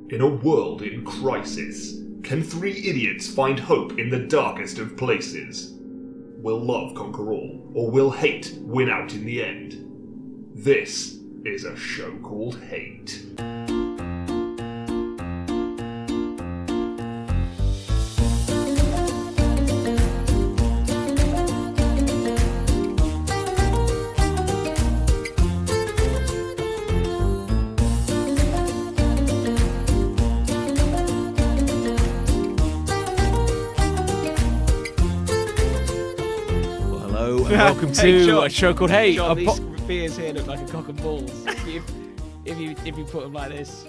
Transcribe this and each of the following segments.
In a world in crisis, can three idiots find hope in the darkest of places? Will love conquer all, or will hate win out in the end? This is a show called Hate. Welcome to a show called Hate. John, these beers here look like a cock and balls. if you put them like this.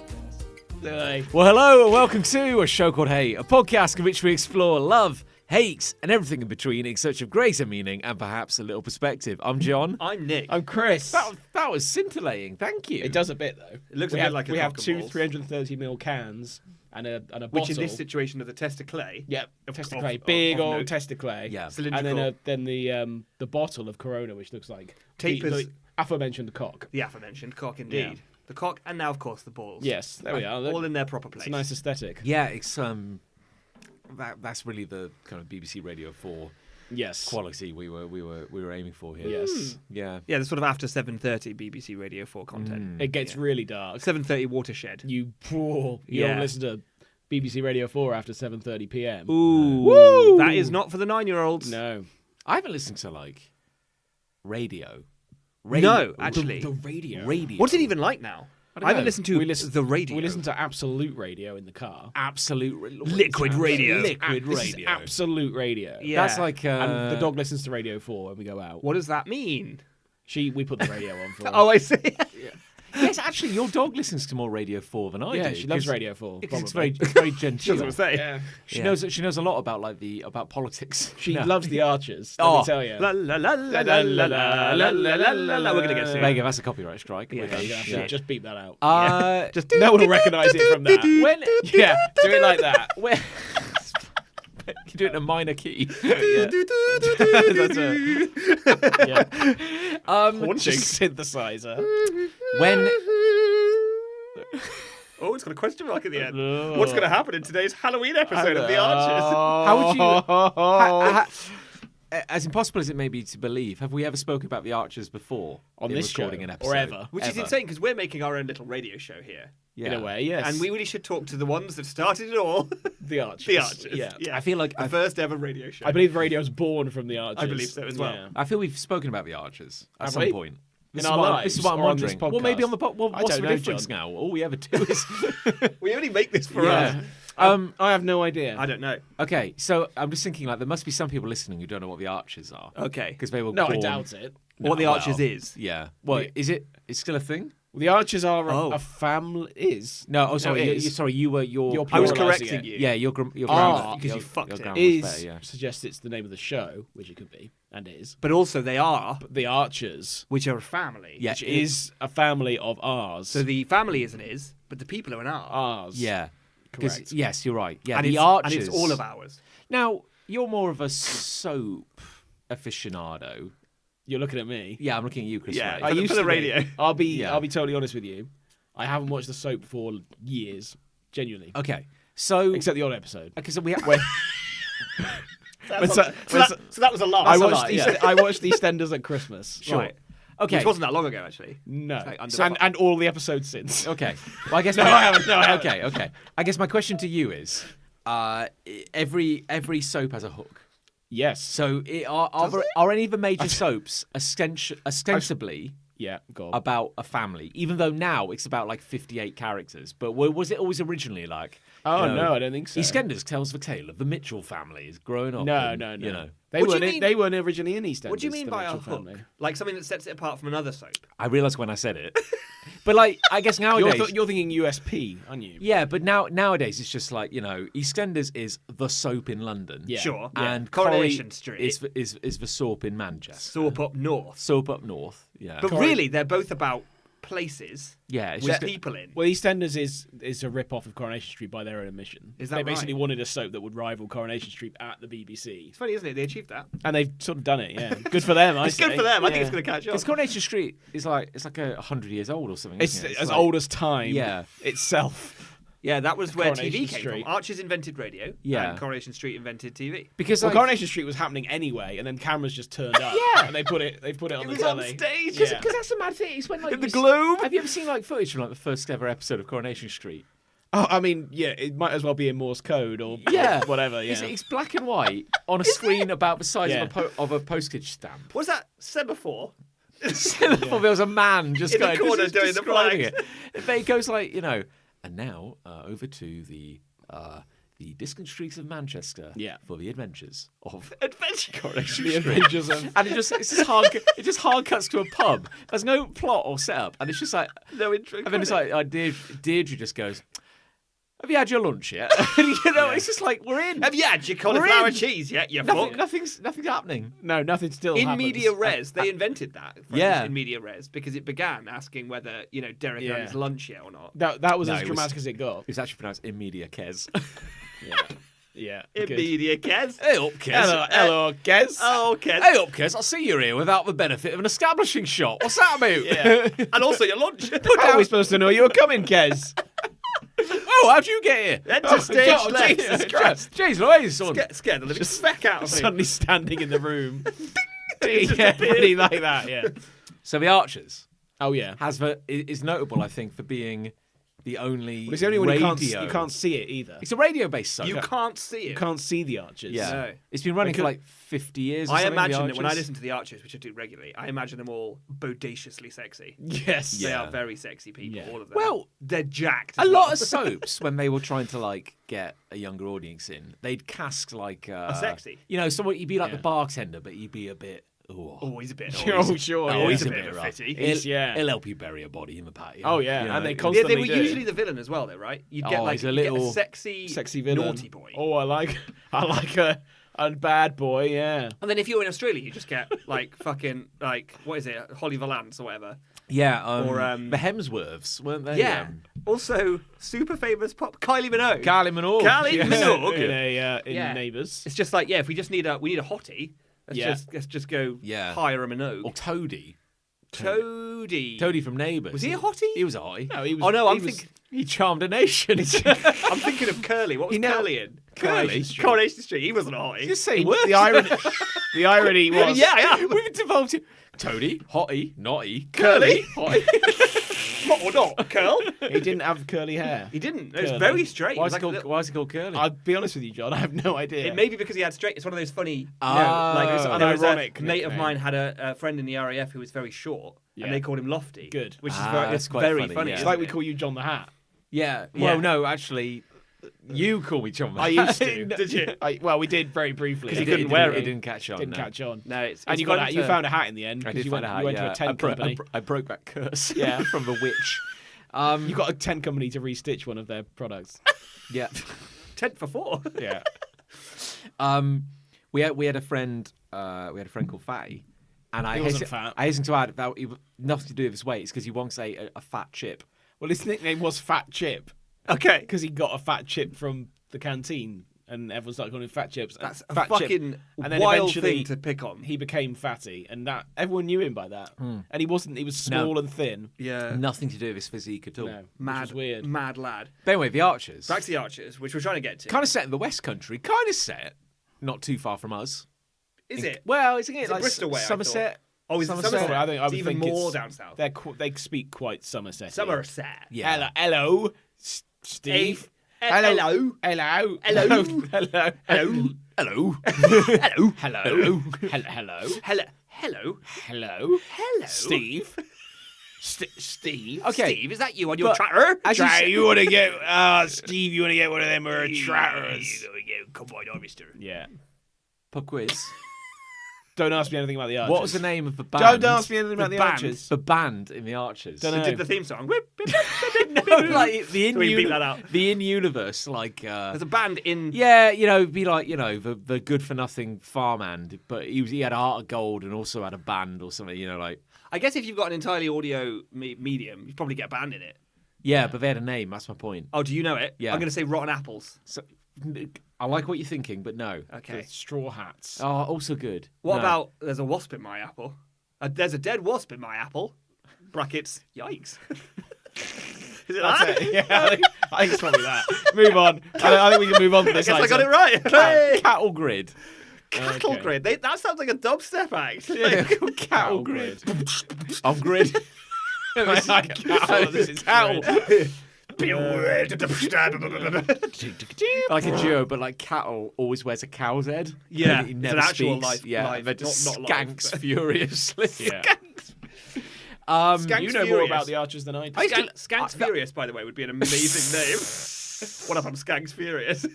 Well, hello and welcome to a show called Hate, a podcast in which we explore love, hate, and everything in between in search of greater meaning and perhaps a little perspective. I'm John. I'm Nick. I'm Chris. That was scintillating. Thank you. It does a bit though. It looks a bit like a we have cock and two balls. 330ml cans and a bottle. Which in this situation of the tester clay. Yep, tester of- clay, of- big of old note. tester clay. Yeah. Cylindrical. And then the bottle of Corona, which looks like Tapers. the aforementioned cock. The aforementioned cock, indeed. Yeah. The cock, and now, of course, the balls. Yes, there we are. All in their proper place. It's a nice aesthetic. Yeah, it's that's really the kind of BBC Radio 4 Yes. quality we were aiming for here. Yes. Yeah. Yeah, the sort of after 7:30 BBC Radio 4 content. It gets really dark. 7:30 Watershed. You Yeah. don't listen to BBC Radio 4 after 7:30 p.m. Ooh. Woo! That is not for the 9-year-olds. No. I haven't listened to like radio. No, actually. The radio. What's it even like now? I don't I haven't know. listened to the radio. We listen to Absolute Radio in the car. Liquid radio. This is Absolute Radio. Yeah. That's like And the dog listens to Radio 4 when we go out. What does that mean? We put the radio on for her. Oh, I see. Yes, actually, your dog listens to more Radio 4 than I do. Yeah, she loves 'cause- Radio 4. Because it's probably. very genteel. That's what I'm saying. Yeah. She knows a lot about about politics. She No. loves the Archers. Oh. Let me tell you. La la la la la la la la la la la. We're gonna get sued. There you go, that's a copyright strike. Yeah, We're done. yeah, Yeah, just beep that out. Just No one will recognise it from that. When Yeah, do it like that. when you do it in a minor key. That's it. Yeah. Haunting. Just synthesizer. When Oh, it's got a question mark at the end. No. What's going to happen in today's Halloween episode of The Archers? how would you as impossible as it may be to believe, have we ever spoken about the Archers before On in this show, recording an episode? or ever? Which is Ever. insane because we're making our own little radio show here. Yeah. In a way, yes. And we really should talk to the ones that started it all. The Archers. The Archers. Yeah. I feel like the first ever radio show. I believe radio's born from the Archers. I believe so as well. Yeah. I feel we've spoken about the Archers at Have some we? point. In This our is what, lives, this is what I'm or on this wondering. Well, maybe on the podcast? I what's don't the know, difference John. now? All we ever do is We only make this for us. I have no idea. I don't know. Okay, so I'm just thinking like there must be some people listening who don't know what the Archers are. Okay. Because they were No, I born... doubt it. What the well, Archers is. Yeah. Well, is it? It's still a thing? Well, the Archers are Oh. a family. Is No. Oh, sorry. it you, is. sorry. You were your. You're I was pluralising correcting it. you. Yeah, your Ah, grammar because you your- fucked your it. grammar was is better, yeah. suggests it's the name of the show, which it could be and is. But also they are, But the Archers, which are a family. Yeah. which is a family of ours. So the family is an is, but the people are an are. ours. Yeah. 'Cause- Correct. Yes, you're right. Yeah, and the it's, Archers. And it's all of ours. Now you're more of a soap aficionado. You're looking at me. Yeah, I'm looking at you, Chris. Yeah, Ray. I used for the to be. radio. I'll be Yeah. totally honest with you. I haven't watched the soap for years, genuinely, Okay, so except the odd episode. okay, so we When- That's so- so that was a lie. I a watched lot, yeah. I watched EastEnders at Christmas. sure. Right. Okay. Which wasn't that long ago, actually. No, like under- and all the episodes since. Okay. Well, I guess No, I haven't. No, I haven't. Okay. I guess my question to you is, every soap has a hook. Yes. So are any of the major soaps ostensibly Yeah. Go on. about a family? Even though now it's about like 58 characters, but was it always originally like? Oh, you know, no, I don't think so. EastEnders tells the tale of the Mitchell families growing up. No, and, no, no. You know, They What do you weren't. mean- They weren't originally in EastEnders. What do you mean the by a Mitchell hook? family. Like something that sets it apart from another soap? I realised when I said it, but like I guess nowadays. You're thinking USP, aren't you? Yeah, but nowadays it's just like, you know, EastEnders is the soap in London. Yeah. Sure. And Coronation Corrie Street. is the soap in Manchester. Soap up north. Soap up north. Yeah. But really, they're both about places yeah, it's with just people in. Well, EastEnders is a rip-off of Coronation Street by their own admission. Is that They basically right? wanted a soap that would rival Coronation Street at the BBC. It's funny, isn't it? They achieved that. And they've sort of done it, yeah. Good for them, I It's say. good for them. I think Yeah. it's going to catch on. because Coronation Street is like 100 years old or something. It's isn't it? as like- old as time Yeah. itself. Yeah, that was where Coronation TV came Street. from. Archers invented radio, Yeah. and Coronation Street invented TV. Because Well, like, Coronation Street was happening anyway, and then cameras just turned up. Yeah. And they put it on It the was on telly. stage. Yeah. because that's the mad thing. It's when like In the you Globe. Have you ever seen like footage from like the first ever episode of Coronation Street? Oh, I mean, yeah, it might as well be in Morse code or Yeah, whatever. Yeah. It's black and white on a screen about the size of a postage stamp. What's that? Semaphore? There was a man just In the going corner just doing the describing flags. it. But it goes like, and now over to the distant streets of Manchester for the adventures of Adventure. Coronation The Street. Avengers of... And it just hard cuts to a pub. There's no plot or setup, and it's just like No intro. and then it's like Deirdre just goes, "Have you had your lunch yet?" It's just like we're in. Have you had your We're cauliflower in. cheese yet? You Nothing, fuck. nothing's happening. No, nothing still In happens. media res, they invented that. Phrase, Yeah. In media res, because it began asking whether Derek had his lunch yet or not. That was No, as it was- dramatic as it got. It's actually pronounced in media Kes. Yeah. In good. media, Kez. Hey up, Kes. Hello, Kes. Oh, Kez. Hey up, Kes. I see you're here without the benefit of an establishing shot. What's that about? Yeah. And also your lunch. How are we supposed to know you were coming, Kes? Oh, how'd you get here? Enter stage Oh, left. Jesus Christ. Jeez Louise, son. Scared the living speck out of me. Suddenly standing in the room. Just Yeah, appeared. really like that, yeah. So the Archers Oh, yeah. is notable, I think, for being the only But it's the only one radio. you can't see it either. It's a radio-based soap. You can't see it. You can't see the archers. Yeah. No. It's been running for Because- like 50 years or I something, the imagine that when I Archers. listen to the Archers, which I do regularly, I imagine them all bodaciously sexy. Yes. They Yeah. are very sexy people, Yeah. all of them. Well, they're jacked. a as lot well. of soaps, when they were trying to like get a younger audience in, they'd cast like sexy. someone you'd be like Yeah. the bartender, but you'd be a bit. Oh, he's a bit. Oh, sure. Oh, yeah. he's a a bit bit of a rough. fitty. He'll help you bury a body in the patio. Oh, yeah, You and they Yeah, constantly they were do. usually the villain as well, though, right? You'd get Oh, like he's a you'd get little sexy villain. naughty boy. Oh, I like a bad boy, yeah. And then if you're in Australia, you just get like fucking like what is it, Holly Valance or whatever. Yeah, Or, the Hemsworths, weren't they? Yeah. Also, super famous pop Kylie Minogue. Kylie Minogue. Kylie Yeah. Minogue. In Yeah. Neighbours. It's just like if we need a hottie. Yeah. Let's just go Yeah. hire a Minogue. Or Toadie. Toadie. Toadie from Neighbours. Was he a hottie? He was a hottie. No, he was. Oh no, I'm he was- thinking. He charmed a nation. I'm thinking of Curly. What was He now- Curly in? Curly? Coronation Street. He wasn't a hottie. Just say words. The irony was. Yeah, I am. We've devolved to Toadie, hottie, naughty, Curly. hottie. Hot or not? Curl? He didn't have curly hair. He didn't. It was Curly. very straight. Why It is was it called? like a Why is it called Curly? I'll be honest with you, John. I have no idea. It may be because he had straight. It's one of those funny. Ah. like it was, An there was ironic a mate of nickname. mine had a friend in the RAF who was very short, Yeah. and they called him Lofty. Good. Which is Ah, very, that's it's quite very funny, funny. yeah. It's isn't like we it? call you John the Hat. yeah. Yeah. Well, no, actually, you call me John. I used to. Did you? Well, we did very briefly. Because he It couldn't didn't- wear It it. didn't catch on. Didn't no. catch on. No, it's And you fun got you to- found a hat in the end I because did you find went, a hat, you went to yeah. a tent company. I broke that curse. Yeah. from the witch. You got a tent company to restitch one of their products. Yeah. 10 for 4. Yeah. We had a friend. We had a friend called Fatty, and I He wasn't fat. I hasten to add that it was nothing to do with his weight. It's because he once ate a fat chip. Well, his nickname was Fat Chip Okay. because he got a fat chip from the canteen, and everyone started calling him Fat Chips. That's a Fat Chip. fucking And then wild eventually thing to pick on. He became fatty, and that everyone knew him by that. And he wasn't. He was small and thin. Yeah. Nothing to do with his physique at all. No, which Mad, was weird. mad lad. But anyway, the Archers. Back to the Archers, which we're trying to get to. Kind of set in the West Country. Kind of set not too far from us. Is it? Well, isn't it Is it like Bristol way, I Somerset? Oh, is it Somerset? Somerset? I think I It's would even think more it's- down south. They speak quite Somerset. Somerset. Yeah. Hello, Steve. Hello. Hello. Hello. Hello. Hello. Hello. Hello. Hello. Hello. Hello. Hello. Hello. Hello. Hello. Steve. Steve. Okay. Steve, is that you on your But- tractor? As you Try, said- you want to get, Steve, you want to get one of them tratters. Combine harvester. Yeah. Pub quiz. Don't ask me anything about the Archers. What was the name of the band? Don't ask me anything about the band. Archers. The band in the Archers. Don't Who know. did the theme song? Whip, whip, No, like the Can we beat that out? in universe, like There's a band in. yeah, be like the good for nothing farmhand, but he had a heart of gold and also had a band or something, like I guess if you've got an entirely audio medium, you probably get a band in it. yeah, but they had a name. That's my point. Oh, do you know it? Yeah. I'm going to say Rotten Apples. So, I like what you're thinking, but no. Okay. The Straw Hats. Oh, also good. What No. about there's a wasp in my apple? There's a dead wasp in my apple. Brackets. Yikes. Is it That's that? it. Yeah, I think it's probably that. Move on. I think we can move on from I this. guess I got it item. right. Hey! Cattle grid. Cattle Okay. grid. That sounds like a dubstep act. Yeah, Like, cattle grid. On grid. Cattle. This is Cattle. Like a duo, but like Cattle always wears a cow's head. Yeah, And he it's never an actual speaks. life- Yeah, life, and they're just not live. skanks furiously. Yeah. Skanks You know more Furious. about the Archers than I do. Skanks Furious, by the way, would be an amazing name. What up, I'm Skanks Furious.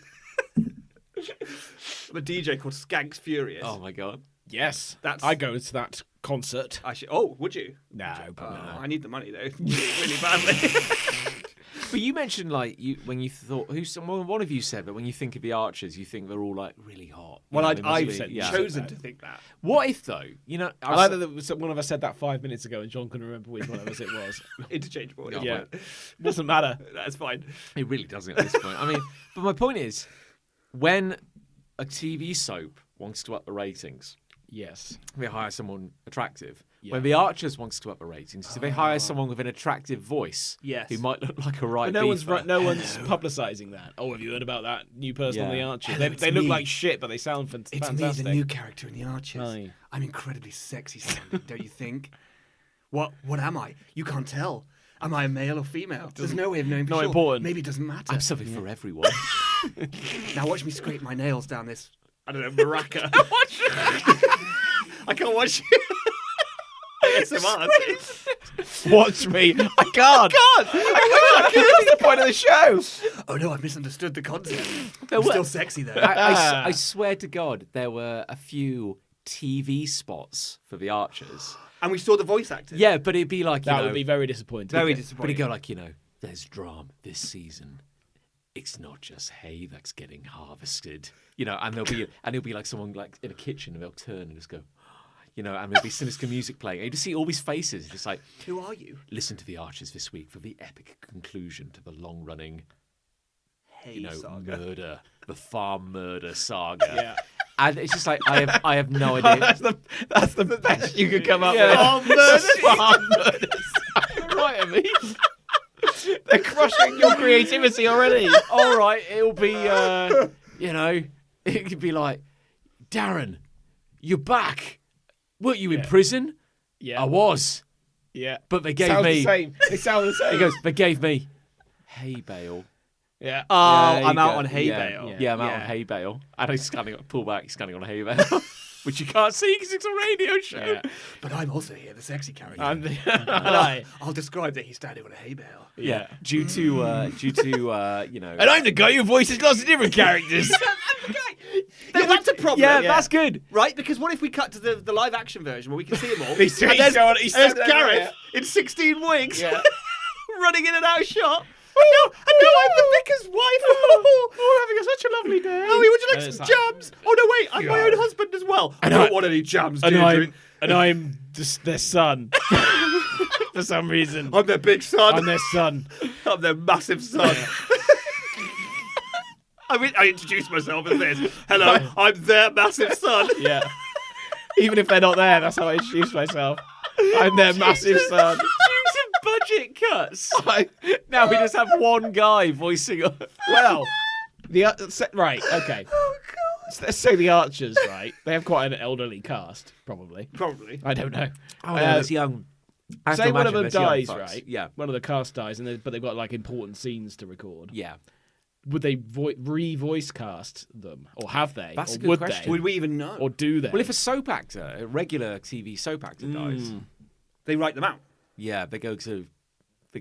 I'm a DJ called Skanks Furious. Oh my god. Yes, That's- I go to that concert. Oh, would you? No, probably not. I need the money though, really badly. But you mentioned like when you thought one of you said that when you think of the Archers, you think they're all like really hot. You Well, know, they must I've be- said- yeah. chosen to think that. What if though? You know, I like that one of us said that 5 minutes ago, and John couldn't remember which one of us it was. Interchangeable. Yeah, doesn't matter. That's fine. It really doesn't at this point. I mean, but my point is, when a TV soap wants to up the ratings, Yes. they hire someone attractive. Yeah. When the Archers wants to up the ratings, do they hire someone with an attractive voice? Yes. Who might look like a right But no beefer? one's publicising that. Oh, have you heard about that new person on Yeah. the Archers? Hello, They it's look me. like shit, but they sound fantastic. character in the Archers. Aye. I'm incredibly sexy sounding, don't you think? What am I? You can't tell. Am I a male or female? There's no way of knowing for Not sure. important. Maybe it doesn't matter. I'm something for everyone. Now watch me scrape my nails down this, I don't know, maraca. I can't watch you. ASMR. Watch me. I can't. That's the point of the show. Oh no, I've misunderstood the concept. There I'm were- still sexy though. I swear to God, there were a few TV spots for the Archers. And we saw the voice actors. Yeah, but it'd be like, you That know, would be very disappointing. Very but disappointing. it'd go like, you know, there's drama this season. It's not just hay that's getting harvested, you know, and it'll be like someone like in a kitchen and they'll turn and just go, you know, and there'll be sinister music playing. And you just see all these faces, just like, Who are you? listen to the Archers this week for the epic conclusion to the long-running, Hey, you know, saga. murder, the farm murder saga. Yeah. And it's just like I have no idea. that's the best you could come up Yeah. with. Right, I mean. They're crushing your creativity already. All right, it'll be, you know, it could be like, Darren, you're back. Weren't you in Yeah. prison? Yeah. I was, Yeah. but they gave Sounds me. the same. They sound the same. He goes, they gave me hay bale. Yeah. Oh, Yeah, there I'm you out go. on hay Yeah, bale. Yeah, I'm out on hay bale. And he's standing, pull back, he's standing on a hay bale, which you can't see because it's a radio show. Yeah. But I'm also here, the sexy character. I'm the, And I'll describe that he's standing on a hay bale. Yeah, due to you know. and I'm the guy who voices lots of different characters. Yeah, that's a problem. Yeah, that's good. Right? Because what if we cut to the live action version where we can see them all? He's and there's, going- he's there's standing over Gareth there. in 16 wigs Yeah. running in and out of shot. And now I'm the vicar's wife. Oh, having such a lovely day. Oh, would you like And some it's like- jams? Oh, no, wait, I'm my own husband as well. I don't want any jams, Deirdre. I'm just their son. For some reason. I'm their big son. I'm their son. I'm their massive son. I introduced myself as this. Hello, I'm their massive son. Yeah. Even if they're not there, that's how I introduce myself. I'm their massive son. Due to budget cuts. Now we just have one guy voicing. Well, right, okay. Oh, God. Let's say the Archers, right? They have quite an elderly cast, probably. Probably. I don't know. Oh, no, it's young. I have to Say one of imagine them there's young dies, fucks. right? Yeah. One of the cast dies, but they've got like important scenes to record. Yeah. Would they re-voice cast them, or have they? That's or a good would question. they? Would we even know? Or do they? Well, if a soap actor, a regular TV soap actor dies, They write them out. yeah, they go to.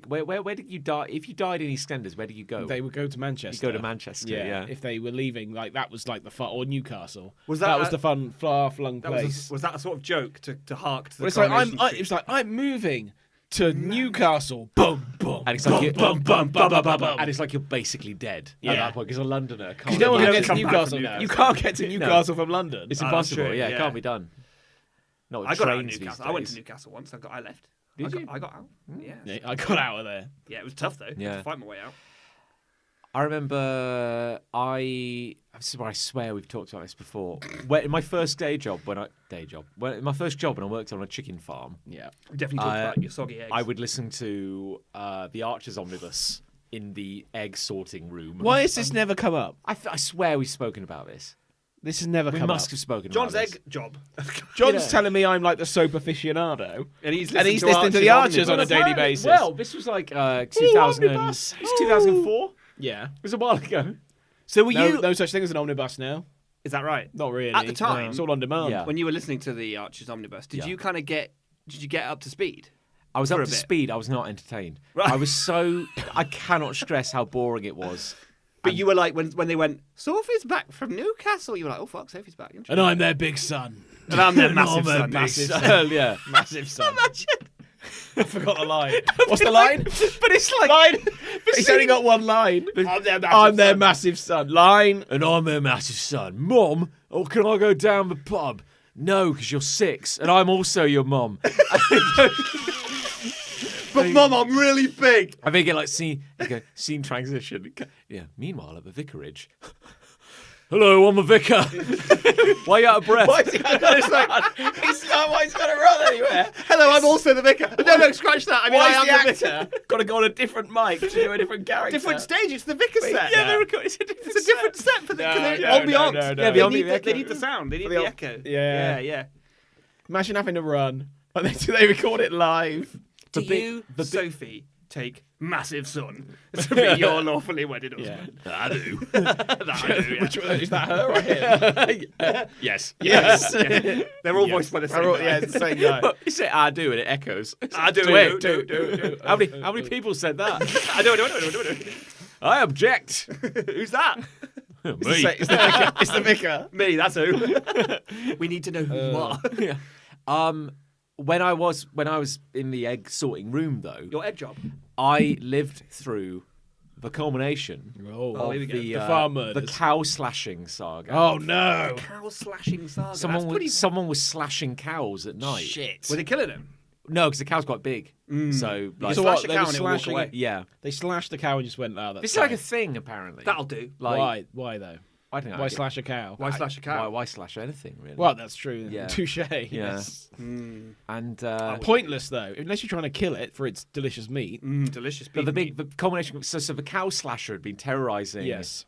Where did you die? If you died in EastEnders, where did you go? they would go to You Manchester. go to Manchester. Yeah. If they were leaving, like that was like the fun, or Newcastle. Was that was a- the far-flung That place? was that a sort of joke to hark to the Well, it's like Coronation Street? it was like I'm moving to Newcastle. Boom, boom. And it's like you- bum, bum, bum, bum, bum, bum. And it's like you're basically dead at Yeah. that point because a Londoner can't. You don't want to Yeah, get to come back Newcastle from now. Newcastle. You can't get to Newcastle from London. It's Oh, that's impossible. true, Yeah, it yeah. can't be done. Not with I got out of trains these Newcastle. I went to days. Newcastle once. I left. Did you? I got out. Yeah. Yeah, I got out of there. Yeah, it was tough though. Yeah. To fight my way out. I remember this is where I swear we've talked about this before. When, in my first my first job when I worked on a chicken farm, Yeah. We definitely talked about your soggy eggs. I would listen to the Archers Omnibus in the egg sorting room. Why has this never come up? I swear we've spoken about this. This has never We come must up. have spoken John's about this. egg job. John's Yeah. telling me I'm like the soap aficionado. And he's listening to the Archers on a daily basis. Well, this was like 2000. omnibus. It's 2004. Yeah. It was a while ago. So were No, you? no such thing as an omnibus now. Is that right? Not really. At the time- No, it's all on demand. Yeah. When you were listening to the Archers Omnibus, did Yeah. you kind of get? Did you get up to speed? I was For up a to bit. speed. I was not entertained. Right. I was so. I cannot stress how boring it was. But you were like, when they went, Sophie's back from Newcastle, you were like, oh fuck, Sophie's back. And I'm their big son. And I'm their massive I'm a son. massive Massive son. Yeah. Massive son. Imagine. I forgot the line. What's the line? But it's like, Line. He's only got one line. I'm their massive son. Line. And I'm their massive son. Mom, or can I go down the pub? No, because you're 6, and I'm also your mum. but Mum, I'm really big. I think it like scene transition. Yeah. Meanwhile, at the vicarage. Hello, I'm the vicar. Why are you out of breath? Why is he it's like, he's not going to run anywhere. Hello, I'm also the vicar. No, scratch that. I mean, Why I is am the the vicar. actor got to go on a different mic to do a different character? Different stage. It's the vicar set. yeah. It's a different set for the ambiance. no. They need the sound. They need the echo. Yeah. Imagine having to run. And they record it live. Do you, Sophie, take massive son to be your lawfully wedded husband? I do. Which one, is that her or him? Yes. Yes. They're all voiced by the same guy. Yeah, it's the same guy. You say I do and it echoes. I do. Do. How many people said that? I do. I object. Who's that? Me. It's the vicar. Me, that's who. We need to know who you are. Yeah. When I was in the egg sorting room, though, Your egg job. I lived through the culmination Oh, of here we go. the farm murders. the cow slashing saga. Oh, no. Cow slashing saga. Someone was slashing cows at night. Shit. Were they killing him? No, because the cow's quite big. So, like, So slash what, a they cow were and it'll walk slashing away. it? yeah, They slashed the cow and just went, oh, that's this is like a fine. thing apparently. That'll do. Like, Why though? I don't know. Why slash a cow? Why slash a cow? Why slash anything really? Well, that's true. Yeah. Touche. Yeah. Yes. And Pointless though, unless you're trying to kill it for its delicious meat. Delicious. but the culmination. So the cow slasher had been terrorizing Yes.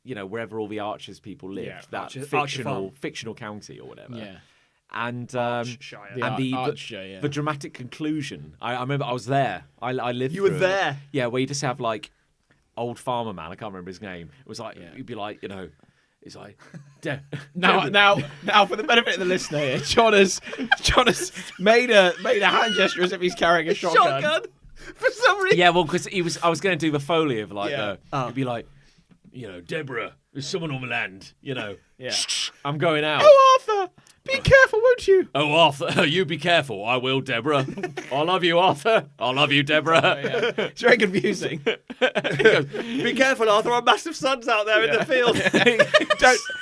wherever all the Archers people lived, Yeah, that Archer fictional farm. county or whatever. Yeah. And Archshire. The and Archer, yeah. the dramatic conclusion. I remember I was there. I lived. You were through it. there? Yeah, where you just have like old farmer man. I can't remember his name. It was like you'd be like, it's like Now, for the benefit of the listener here, John has made a hand gesture as if he's carrying a shotgun. For some reason. Yeah, well, because I was going to do the Foley of like, Yeah. it'd be like, Deborah, there's someone on the land, Yeah. I'm going out. Oh, Arthur, be careful, won't you? Oh, Arthur, you be careful. I will, Deborah. I love you, Arthur. I love you, Deborah. It's very confusing. He goes, Be careful, Arthur. Our massive son's out there in the field.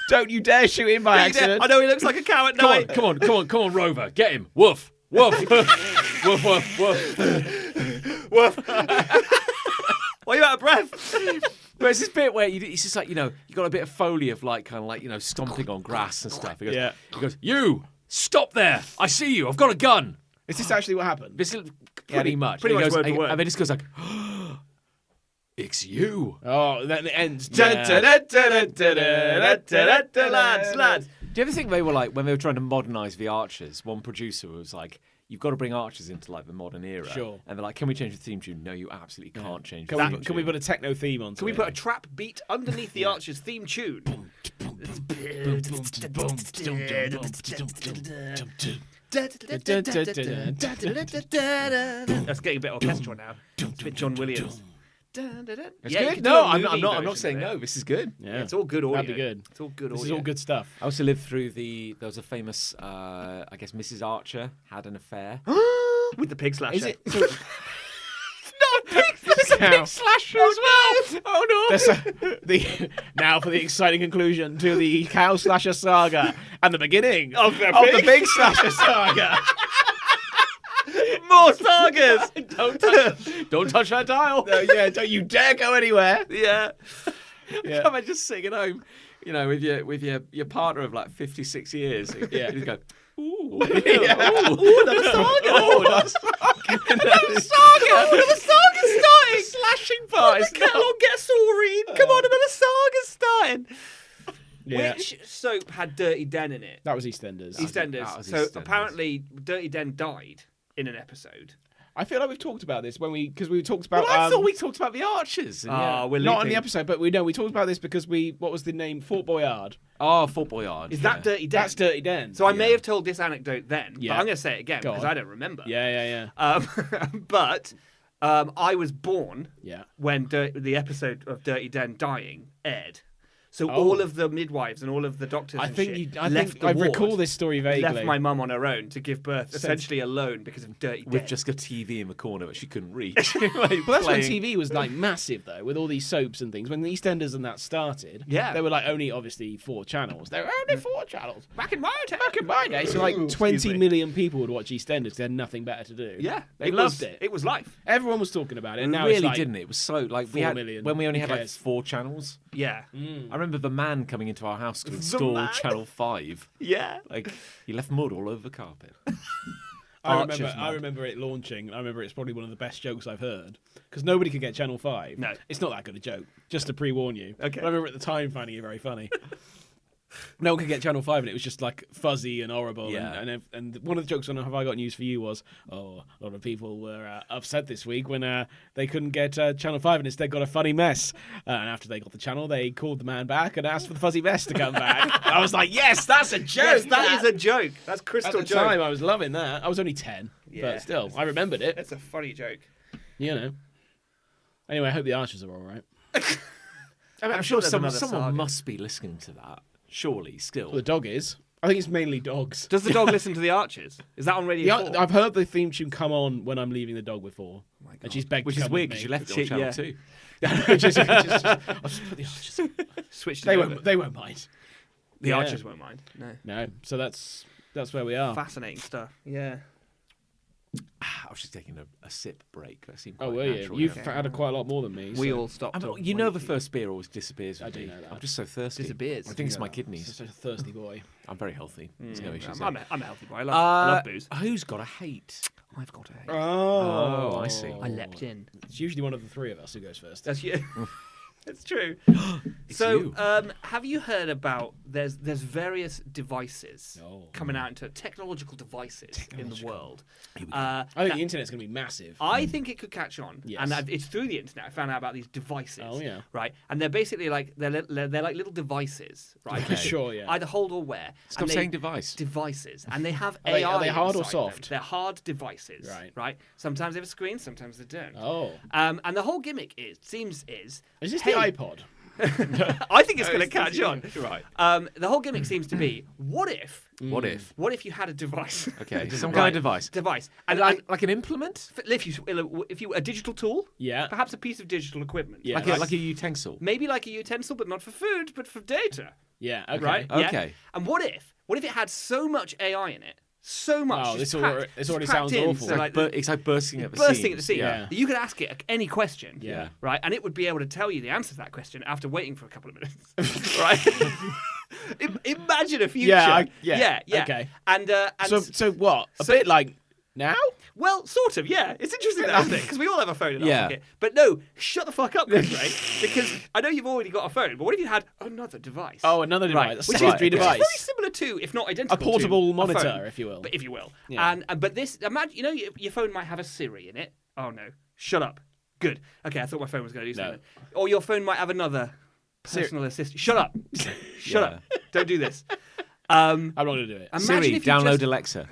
Don't you dare shoot him by accident. I know he looks like a cow at night. come on, Rover, get him. Woof, woof, woof, woof, woof. Woof. Why are you out of breath? But it's this bit where it's just like, you got a bit of Foley of like, kind of like, stomping on grass and stuff. He goes, you, stop there. I see you. I've got a gun. Is this actually what happened? This is pretty much. pretty And he much goes, word for word. And then it just goes like, it's you. Oh, then it ends. Lads. Do you ever think they were like, when they were trying to modernise the Archers, one producer was like, you've got to bring Archers into like the modern era. Sure. And they're like, can we change the theme tune? No, you absolutely can't change the Can theme we tune. put a techno theme on? Can we put a trap beat underneath the Archer's theme tune? That's getting a bit orchestral now. It's a bit John Williams. It's Yeah, you good. could do No, a I'm movie not version saying of it. no. This is good. Yeah, It's all good audio. That'd be good. It's all good This audio. is all good stuff. I also lived through there was a famous, I guess Mrs. Archer had an affair. With the pig slasher. Is it? There's a pig slasher as well. Oh no. Now for the exciting conclusion to the cow slasher saga and the beginning Of the the pig- big slasher saga. More sagas! Don't touch that dial. No, yeah, don't you dare go anywhere. Yeah. Yeah. Come on, just sitting at home, with your partner of like 56 years. Yeah. You go, ooh, Yeah. ooh, Another saga! Oh, that's Another saga! Another saga starting. The slashing part is the kettle on gets sorry. Come on, another saga's starting. Yeah. Which soap had Dirty Den in it? That was EastEnders. EastEnders. was So EastEnders. apparently, Dirty Den died in an episode. I feel like we've talked about this because we talked about. Well, I thought we talked about the Archers. And We're not on looping. the episode, but we talked about this because what was the name? Fort Boyard. Fort Boyard. Is that Dirty Den? That's Dirty Den. So I may have told this anecdote then, Yeah. but I'm going to say it again Go because on. I don't remember. Yeah. But I was born Yeah. when the episode of Dirty Den dying aired. So Oh. all of the midwives and all of the doctors I and think shit I left think the I ward, recall this story vaguely. left my mum on her own to give birth essentially alone because of Dirty Den. With just a TV in the corner which she couldn't reach. Well, that's when TV was like massive though, with all these soaps and things. When the EastEnders and that started, Yeah. there were like only obviously 4 channels. There were only 4 channels. back in my time. Back in my day, so like Excuse 20 me. million people would watch EastEnders. They had nothing better to do. Yeah, they loved was, it. It was life. Everyone was talking about it. And It now really it's like, didn't it? It was so like 4 million. when we only Who had like cares? 4 channels. Yeah, I remember the man coming into our house to install man? Channel 5. yeah. Like he left mud all over the carpet. Archers I mud. remember it launching. I remember it's probably one of the best jokes I've heard because nobody could get Channel 5. No. It's not that good a joke. Just to pre-warn you. Okay. But I remember at the time finding it very funny. No one could get Channel 5 and it was just like fuzzy and horrible. Yeah. And one of the jokes on Have I Got News For You was, a lot of people were upset this week when they couldn't get Channel 5 and instead got a funny mess. And after they got the channel, they called the man back and asked for the fuzzy mess to come back. I was like, yes, that's a joke. Yes, that is a joke. That's At crystal the joke. time, I was loving that. I was only 10, Yeah. but still, I remembered it. That's a funny joke. You know. Anyway, I hope the Archers are all right. I mean, I'm sure sure there's someone another saga. must be listening to that. Surely, still. Well, the dog is. I think it's mainly dogs. Does the dog listen to the Archers? Is that on Radio 4? I've heard the theme tune come on when I'm leaving the dog before. And she's begged Which to is come weird with because you me. left it on Channel Yeah. 2. I'll just put the Archers. Switch to They the won't mind. The Yeah. Archers won't mind. No. No, so that's where we are. Fascinating stuff. Yeah. I was just taking a sip break. That seemed quite Oh, were you? natural. You've yeah. had quite a lot more than me. We so- all stopped. You know the first beer always disappears with I do me. know that. I'm just so thirsty. Disappears. I think it's my Such kidneys. a thirsty boy. I'm very healthy. There's no issues I'm there. a healthy boy. I love booze. Who's got a hate? I've got a. Oh, I see. I leapt in. It's usually one of the 3 of us who goes first. That's you. It's true. It's So, you. have you heard about there's various devices Oh. coming out into technological devices in the world? I think the internet's going to be massive. I think it could catch on, Yes. and it's through the internet I found out about these devices. Oh, yeah. right, and they're basically like they're like little devices, right? Okay. Sure, yeah. Either hold or wear. Stop and they- saying device. Devices, and they have Are they- AI. are they hard or inside them. soft? They're hard devices, Right. Right. Sometimes they have a screen, sometimes they don't. Oh. And the whole gimmick is Is this hey, the iPod? I think it's going to catch on. Right. The whole gimmick seems to be: what if What if? you had a device? Okay, some Right. kind of device. Device, and Like an implement? if you a digital tool, Yeah. perhaps a piece of digital equipment, Yeah. Like a utensil? maybe like a utensil, but not for food, but for data, Yeah, okay. right? Yeah? Okay. And what if it had so much AI in it, so much? Wow, just this packed- this just already packed sounds in, awful. so like It's like bursting at the bursting seams. at the seams. Yeah. that you could ask it any question, Yeah. right, and it would be able to tell you the answer to that question after waiting for a couple of minutes, right? Imagine a future. Yeah, yeah. okay. And So what? A so- bit like now? well, sort of, yeah. It's interesting that, isn't it? Because we all have a phone in our Yeah. pocket. But no, shut the fuck up, Chris, right? Because I know you've already got a phone, but what if you had another device? Oh, another device. Right, A which secondary is device. very similar to, if not identical A portable to monitor, phone, if you will. But if you will. Yeah. But this, imagine, your phone might have a Siri in it. Oh no, shut up. Good. Okay, I thought my phone was going to do No. something. Or your phone might have another personal assistant. Shut up. Shut up. Don't do this. I'm not going to do it. Imagine Siri, if you download just- Alexa.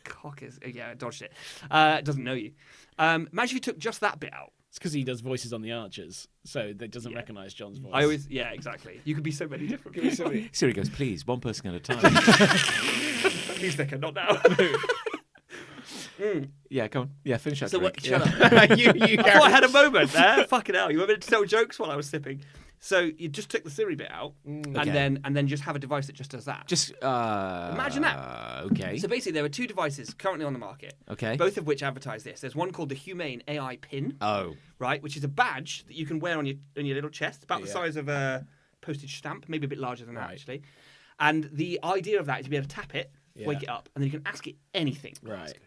Cock is, yeah, I dodged it. It doesn't know you. Imagine if you took just that bit out. It's because he does voices on the Archers, so that doesn't recognise John's voice. Yeah, exactly. You could be so many different. Siri goes, please, one person at a time. Please, Vicar, not now. Yeah, come on. Yeah, finish that So drink. what? Yeah. Shut up. you I thought I had a moment there. Fucking hell! You want me to tell jokes while I was sipping? So you just took the Siri bit out, Okay. and then just have a device that just does that. Just Imagine that. Okay. So basically, there are 2 devices currently on the market. Okay. Both of which advertise this. There's one called the Humane AI Pin, Oh. right, which is a badge that you can wear on your little chest, about the Yeah. size of a postage stamp, maybe a bit larger than that Right. actually. And the idea of that is to be able to tap it, wake it up, and then you can ask it anything.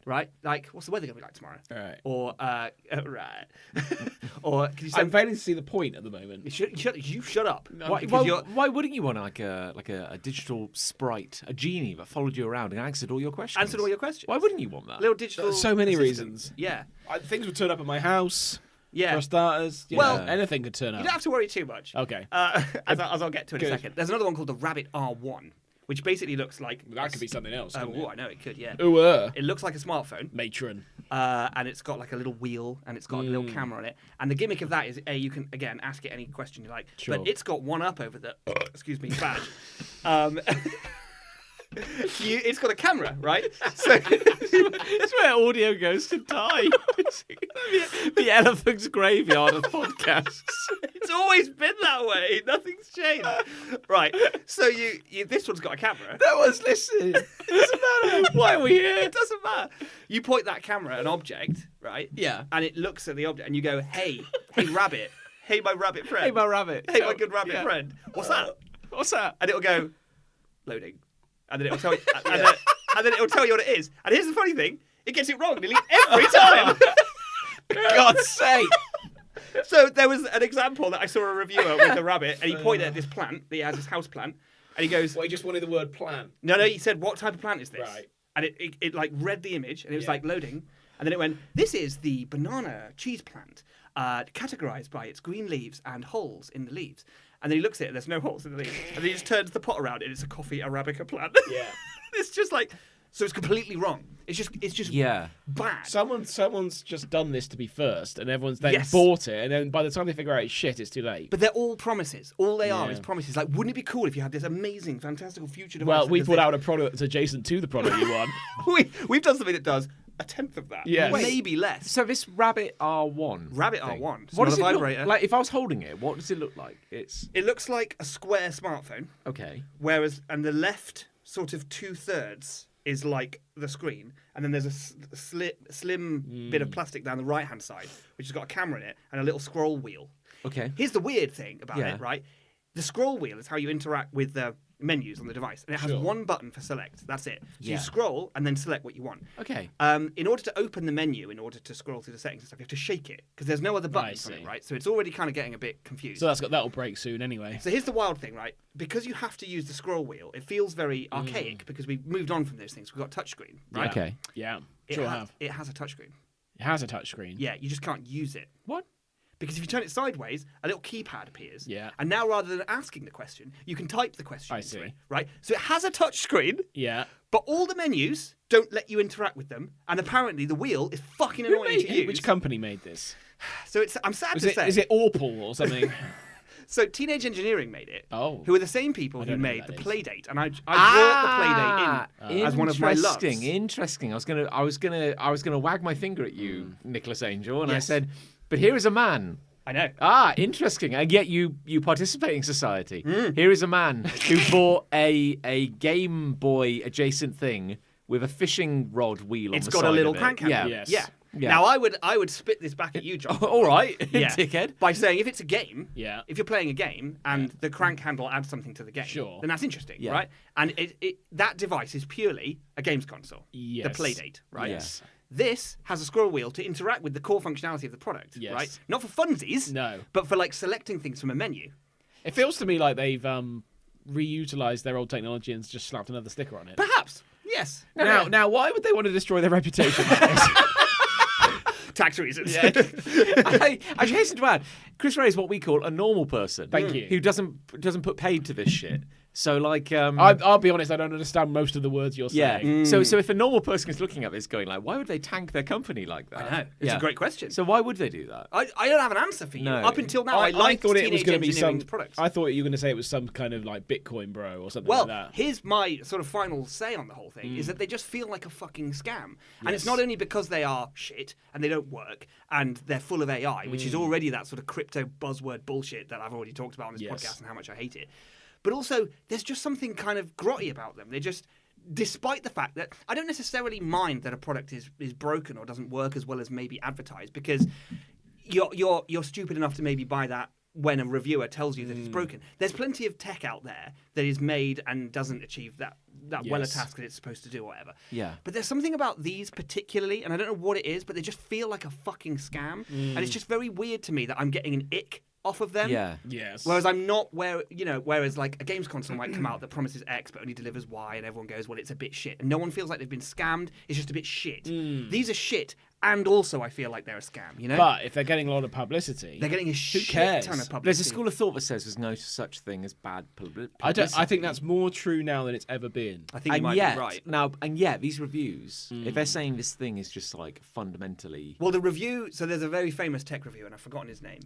Right? Like, what's the weather going to be like tomorrow? Right. Or, right. Or, can you say... I'm failing to see the point at the moment. You shut up. Why wouldn't you want like a digital sprite, a genie that followed you around and answered all your questions? Answered all your questions. Why wouldn't you want that? Little digital So many assistant. reasons. Yeah. Things would turn up at my house. Yeah. For starters. Well, anything could turn up. You don't have to worry too much. Okay. As I'll get to in a second. There's another one called the Rabbit R1, which basically looks like... That could be something else. I know it could, yeah. Ooh, It looks like a smartphone. Matron. And it's got like a little wheel, and it's got a little camera on it. And the gimmick of that is, you can, again, ask it any question you like. Sure. But it's got one up over the, excuse me, badge. It's got a camera, right? So that's where audio goes to die. The elephant's graveyard of podcasts. It's always been that way. Nothing's changed. Right. So this one's got a camera. That was, listen. It doesn't matter. Why are we here? It doesn't matter. You point that camera at an object, right? Yeah. And it looks at the object, and you go, hey rabbit. Hey, my rabbit friend. Hey, my rabbit. Hey, my good rabbit friend. What's that? What's that? And it'll go, loading. And then it'll tell you, and then it'll tell you what it is. And here's the funny thing: it gets it wrong nearly every time. For God's sake! So there was an example that I saw a reviewer with a rabbit, and he pointed at this plant. He has this house plant, and he goes, Well, he just wanted the word plant. No. He said, "What type of plant is this?" Right. And it like read the image, and it was like loading, and then it went, "This is the banana cheese plant, categorized by its green leaves and holes in the leaves." And then he looks at it, and there's no holes in the leaves. And then he just turns the pot around, and it's a coffee Arabica plant. Yeah. It's just like, so it's completely wrong. It's just bad. Someone's just done this to be first, and everyone's then Yes. bought it, and then by the time they figure out it's shit, it's too late. But they're all promises. All they are Yeah. is promises. Like, wouldn't it be cool if you had this amazing, fantastical future device? Well, that we does put this? out a product that's adjacent to the product you want. We've done something that does a tenth of that. Yes. Maybe less. So this Rabbit R1. Rabbit thing, R1. It's What not does a it look vibrator. like? If I was holding it, what does it look like? It's It looks like a square smartphone, okay. and the left sort of 2/3 is like the screen, and then there's a slim bit of plastic down the right-hand side, which has got a camera in it and a little scroll wheel. Okay. Here's the weird thing about Yeah. it, right? The scroll wheel is how you interact with the menus on the device, and it has Sure. one button for select. That's it. So Yeah. you scroll and then select what you want. Okay. In order to open the menu, in order to scroll through the settings and stuff, you have to shake it because there's no other buttons on it, see. right? So it's already kind of getting a bit confused. So that'll break soon anyway. So here's the wild thing, right? Because you have to use the scroll wheel, it feels very archaic because we've moved on from those things. We've got touchscreen, right? Okay. Yeah. It, Sure ha- have. it has a touchscreen. It has a touchscreen. Yeah, you just can't use it. What? Because if you turn it sideways, a little keypad appears. Yeah. And now rather than asking the question, you can type the question I into see. it, right? So it has a touchscreen, Yeah. but all the menus don't let you interact with them. And apparently the wheel is fucking annoying to use. Which company made this? So I'm sad to say. Is it Orpal or something? So Teenage Engineering made it. Oh. Who are the same people who don't know made who the that is. Playdate, and I brought the Playdate in as one of my loves. Interesting. I was gonna wag my finger at you, Nicholas Angel, and I Yes. said, "But here is a man." I know. Interesting. And yet you participate in society. Here is a man who bought a Game Boy adjacent thing with a fishing rod wheel on It's the got side a little of it. crank handle. Yeah. Yes. Yeah. Now I would spit this back at you, John. All right, Yeah. dickhead. By saying if it's a game, Yeah. if you're playing a game and the crank handle adds something to the game, Sure. then that's interesting, Yeah. right? And that device is purely a games console, Yes. the Playdate, right? Yes. This has a scroll wheel to interact with the core functionality of the product, Yes. right? Not for funsies, No. but for like selecting things from a menu. It feels to me like they've reutilized their old technology and just slapped another sticker on it. Perhaps, yes. Now, why would they want to destroy their reputation like this? Tax reasons. I hasten to add, Chris Ray is what we call a normal person. Thank you. Who doesn't put paid to this shit. So like, I'll be honest, I don't understand most of the words you're yeah. saying. So if a normal person is looking at this, going like, why would they tank their company like that? I know. It's a great question. So why would they do that? I don't have an answer for you. No. Up until now, I liked thought it was going to be some. products. I thought you were going to say it was some kind of like Bitcoin bro or something Well, like that. here's my sort of final say on the whole thing: is that they just feel like a fucking scam, and it's not only because they are shit and they don't work and they're full of AI, which is already that sort of crypto buzzword bullshit that I've already talked about on this Yes. podcast and how much I hate it. But also, there's just something kind of grotty about them. They just, despite the fact that I don't necessarily mind that a product is broken or doesn't work as well as maybe advertised, because you're stupid enough to maybe buy that when a reviewer tells you that it's broken. There's plenty of tech out there that is made and doesn't achieve that well a task that it's supposed to do or whatever. Yeah. But there's something about these particularly, and I don't know what it is, but they just feel like a fucking scam. And it's just very weird to me that I'm getting an ick off of them. Yeah. Yes. Whereas I'm not whereas like a games console might come out that promises X but only delivers Y, and everyone goes, well, it's a bit shit. And no one feels like they've been scammed. It's just a bit shit. These are shit. And also, I feel like they're a scam, you know? But if they're getting a lot of publicity, They're getting a shit cares? ton of publicity. There's a school of thought that says there's no such thing as bad publicity. I think that's more true now than it's ever been. I think you And might yet, be right. now, and yet, these reviews, if they're saying this thing is just like fundamentally Well, the review, so there's a very famous tech reviewer, and I've forgotten his name.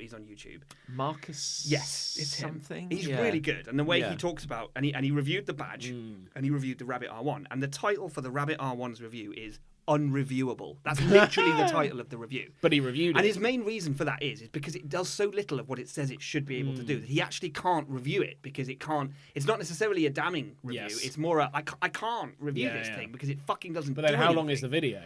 He's on YouTube. Marcus, Yes, it's him. something. He's Yeah. really good, and the way Yeah. he talks about, and he reviewed the badge, and he reviewed the Rabbit R1, and the title for the Rabbit R1's review is unreviewable. That's literally the title of the review. But he reviewed And it. his main reason for that is because it does so little of what it says it should be able to do that he actually can't review it because it can't. It's not necessarily a damning review. Yes. It's more I can't review Yeah, this yeah. thing because it fucking doesn't. But then, do how long is anything. the video?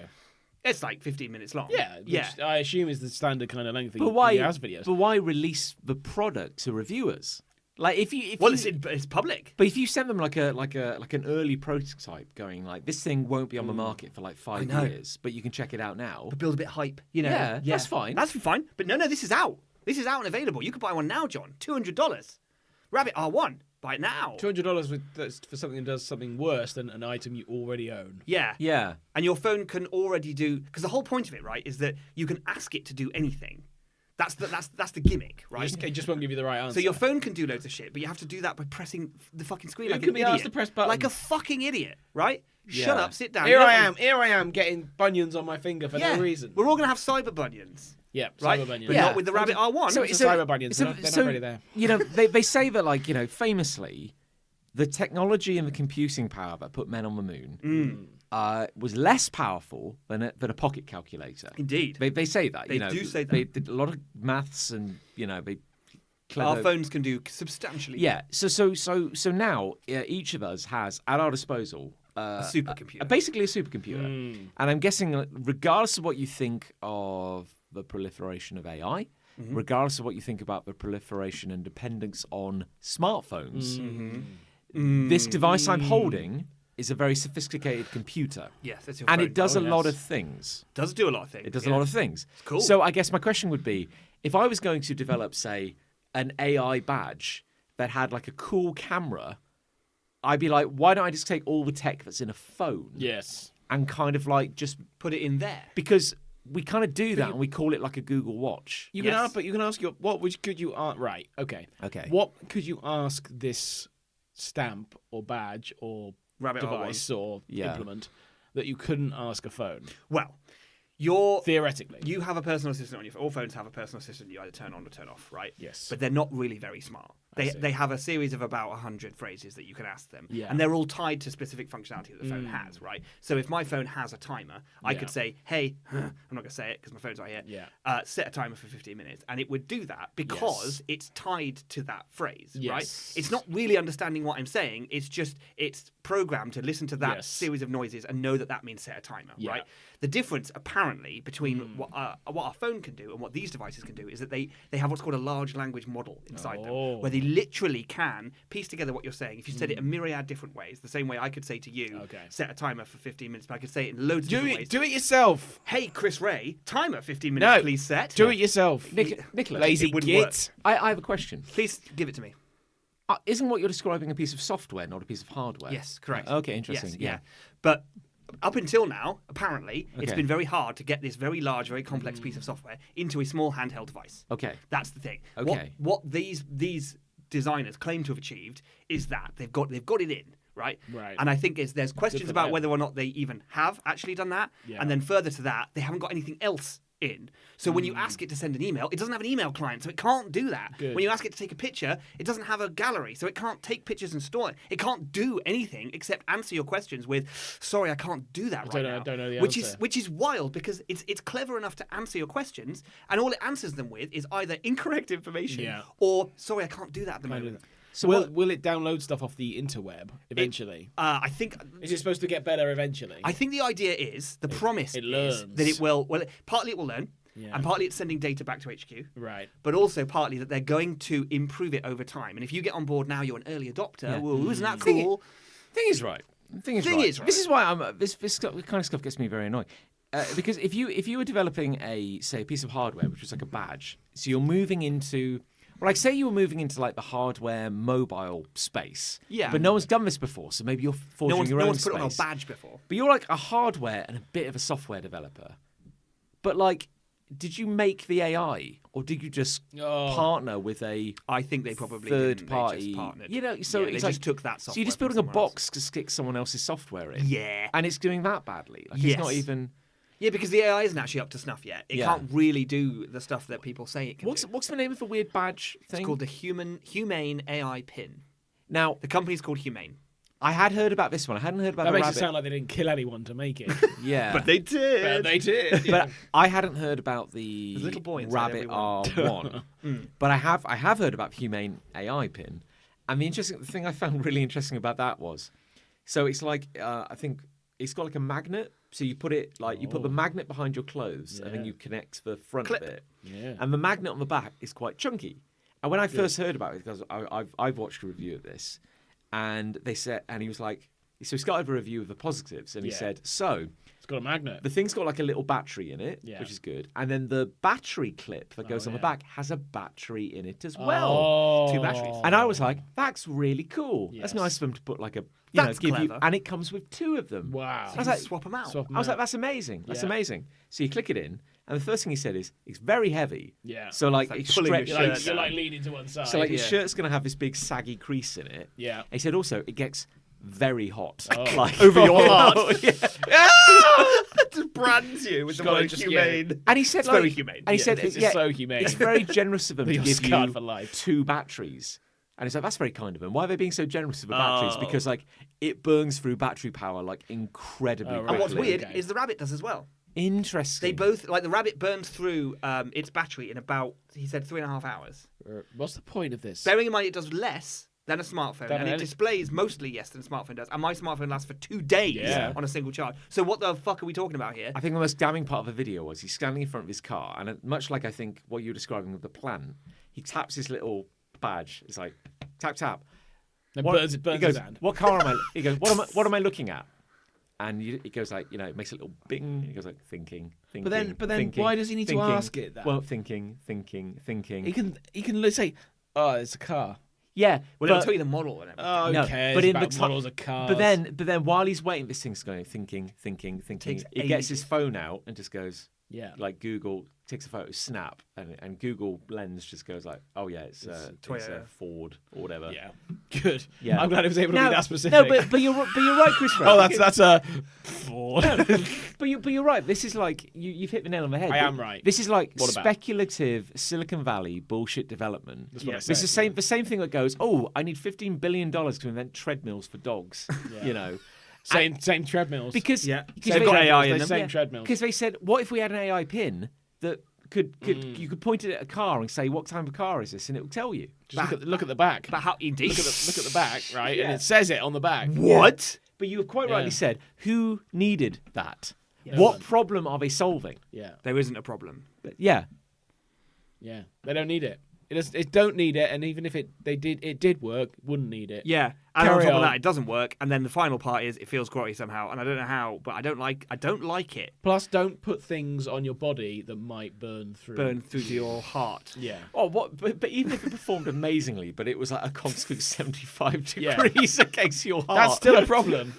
It's like 15 minutes long. Yeah, which I assume is the standard kind of length. But why? he has videos? But why release the product to reviewers? Like if you, Well, you, it's public. but if you send them like an early prototype, going like this thing won't be on the market for like 5 know. years, but you can check it out now. But build a bit of hype, you know. Yeah, that's fine. That's fine. But no, this is out. This is out and available. You could buy one now, John. $200. Rabbit R1. Buy it now. $200 for something that does something worse than an item you already own. Yeah. Yeah, And your phone can already do because the whole point of it, right, is that you can ask it to do anything. That's the gimmick, right? It just won't give you the right answer. So your phone can do loads of shit, but you have to do that by pressing the fucking screen You like can an be idiot. asked to press buttons. Like a fucking idiot, right? Yeah. Shut up, sit down. Here You I don't am. Here I am getting bunions on my finger for Yeah. no reason. We're all gonna have cyber bunions, Yeah, right? cyber bunions. But Yeah. not with the Rabbit R1. So- cyber bunions, they're not really there. You know, they say that like famously, the technology and the computing power that put men on the moon was less powerful than a pocket calculator. Indeed. They say that. They do say that. They did a lot of maths and they clever. Our phones can do substantially Yeah. So now each of us has at our disposal a supercomputer. basically a supercomputer, and I'm guessing regardless of what you think of the proliferation of AI. Regardless of what you think about the proliferation and dependence on smartphones, this device I'm holding is a very sophisticated computer. Yes, that's your And phone. it does Oh, a lot yes. of things. Does do a lot of things. It does yeah. a lot of things. cool. So I guess my question would be, if I was going to develop, say, an AI badge that had like a cool camera, I'd be like, why don't I just take all the tech that's in a phone Yes. and kind of like just Put it in there. because we kind of do that and we call it like a Google Watch. You can Yes. ask, but you can ask your could you right? Okay. Okay. What could you ask this stamp or badge or Rabbit device or Yeah. implement that you couldn't ask a phone? Well, Theoretically. you have a personal assistant on your phone. All phones have a personal assistant you either turn on or turn off, right? Yes. But they're not really very smart. I They see. they have a series of about 100 phrases that you can ask them. Yeah. And they're all tied to specific functionality that the phone has, right? So if my phone has a timer, I Yeah. could say, hey, I'm not going to say it because my phone's right here. Yeah. Set a timer for 15 minutes. And it would do that because it's tied to that phrase, right? Yes. It's not really understanding what I'm saying. It's programmed to listen to that Yes. series of noises and know that that means set a timer, Yeah. right? The difference, apparently, between what our phone can do and what these devices can do is that they have what's called a large language model inside them, where they literally can piece together what you're saying. If you said it a myriad different ways, the same way I could say to you, Okay. set a timer for 15 minutes, but I could say it in loads of different ways. Do it yourself. Hey, Chris Ray, timer 15 minutes, No. please set. Do it yourself. Nicholas, Lazy it wouldn't git. work. I have a question. Please give it to me. Isn't what you're describing a piece of software, not a piece of hardware? Yes, correct. Okay, interesting. Yes, yeah. But up until now, apparently, it's Okay. been very hard to get this very large, very complex piece of software into a small handheld device. Okay. That's the thing. Okay. What these designers claim to have achieved is that they've got it in. Right? Right. And I think there's questions for about them. whether or not they even have actually done that. Yeah. And then further to that, they haven't got anything else in. So when you ask it to send an email, it doesn't have an email client, so it can't do that. Good. When you ask it to take a picture, it doesn't have a gallery, so it can't take pictures and store it. It can't do anything except answer your questions with, "Sorry, I can't do that right now." I don't know the which answer. is wild because it's clever enough to answer your questions, and all it answers them with is either incorrect information Yeah. or, "Sorry, I can't do that at the moment." So will it download stuff off the interweb eventually? I think Is it supposed to get better eventually? I think the idea is the promise it is learns. that it will. Well, partly it will learn. Yeah. and partly it's sending data back to HQ. Right. But also partly that they're going to improve it over time. And if you get on board now, you're an early adopter. Yeah. Well, isn't that cool? Thing is right. Thing is right. This is why this kind of stuff gets me very annoyed. Because if you were developing a piece of hardware which was like a badge, so you're moving into, well, like say you were moving into like the hardware mobile space, but no one's done this before, so maybe you're forging your own No one's space. put it on a badge before. But you're like a hardware and a bit of a software developer. But like, did you make the AI or did you just partner with a? I think they probably third party. They just partnered. You know, so they it's just like, took that software. So you're just building a box to stick someone else's software in. Yeah. And it's doing that badly. Like it's not even. Yeah, because the AI isn't actually up to snuff yet. It can't really do the stuff that people say it can do. What's the name of the weird badge thing? It's called the Humane AI Pin. Now, the company's called Humane. I had heard about this one. I hadn't heard about that the makes rabbit. it sound like they didn't kill anyone to make it. Yeah. But they did. Well, they did. But I hadn't heard about the little boy inside Rabbit everyone. R1. But I have heard about Humane AI Pin. And the thing I found really interesting about that was, so it's like, I think it's got like a magnet. So you put it you put the magnet behind your clothes and then you connect the front bit. Yeah. And the magnet on the back is quite chunky. And when I first heard about it, because I've watched a review of this, and they said, and he was like, so he started a review of the positives, and he said, so it's got a magnet. the thing's got like a little battery in it, which is good, and then the battery clip that goes on the back has a battery in it as well. 2 batteries. And I was like, that's really cool. Yes. That's nice for them to put like a, That's give you, clever. and it comes with 2 of them. Wow. I was like, swap them out. I was like, that's amazing. That's Yeah. amazing. So you click it in, and the first thing he said is, it's very heavy. Yeah. So like, like it pulling your stretches. You're like leaning to one side. So like your shirt's going to have this big saggy crease in it. Yeah. And he said also it gets very hot. Oh. Like, Over your heart. Yeah. Just brands you with the gotta word just- humane. And he said It's like, very humane. And he said this is so humane. It's very generous of them to You're give scarred you for life. 2 batteries. And he's like, that's very kind of them. Why are they being so generous with the batteries? Because like it burns through battery power like incredibly Oh, right. quickly. And what's weird Okay. is the rabbit does as well. Interesting. They both, like the rabbit burns through its battery in about, he said, 3.5 hours. What's the point of this? Bearing in mind it does less than a smartphone, Than and it any- displays mostly less than a smartphone does. And my smartphone lasts for 2 days Yeah. on a single charge. So what the fuck are we talking about here? I think the most damning part of the video was he's standing in front of his car, and much like I think what you're describing with the plant, he taps his little badge. It's like tap tap. It What- burns he his goes, hand. what car am I? He goes, what am I looking at? And it goes like, it makes a little bing. He goes like thinking. But then why does he need to ask it that? Well, thinking. He can say, "Oh, it's a car." Yeah, Well, but, it'll tell you the model and everything. Oh, who No, cares but in about the ti- models of cars? but then while he's waiting, this thing's going thinking. Takes He gets his ages. phone out and just goes, yeah, like Google takes a photo, snap, and Google Lens just goes like, oh yeah, it's a Toyota. Ford or whatever. yeah, good. Yeah. I'm glad it was able to No, be that specific. No, but you're right, Chris. oh, that's a Ford. But you're right. This is like you've hit the nail on the head. I am right. This is like What about? speculative Silicon Valley bullshit development. That's what I It's the said, same thing that goes. Oh, I need $15 billion to invent treadmills for dogs. You know, same treadmills. because Yeah. because They've they- got AI in They're them. same treadmills. Because they said, what if we had an AI pin that could you could point it at a car and say, what type of car is this, and it will tell you. Just look at the back. But how, indeed. Look at the back, right? And it says it on the back. What? But you have quite Yeah. rightly said, who needed that? No What one. problem are they solving? Yeah, There isn't a problem. Yeah. yeah. They don't need it. It don't need it, and even if it did work, wouldn't need it. Yeah. And on Carry top of on. that, it doesn't work. And then the final part is it feels grotty somehow. And I don't know how, but I don't like it. Plus, don't put things on your body that might burn through. Burn through to your heart. Yeah. Oh, what? But even if it performed amazingly, but it was like a constant 75 Yeah. degrees against your heart. That's still a problem.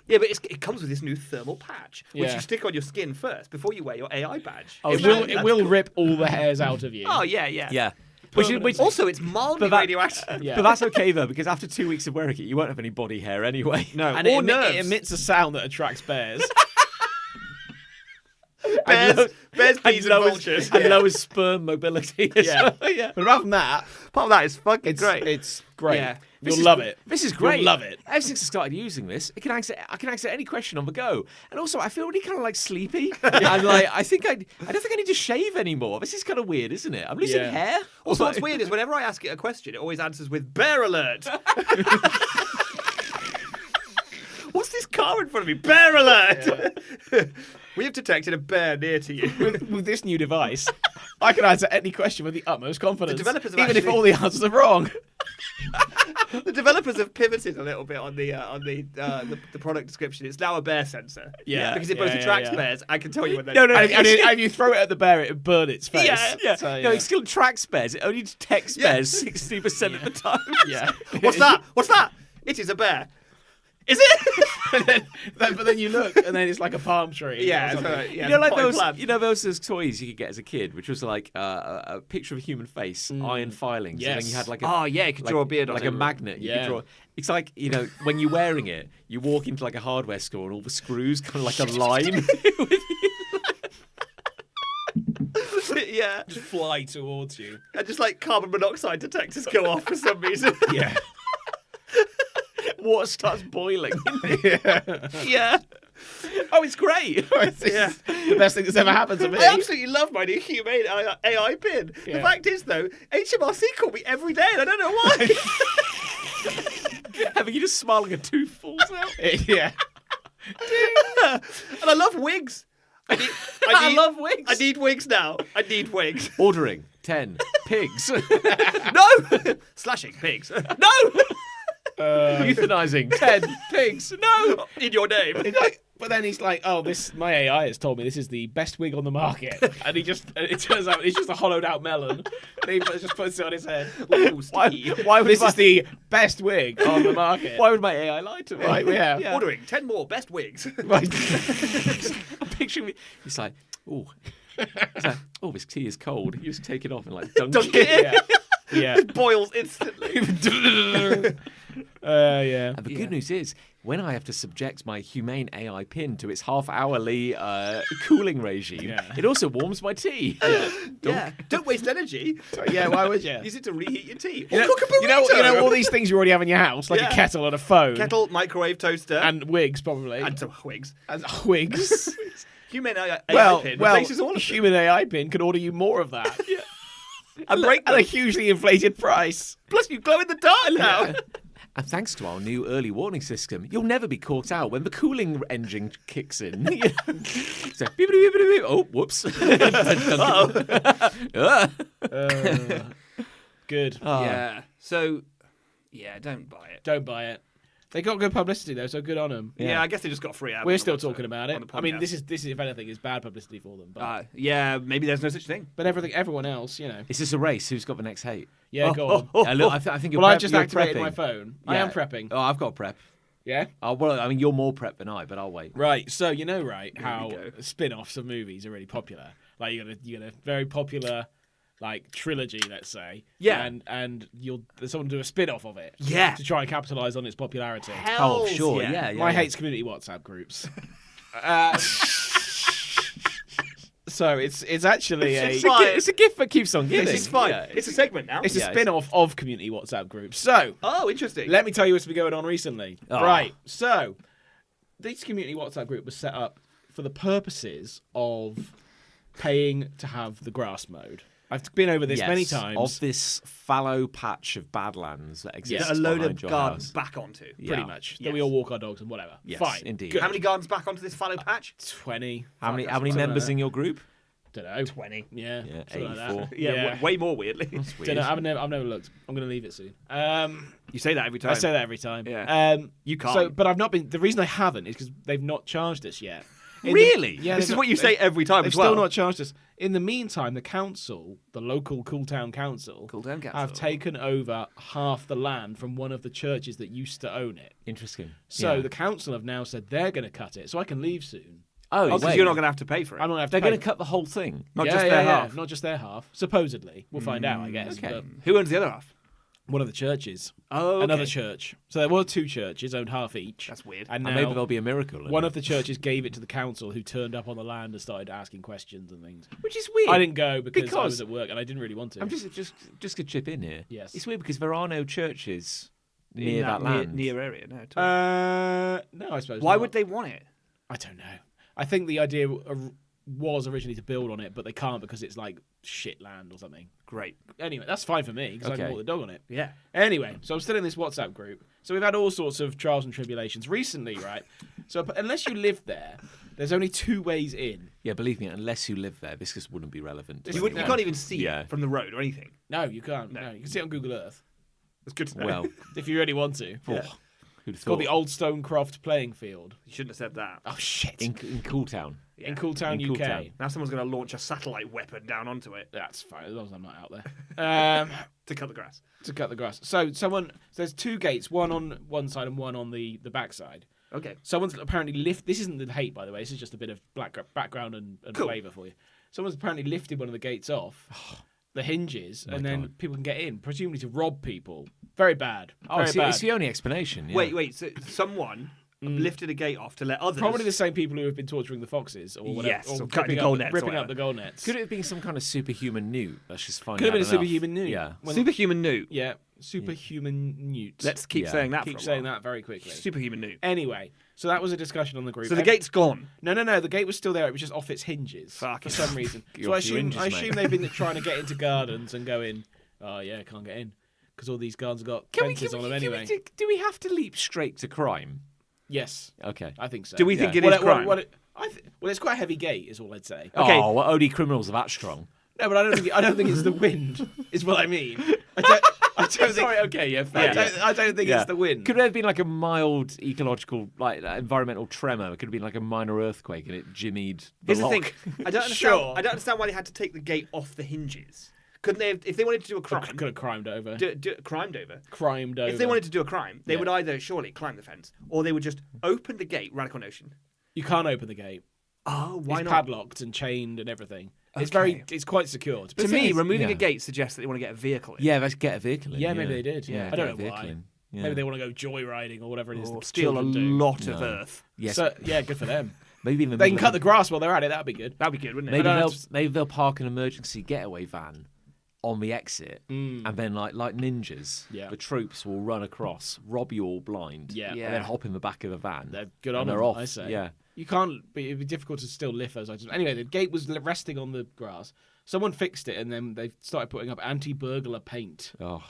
Yeah, but it comes with this new thermal patch, which Yeah. you stick on your skin first before you wear your AI badge. Oh, It yeah. will That's rip all the hairs out of you. Oh, yeah, yeah. Yeah. Which, Also, it's mildly But that- radioactive. Yeah. But that's okay though, because after 2 weeks of wearing it, you won't have any body hair anyway. No, And or it nerves. emits a sound that attracts bears. bears, bears, And bees, and lowers, vultures. and lowers sperm mobility. As Yeah. well. Yeah. But apart from that, Part of that is fucking it's great. It's great. Yeah. You'll love it. This is great. You'll love it. Ever since I started using this, I can answer any question on the go. And also, I feel really kind of like sleepy. And like, I don't think I need to shave anymore. This is kind of weird, isn't it? I'm losing Yeah. hair. Also, what's weird is whenever I ask it a question, it always answers with bear alert. What's this car in front of me. Bear alert! We have detected a bear near to you. With this new device, I can answer any question with the utmost confidence, The developers have even if actually- all the answers are wrong. The developers have pivoted a little bit on the product description. It's now a bear sensor. Yeah. because it both Yeah, attracts yeah. bears and can tell you when they're. No, no, And if you throw it at the bear, it'll burn its face. Yeah. So, No, it still tracks bears. It only detects bears 60% of the time. yeah. What's that? What's that? It is a bear. Is it? But then you look, and then it's like a palm tree. Yeah, or something. yeah. You know, like potted those, plant. you know, those toys you could get as a kid, which was like a picture of a human face, iron filings, and then Yes. you had like a Oh yeah, you could draw a beard on like it. a magnet. You Yeah. could draw. It's like, you know, when you're wearing it, you walk into like a hardware store and all the screws kind of like a line. Yeah, Just fly towards you. and just like carbon monoxide detectors go off for some reason. Yeah. Water starts boiling. Yeah. Oh, it's great. Yeah. The best thing that's ever happened to me. I absolutely love my new humane AI pin. The Yeah. fact is, though, HMRC call me every day, and I don't know why. Having you just smile like a tooth falls out. Yeah. And I love wigs. I love wigs. I need wigs now. I need wigs. Ordering 10 pigs. No! Slashing pigs. No! Euthanizing 10 pigs. No. In your name. But then he's like, "Oh, my AI has told me this is the best wig on the market," and it turns out it's just a hollowed out melon. And he just puts it on his head. Ooh, Steve. Why would This my, is the best wig on the market. why would my AI lie to me? Right, yeah. Ordering 10 more best wigs. Right. I'm picturing me. He's like, oh. He's like, oh, this tea is cold. You just take it off and like dunk it. Yeah. Yeah. Boils instantly. Yeah. And the good news is, when I have to subject my humane AI pin to its half-hourly cooling regime, Yeah. it also warms my tea. Yeah. Don't waste energy. Yeah. Why would you? Use it to reheat your tea. You Or know, cook a burrito. you know all these things you already have in your house, like Yeah. a kettle and a phone, Kettle, microwave, toaster, and wigs probably, and some wigs. and wigs. Humane AI well, pin well, replaces all of them. human AI pin can order you more of that. And break At a them. hugely inflated price. Plus, you glow in the dark now. And thanks to our new early warning system, you'll never be caught out when the cooling engine kicks in. So, oh, whoops. Good. Yeah. So, yeah, don't buy it. Don't buy it. They got good publicity though, so good on them. Yeah, I guess they just got free. We're still talking about it. on the I mean, podcast. this is if anything is bad publicity for them. But, Yeah, maybe there's no such thing. but everyone else, you know. Is this a race? Who's got the next hate? Yeah, go on. Look, I think you're Well, I prep- just you're activated prepping. my phone. I Yeah. am prepping. Oh, I've got prep. Yeah. Oh, well, I mean, you're more prep than I, but I'll wait. Right. So you know, right, how we go. spin-offs of movies are really popular. Like you got a very popular like trilogy, let's say. Yeah. And someone do a spin-off of it. Yeah. To try and capitalize on its popularity. Oh, sure, yeah. My hates community WhatsApp groups. So it's actually It's a gift that keeps on giving. It's fine. Yeah, It's a segment now. it's a Yeah, spin-off of community WhatsApp groups. So Oh, interesting. let me tell you what's been going on recently. Oh. Right. So this community WhatsApp group was set up for the purposes of paying to have the grass mowed. I've been over this Yes, many times. Of this fallow patch of badlands that exists That a load behind of your gardens house. back onto. pretty Yeah. much. Yes. That we all walk our dogs and whatever. Yes, Fine. indeed. Good. How many gardens back onto this fallow patch? 20. How many Something members like that. in your group? Don't know. 20. Yeah. Yeah, something like that. 84. Yeah, way more weirdly. That's weird. Don't know. I've never looked. I'm going to leave it soon. You say that every time. I say that every time. Yeah. So, You can't. but I've not been. The reason I haven't is because they've not charged us yet. In the- Really? yeah. This they've is what not- you say every time They've as well. still not charged us. In the meantime, the council, the local Cooltown Council, Cooltown Council. have taken over half the land from one of the churches that used to own it. Interesting. So Yeah. the council have now said they're going to cut it, so I can leave soon. Oh, because wait. you're not going to have to pay for it. I'm not going to have to They're pay. going to cut the whole thing. Not Yeah, just yeah, their yeah, half. not just their half. Supposedly, we'll find out, I guess. okay. But Who owns the other half? one of the churches, Oh, okay. another church. So there were two churches owned half each. That's weird. And And now maybe there'll be a miracle. in one it. of the churches gave it to the council, who turned up on the land and started asking questions and things. Which is weird. I didn't go because I Because- was at work and I didn't really want to. I'm just gonna chip in here. Yes. It's weird because there are no churches In near that land. near area. No. at all. No, I suppose. Why not. would they want it? I don't know. I think the idea was originally to build on it, but they can't because it's like shit land or something. Great. Anyway, that's fine for me because I can Okay. walk the dog on it. Yeah. Anyway, so I'm still in this WhatsApp group. So we've had all sorts of trials and tribulations recently, right? So unless you live there, there's only 2 ways in. Yeah, believe me, unless you live there, this just wouldn't be relevant. to You anyone. can't even see Yeah. it from the road or anything. No, you can't. No, you can see it on Google Earth It's good to know. Well, if you really want to. oh, Yeah. who'd have It's called thought? the Old Stonecroft Playing Field. You shouldn't have said that. Oh shit! In Cooltown. In Cooltown, In UK. Cooltown. Now someone's going to launch a satellite weapon down onto it That's fine as long as I'm not out there. to cut the grass. To cut the grass. So there's 2 gates, one on one side and one on the back side. Okay. Someone's apparently this isn't the hate, by the way. This is just a bit of background and Cool. flavour for you. Someone's apparently lifted one of the gates off the hinges, and then God. people can get in, presumably to rob people. Very bad. Oh, Very bad. it's the only explanation. Yeah. Wait. So someone lifted a gate off to let others. Probably the same people who have been torturing the foxes, or whatever, Yes, or or cutting ripping the up goal nets or ripping up whatever. the goal nets. Could it have been some kind of superhuman newt? Let's just find Could have out been a enough. superhuman newt. Yeah. When- Superhuman newt. Yeah, superhuman newt. Let's keep Yeah. saying that. keep for a saying while. that very quickly. Superhuman newt. Anyway, so that was a discussion on the group. So the gate's gone. No. The gate was still there. It was just off its hinges Fuck for it. some reason. Get So I off your assume, hinges, mate. they've been trying to get into gardens and go in. Oh yeah, can't get in because all these gardens have got fences on them anyway. Do we have to leap straight to crime? Yes, Okay. I think so. Do we think it Well, is crime? well, it's quite a heavy gate, is all I'd say. Okay. Oh, well, only criminals are that strong. No, but I don't think it's the wind. Is what I mean. I don't think. Sorry, okay, yeah, fair. I don't think Yeah. it's the wind. Could there have been like a mild ecological, like environmental tremor? It could have been like a minor earthquake and it jimmied the Here's the lock. thing. I don't understand. Sure. I don't understand why they had to take the gate off the hinges. Couldn't they? If they wanted to do a crime, Could have crimed over. crimed over. Crimed over. If they wanted to do a crime, they Yeah. would either surely climb the fence, or they would just open the gate. Radical notion. You can't open the gate. Oh, why It's not? padlocked and chained and everything. It's quite secure. To the me, thing is- removing yeah. a gate suggests that they want to get a vehicle in. Yeah, let's get a vehicle in. Yeah, maybe they did. Yeah, I don't get a know vehicle why. in. Yeah. Maybe they want to go joyriding or whatever it is. Or that steal a children do. lot of No. earth. Yes, So yeah, good for them. maybe in the They can middle cut the grass while they're at it. That'd be good. That'd be good, wouldn't it? Maybe I don't they'll have maybe they'll park an emergency getaway van on the exit, and then like ninjas, Yeah. the troops will run across, rob you all blind, Yeah. and Yeah. then hop in the back of the van. They're good on and they're them, off. I say. Yeah. You can't. It'd be difficult to still lift those items. Anyway, the gate was resting on the grass. Someone fixed it, and then they started putting up anti-burglar paint. Oh.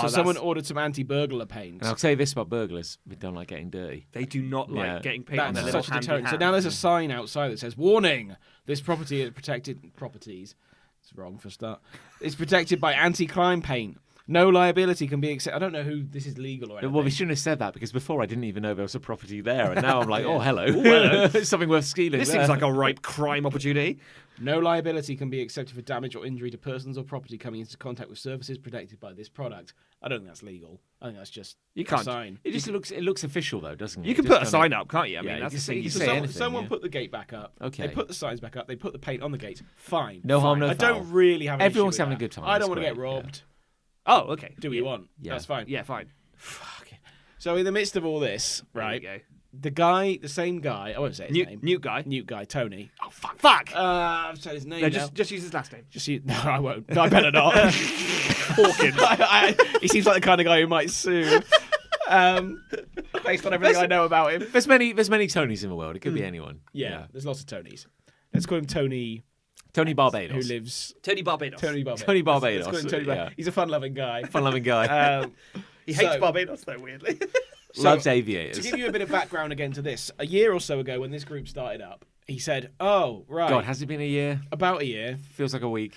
So someone ordered some anti-burglar paint. And I'll tell you this about burglars: we don't like getting dirty. They do not like Yeah. getting paint on their That's little such a handy deterrent. So hands. now there's a sign outside that says, "Warning: This property is protected properties." It's wrong for a start. It's protected by anti-crime paint. No liability can be accepted. I don't know who this is legal or anything. Well, we shouldn't have said that because before I didn't even know there was a property there, and now I'm like, oh, hello, hello. something worth stealing. This there. seems like a ripe crime opportunity. No liability can be accepted for damage or injury to persons or property coming into contact with services protected by this product. I don't think that's legal. I think that's just You can't. a sign. It just looks official though, doesn't it? You can It put a just sign kinda- up, can't you? I Yeah, mean, you that's can the say- thing. you So say anything, someone yeah. put the gate back up. Okay. They put the signs back up. They put the paint on the gate. Fine. No harm, fine. no I don't foul. really have an Everyone's issue with having a that. good time, I it's don't want to get great, yeah. robbed. Oh, okay. Do what you want. Yeah. That's fine. Yeah, fine. Fucking- So in the midst of all this, There right? we go. The same guy. I won't say his name. Newt guy. Newt guy. Tony. Oh, fuck. Fuck! I've said his name. No, now. just use his last name. Just no, I won't. No, I better not. Hawkins. He seems like the kind of guy who might sue. Based on everything I know about him. There's many Tonys in the world. It could be anyone. Yeah, there's lots of Tonys. Let's call him Tony, Tony Barbados. who lives. Tony Barbados. Tony Barbados. Tony Barbados, Let's call him Tony yeah. Barbados. He's a fun-loving guy. Fun-loving guy. He hates So- Barbados, though, weirdly. Loves To aviators. give you a bit of background again to this, a year or so ago when this group started up, he said, "Oh, right, God, has it been a year? about a year." Feels like a week.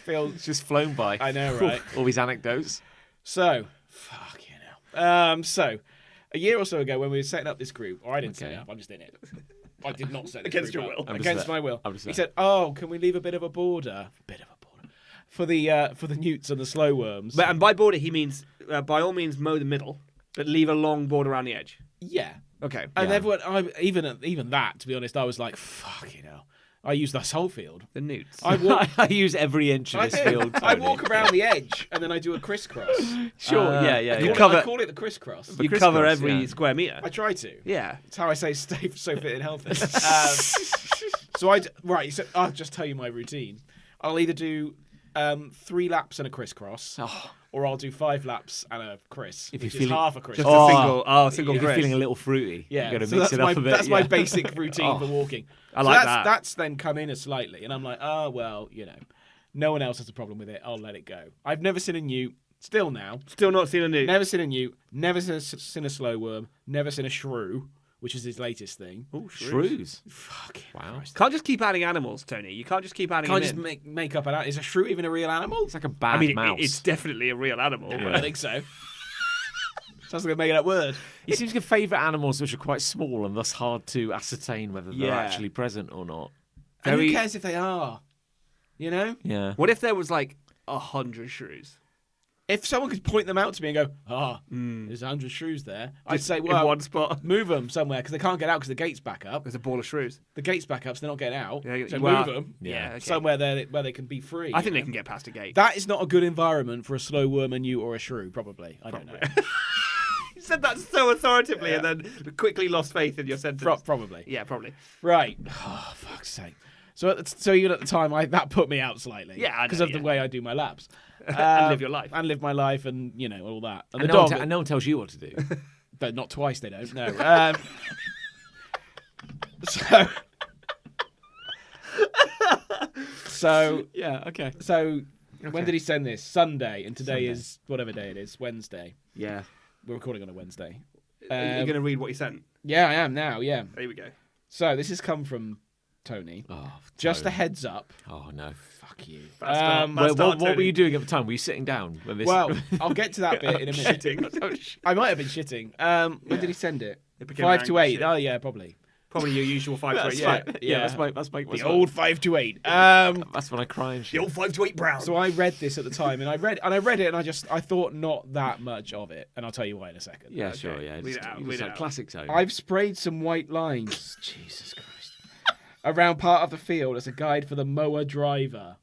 Phil, It's just flown by. I know, right? All these anecdotes. So, fuck you know. So, a year or so ago when we were setting up this group, or I didn't set Okay. it up, I'm just in it. I did not set this Against group your up. will. I'm just Against there. my will. I'm just He there. said, "Oh, can we leave a bit of a border? For the newts and the slow worms." And by border, he means, by all means, mow the middle, but leave a long border around the edge. Yeah. Okay. And Yeah. everyone, even that, to be honest, I was like, fuck, you know. I use this whole field. The newts. I walk, I use every inch of I, this field. I Tony. walk around the edge and then I do a crisscross. Sure, yeah. you I cover- call it the crisscross. You crisscross, cover every yeah. square meter. I try to. Yeah. It's how I say stay so fit and healthy. So I'll just tell you my routine. I'll either do 3 laps and a crisscross, or I'll do 5 laps and a criss, If which you're is feeling- half a criss. Just Oh. a single If you're grace. feeling a little fruity. Yeah, You've got to so mix that's it my up a bit. that's my yeah. basic routine for walking. I like that's, that. That's then come in slightly, and I'm like, oh well, you know, no one else has a problem with it. I'll let it go. I've never seen a newt. Still now, Still not seen a newt. never seen a newt. Never seen a slow worm. Never seen a shrew, which is his latest thing. Oh, Shrews. Fucking Wow. Christ. Can't just keep adding animals, Tony. You can't just keep adding Can't them just in. make up an animal. Is a shrew even a real animal? It's like a bad I mean, mouse. it's definitely a real animal. I but- don't think so. Sounds like a made up word. He seems to favour animals which are quite small and thus hard to ascertain whether they're Yeah. actually present or not. And Very- who cares if they are? You know? Yeah. What if there was like 100 shrews? If someone could point them out to me and go, there's 100 shrews there, I'd say, In well, one spot. move them somewhere because they can't get out because the gate's back up. There's a ball of shrews. The gate's back up, so they're not getting out. Yeah, so well, move them Yeah, okay. somewhere there where they can be free. I think you they know? can get past a gate. That is not a good environment for a slow worm, a newt, or a shrew, probably. I don't know. You said that so authoritatively and then quickly lost faith in your sentence. Probably. Yeah, probably. Right. Oh, fuck's sake. So even at the time, that put me out slightly. Yeah, I know, because of the yeah. way I do my laps. And live your life. And live my life and, all that. And And the no, dog... one and no one tells you what to do. But not twice, they don't. No. So... So... Yeah, okay. So... When did he send this? Sunday. And today Sunday. is whatever day it is. Wednesday. Yeah. We're recording on a Wednesday. Are you going to read what he sent? Yeah, I am now, yeah. There we go. So this has come from Tony. Oh, Just a Tony. head up. Oh, no. Fuck you. Bad start. Um, Bad Well, start, what were Tony. you doing at the time? Were you sitting down? When this... Well, I'll get to that bit in a minute. Shitting. I might have been shitting. When did he send it? It became 5 an to angry 8. shit. Oh, yeah, probably. Probably your usual 5 to 8. That's Yeah. right. Yeah, that's my The old 5 to 8. That's when I cry and The shit. old 5 to 8 brown. So I read this at the time, and I read it, and I thought not that much of it, and I'll tell you why in a second. Yeah, Okay. sure, yeah. Read Just, it out, it's read it like out. classic Tony. I've sprayed some white lines. Jesus Christ. Around part of the field as a guide for the mower driver.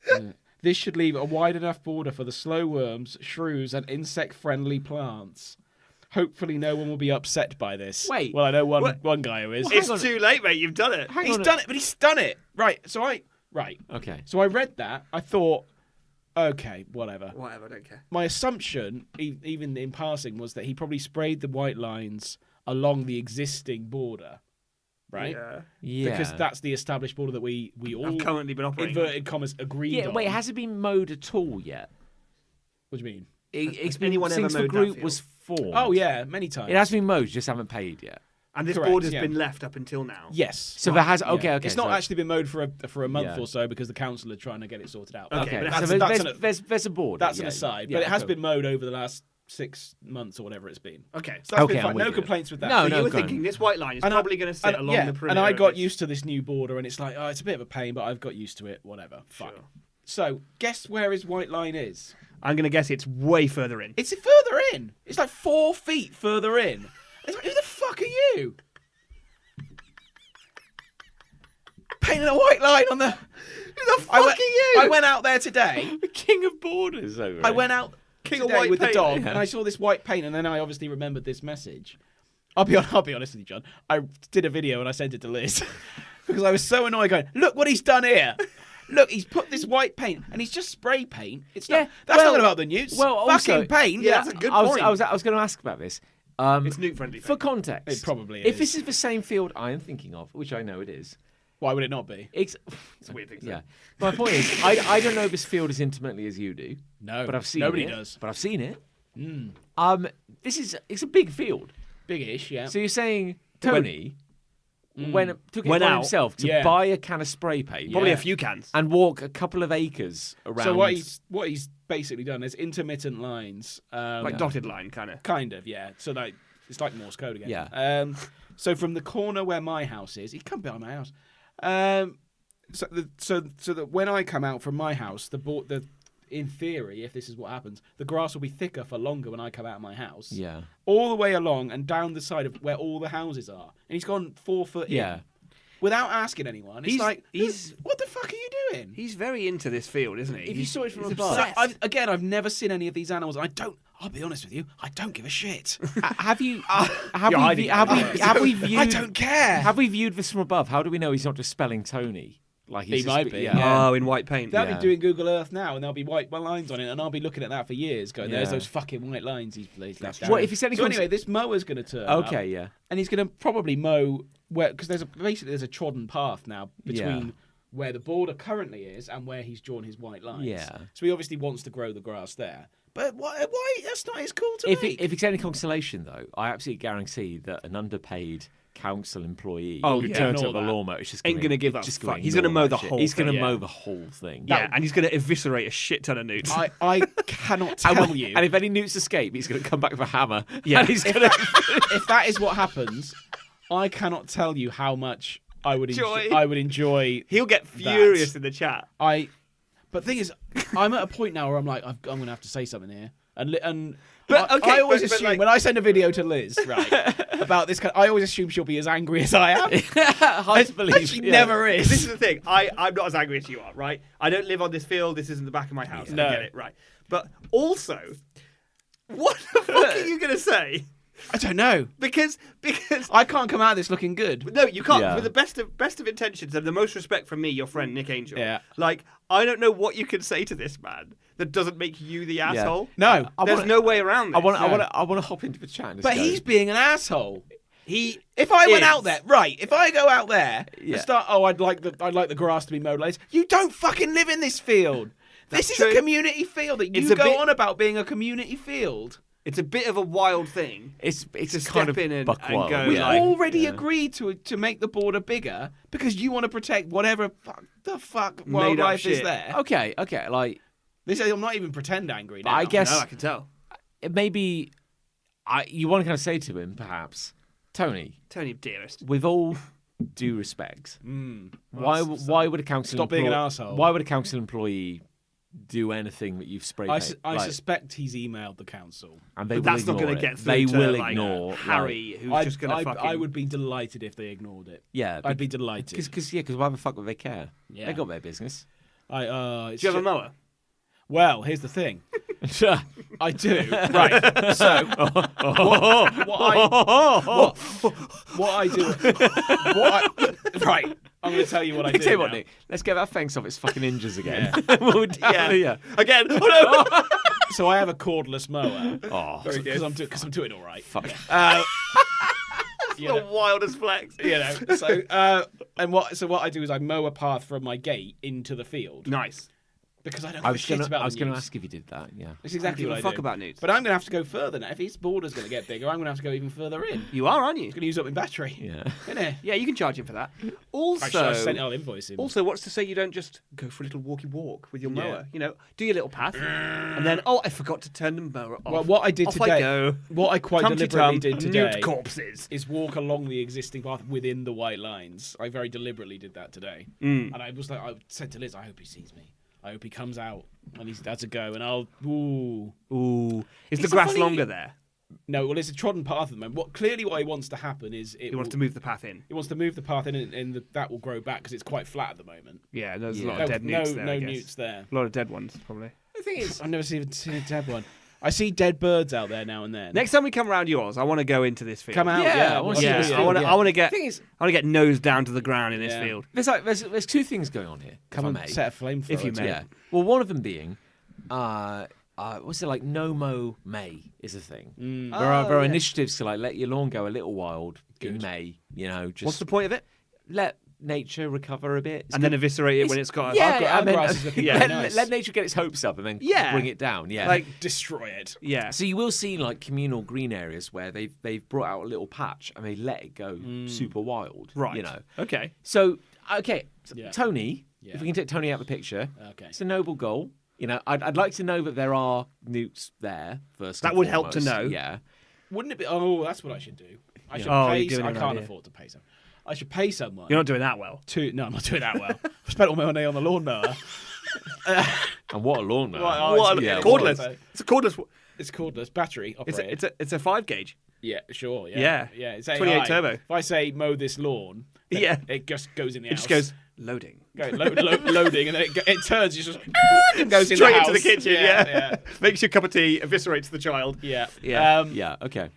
God. This should leave a wide enough border for the slow worms, shrews, and insect-friendly plants. Hopefully, no one will be upset by this. Wait. Well, I know What? one guy who is. It's on. too late, mate. You've done it. He's done it, but he's done it. Right. So I Okay. read that. I thought, okay, whatever. Whatever, I don't care. My assumption, even in passing, was that he probably sprayed the white lines along the existing border, right? Yeah. Yeah. Because that's the established border that we all I've currently been operating. inverted commas agreed Yeah, on. wait, has it been mowed at all yet? What do you mean? It's been anyone ever since the mowed that group field? was formed. Oh yeah, many times. It has been mowed, just haven't paid yet. And this Correct, board has yeah. been left up until now. Yes. So there has Yeah. okay. It's not so- actually been mowed for a month Yeah. or so because the council are trying to get it sorted out. Okay, Okay, but so that's- there's a board. That's yeah, an aside, yeah, but it has cool. been mowed over the last 6 months or whatever it's been. Okay. So that's Okay, been I'm fine. with No you. complaints with that. No, So no, you were go on. thinking this white line is And probably going to sit along yeah, the perimeter. and I of got this. used to this new border, and it's like, oh, it's a bit of a pain, but I've got used to it. Whatever, fine. Sure. So, guess where his white line is? I'm going to guess it's way further in. It's further in. It's like 4 feet further in. It's like, who the fuck are you? Painting a white line on the. Who the fuck are you? I went out there today. The king of borders over I it. went out King of today white with paint. the dog, Yeah. and I saw this white paint, and then I obviously remembered this message. I'll be honest with you, John. I did a video and I sent it to Liz because I was so annoyed. Going, look what he's done here. Look, he's put this white paint, and he's just spray paint. It's not. Yeah, That's well- not about the newts. well, fucking also- paint. Yeah, that's a good I was, point. I was going to ask about this. It's nuke friendly. For context, It probably If is. this is the same field I am thinking of, which I know it is, Why would it not be? it's It's a weird thing to yeah. say. My point is, I don't know this field as intimately as you do, No, but I've seen nobody it. does. But I've seen it. Mm. It's a big field. Big-ish, yeah. So you're saying Tony took it Went upon out, himself to yeah. buy a can of spray paint, Probably Yeah. a few cans. and walk a couple of acres around. So what he's basically done is intermittent lines, Like dotted line, kind of. kind of, yeah. So like it's like Morse code again. Yeah. So from the corner where my house is, he come behind my house. So that when I come out from my house, in theory, if this is what happens, the grass will be thicker for longer when I come out of my house. Yeah. All the way along and down the side of where all the houses are, and he's gone 4 foot in. Yeah. Without asking anyone, it's He's- like, he's- what the fuck are you doing? He's very into this field, isn't he? If you He's- saw it from he's above. obsessed. I've never seen any of these animals. I'll be honest with you, I don't give a shit. Have you? You're hiding Have we viewed? I don't care. Have we viewed this from above? How do we know he's not just spelling Tony? Like he's He just, might be, Yeah. yeah. Oh, in white paint. They'll Yeah. be doing Google Earth now, and there'll be white lines on it, and I'll be looking at that for years, going, "There's Yeah. those fucking white lines he's left out." What if he said he So comes- anyway, this mower's going to turn up, Okay. Yeah. and he's going to probably mow where because there's a trodden path now between where the border currently is and where he's drawn his white lines. Yeah. So he obviously wants to grow the grass there. But why that's not his call to If make. it's any consolation, though, I absolutely guarantee that an underpaid council employee Oh, who yeah. turns Ignore up the that. lawnmower is just Ain't gonna give a just fuck. He's gonna mow the whole He's going to thing. mow Yeah. the whole thing. Yeah, and he's going to eviscerate a shit ton of newts. I cannot And, tell you. and if any newts escape, he's going to come back with a hammer. Yeah. And he's going to. If that is what happens, I cannot tell you how much I would Joy. I would enjoy. He'll get furious in the chat. But the thing is, I'm at a point now where I'm like, I'm going to have to say something here, and But, okay, I always but, assume like- when I send a video to Liz, right, about this, I always assume she'll be as angry as I am. Hard to believe. She yeah. never This is. is the thing. I'm not as angry as you are, right? I don't live on this field. This isn't the back of my house. No. I get it, right? But also, what the fuck are you going to say? I don't know. Because I can't come out of this looking good. no, you can't. Yeah. With the best of intentions and the most respect from me, your friend Nick Angel. Yeah. Like, I don't know what you can say to this man that doesn't make you the asshole. No, There's no way around this. I want to hop into the chat. And just but go, he's being an asshole. If I went is. out there, right? If I go out there Yeah. and start, I'd like the grass to be mowed. Like, you don't fucking live in this field. This is true. a community field that It's you a go bit- on about being a community field. It's a bit of a wild thing. It's to kind step of in and buck go, wild. We yeah. like- already agreed to make the border bigger because you want to protect whatever the fuck wildlife is shit. there. Okay. Like This I'm not even pretend angry now. I guess No, I can tell. maybe you want to kind of say to him, perhaps, Tony, Tony, dearest. with all due respect, why would a council Stop being an arsehole. Why would a council employee do anything that you've sprayed? I suspect he's emailed the council. and they But will that's not ignore going to it. get through They to, will like, ignore Harry, who's just going to fucking... I would be delighted if they ignored it. Yeah, I'd be delighted. because why the fuck would they care? Yeah. They got their business. Do you have a mower? Well, here's the thing. I do. Right. So what I do. Right. I'm going to tell you what I do. Tell you what, now. Nick, let's get that fence off its fucking hinges again. Yeah. yeah. Again. Oh, no. So I have a cordless mower Oh, because I'm doing all right. fuck. You The know, wildest flex. you know. So what I do is I mow a path from my gate into the field Nice. because I don't I give a was shit gonna, about I was the going to news. ask if you did that. Yeah. That's exactly give what a I fuck do. about news. But I'm going to have to go further now. If his border's going to get bigger, I'm going to have to go even further in. You are, aren't you? It's going to use up my battery. Yeah. Isn't it? Yeah, you can charge him for that. I'll invoice him. Also, what's to say you don't just go for a little walkie walk with your Yeah. mower? You know, do your little path, and then I forgot to turn the mower off. Well, what I did Off today, I go. what I quite Tum-tum, deliberately did today, newt corpses. is walk along the existing path within the white lines. I very deliberately did that today, Mm. and I said to Liz, I hope he sees me. I hope he comes out and he's had to go, and I'll. Ooh. Is the It's a grass funny- longer there? No, well, it's a trodden path at the moment. What he wants to happen is He wants to move the path in. He wants to move the path in, and that will grow back because it's quite flat at the moment. Yeah, there's Yeah. a lot No, of dead newts there. no I guess. newts there. A lot of dead ones, probably. The thing is, I've never seen a dead one. I see dead birds out there now and then. Next time we come around yours, I want to go into this field. Come out, Yeah, yeah. I wanna see see Yeah, this this I field, want to. yeah. I want to get. the thing is, I want to get nose down to the ground in this Yeah. field. there's two things going on here. Come if and I may. set a flamethrower. If you to may. it. Yeah. Well, one of them being, what's it like? No mow May is a thing. There are yeah. initiatives to like let your lawn go a little wild in May. You know, just What's the point of it? let nature recover a bit. It's And then good. eviscerate it when it's got. yeah, Our I mean, grass is looking yeah. very let, nice. let nature get its hopes up and then Yeah. bring it down. Yeah, Like Destroy it. yeah. so you will see like communal green areas where they've brought out a little patch and they let it go super wild. Right. You know. Okay. So okay, Yeah. Tony. Yeah. If we can take Tony out of the picture, Okay. it's a noble goal. You know, I'd like to know that there are newts there first. That and would help to foremost. know. Yeah. Wouldn't it be? Oh, that's what I should do. I should Oh, pay. you're doing I an can't idea. afford to pay someone. I should pay someone. You're not doing that well. No, I'm not doing that well. I spent all my money on the lawnmower. And what a lawnmower! What? yeah, Cordless. what? It's a cordless. It's cordless, battery operated. It's a 5 gauge. Yeah, sure. Yeah. Yeah, yeah. It's 28 AI. turbo. If I say mow this lawn, then Yeah. it just goes in the It house. just goes loading. Loading, and then it turns. It just and goes in Straight the into the house. kitchen. Yeah, Yeah. Makes you a cup of tea. Eviscerates the child. yeah. Yeah. Yeah. Okay.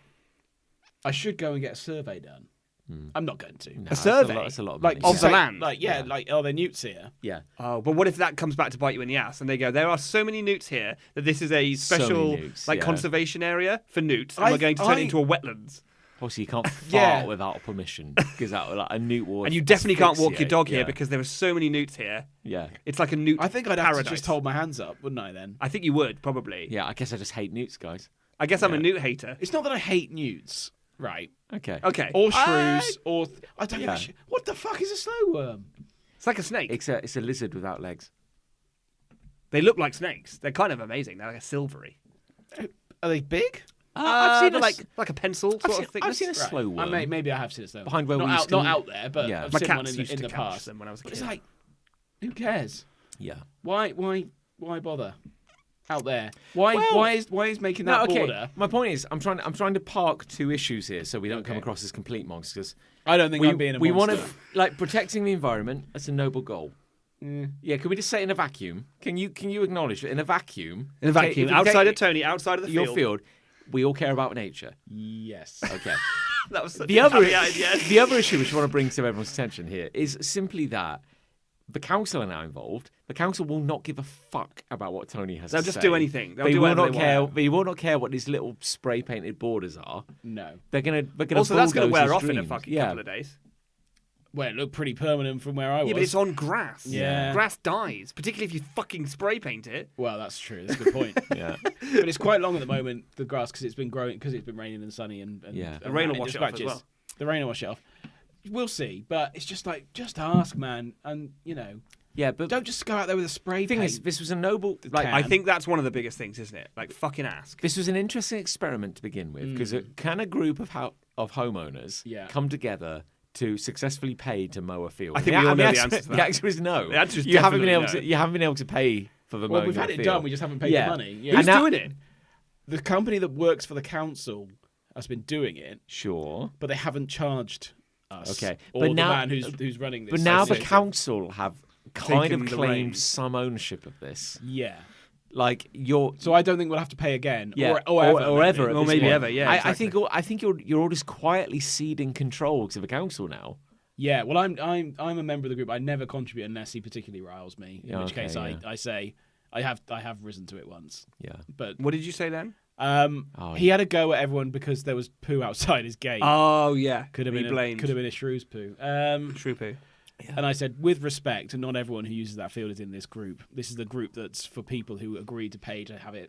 I should go and get a survey done. I'm not going to. No, A that's survey? That's a lot of Like money. Of the land? Like yeah, like are there newts here? Yeah. Oh, but what if that comes back to bite you in the ass? And they go, there are so many newts here that this is a So special many newts, like yeah. conservation area for newts, and I- we're going to turn it I- into a wetlands. Obviously, you can't fart Yeah. without permission because that like a newt will And you definitely can't walk your asphyxiate. dog here Yeah. because there are so many newts here. Yeah. It's like a newt I think I'd have paradise. to just hold my hands up, wouldn't I? Then I think you would, probably. Yeah, I guess I just hate newts, guys. I guess I'm a newt hater. it's not that I hate newts, right? Okay. Okay. Or shrews, or I don't Yeah. even. What the fuck is a slow worm? It's like a snake. It's a lizard without legs. They look like snakes. They're kind of amazing. They're like a silvery. Are they big? I've seen they're a like a pencil sort of I've thickness. seen a slow worm. Maybe I have seen it slow. Behind where not we out, used to not live. out there, but Yeah. I've My seen one cats in used the to catch past. them when I was a But kid. it's like, who cares? Yeah. Why bother? Out there. Why is making No, that okay. border? My point is, I'm trying to park two issues here, so we don't come Okay. across as complete monsters. I don't think I'm being a we want monster. to like protecting the environment. That's a noble goal. Yeah, can we just say in a vacuum? Can you acknowledge that in a vacuum? In a vacuum, if you outside take of Tony, outside of the your field. field, we all care about nature. Yes. Okay. That was such the a other caveat at the end. the other issue which I want to bring to everyone's attention here is simply that the council are now involved. The council will not give a fuck about what Tony has They'll to just say. do anything. They'll They do will whatever not they care. want. They will not care what these little spray painted borders are. No. They're gonna Also, that's going to bulldoze wear his off in a dreams. fucking Yeah. couple of days. Well, it looked pretty permanent from where I was. Yeah, but it's on grass. Yeah. Grass dies, particularly if you fucking spray paint it. Well, that's true. That's a good point. Yeah. But it's quite long at the moment, the grass, because it's been growing, because it's been raining and sunny and Yeah. and The rain will into wash it off as scratches. well. The rain will wash it off. We'll see, but it's just like, just ask, man, and Yeah, but don't just go out there with a spray the thing paint. is, this was a noble. Like, can. I think that's one of the biggest things, isn't it? Like, fucking ask. this was an interesting experiment to begin with because can a group of homeowners Yeah. come together to successfully pay to mow a field? I think And we all know the answer- answer to that. The answer is no. The answer is you haven't been definitely able no. to. You haven't been able to pay for the Well, mowing we've of had the it field. done, we just haven't paid Yeah. the money. Yeah. Who's And now- doing it? The company that works for the council has been doing it, Sure. but they haven't charged us. Okay, or but the now- man who's running this. But now the association. council have kind Taken of the claimed reins. some ownership of this. Yeah. Like you're. So I don't think we'll have to pay again. Yeah, Or ever. at Or this maybe point. ever, yeah, I think exactly. I think you're all just quietly ceding control to the council now. Yeah, well, I'm a member of the group. I never contribute unless he particularly riles me. In Yeah, which okay, case, yeah. I say I have risen to it once. Yeah. But What did you say then? Oh, he had a go at everyone because there was poo outside his gate. Oh, yeah. could have He been blamed. could have been a shrew's poo. True poo. And I said, with respect, and not everyone who uses that field is in this group. This is the group that's for people who agree to pay to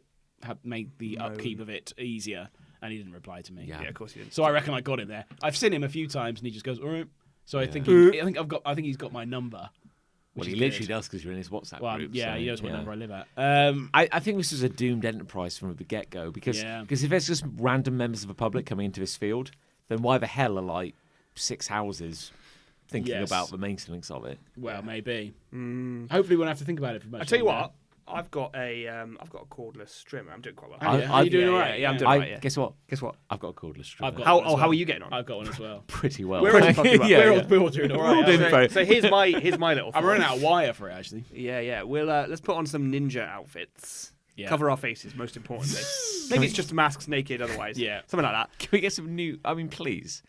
make the upkeep of it easier. And he didn't reply to me. Yeah. Yeah, of course you did. So I reckon I got him there. I've seen him a few times, and he just goes, "All right." So I think I think he's got my number. Well, which he is literally good. does because you're in his WhatsApp Well, group. yeah, so, he knows what yeah. number I live at. I think this was a doomed enterprise from the get go because Yeah. if there's just random members of the public coming into this field, then why the hell are like 6 houses thinking Yes. about the maintenance of it? Well, maybe. Hopefully, we won't have to think about it for much. I tell you longer. what, I've got a cordless trimmer. I'm doing quite well. Yeah. Are you doing yeah, all right? Yeah, I'm Yeah. doing all right. Yeah. Guess what? Guess what? I've got a cordless trimmer. I've got How one as how well. are you getting on? I've got one as well. pretty well. We're all fucking well. yeah, we're, yeah. all, we're all doing all right. doing aren't very- we? So here's my little. I'm running thought. out of wire for it actually. Yeah. We'll let's put on some ninja outfits. Yeah. Cover our faces, most importantly. Maybe it's just masks naked otherwise. Yeah. Something like that. Can we get some new? I mean, please.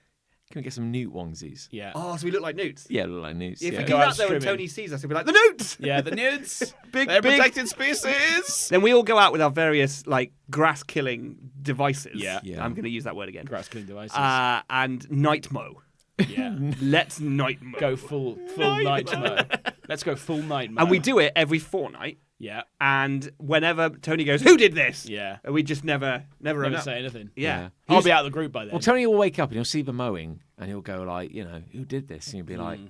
Can we get some newt onesies? Yeah. Oh, so we look like newts. Yeah, look like newts. If yeah. we go do out that though and swimming. Tony sees us, he'll be like, the newts! Yeah, the nudes. Big, They're big. protected species. Then we all go out with our various like grass killing devices. Yeah. Yeah. I'm going to use that word again. Grass killing devices. And night mow. yeah. Let's night mow. Go full night mow. Let's go full night mow. And we do it every fortnight. Yeah. And whenever Tony goes, who did this? Yeah. And we just never Never end up. say anything. Yeah. I'll be out of the group by then. Well, Tony will wake up and he'll see the mowing and he'll go like, who did this? And you'll be like,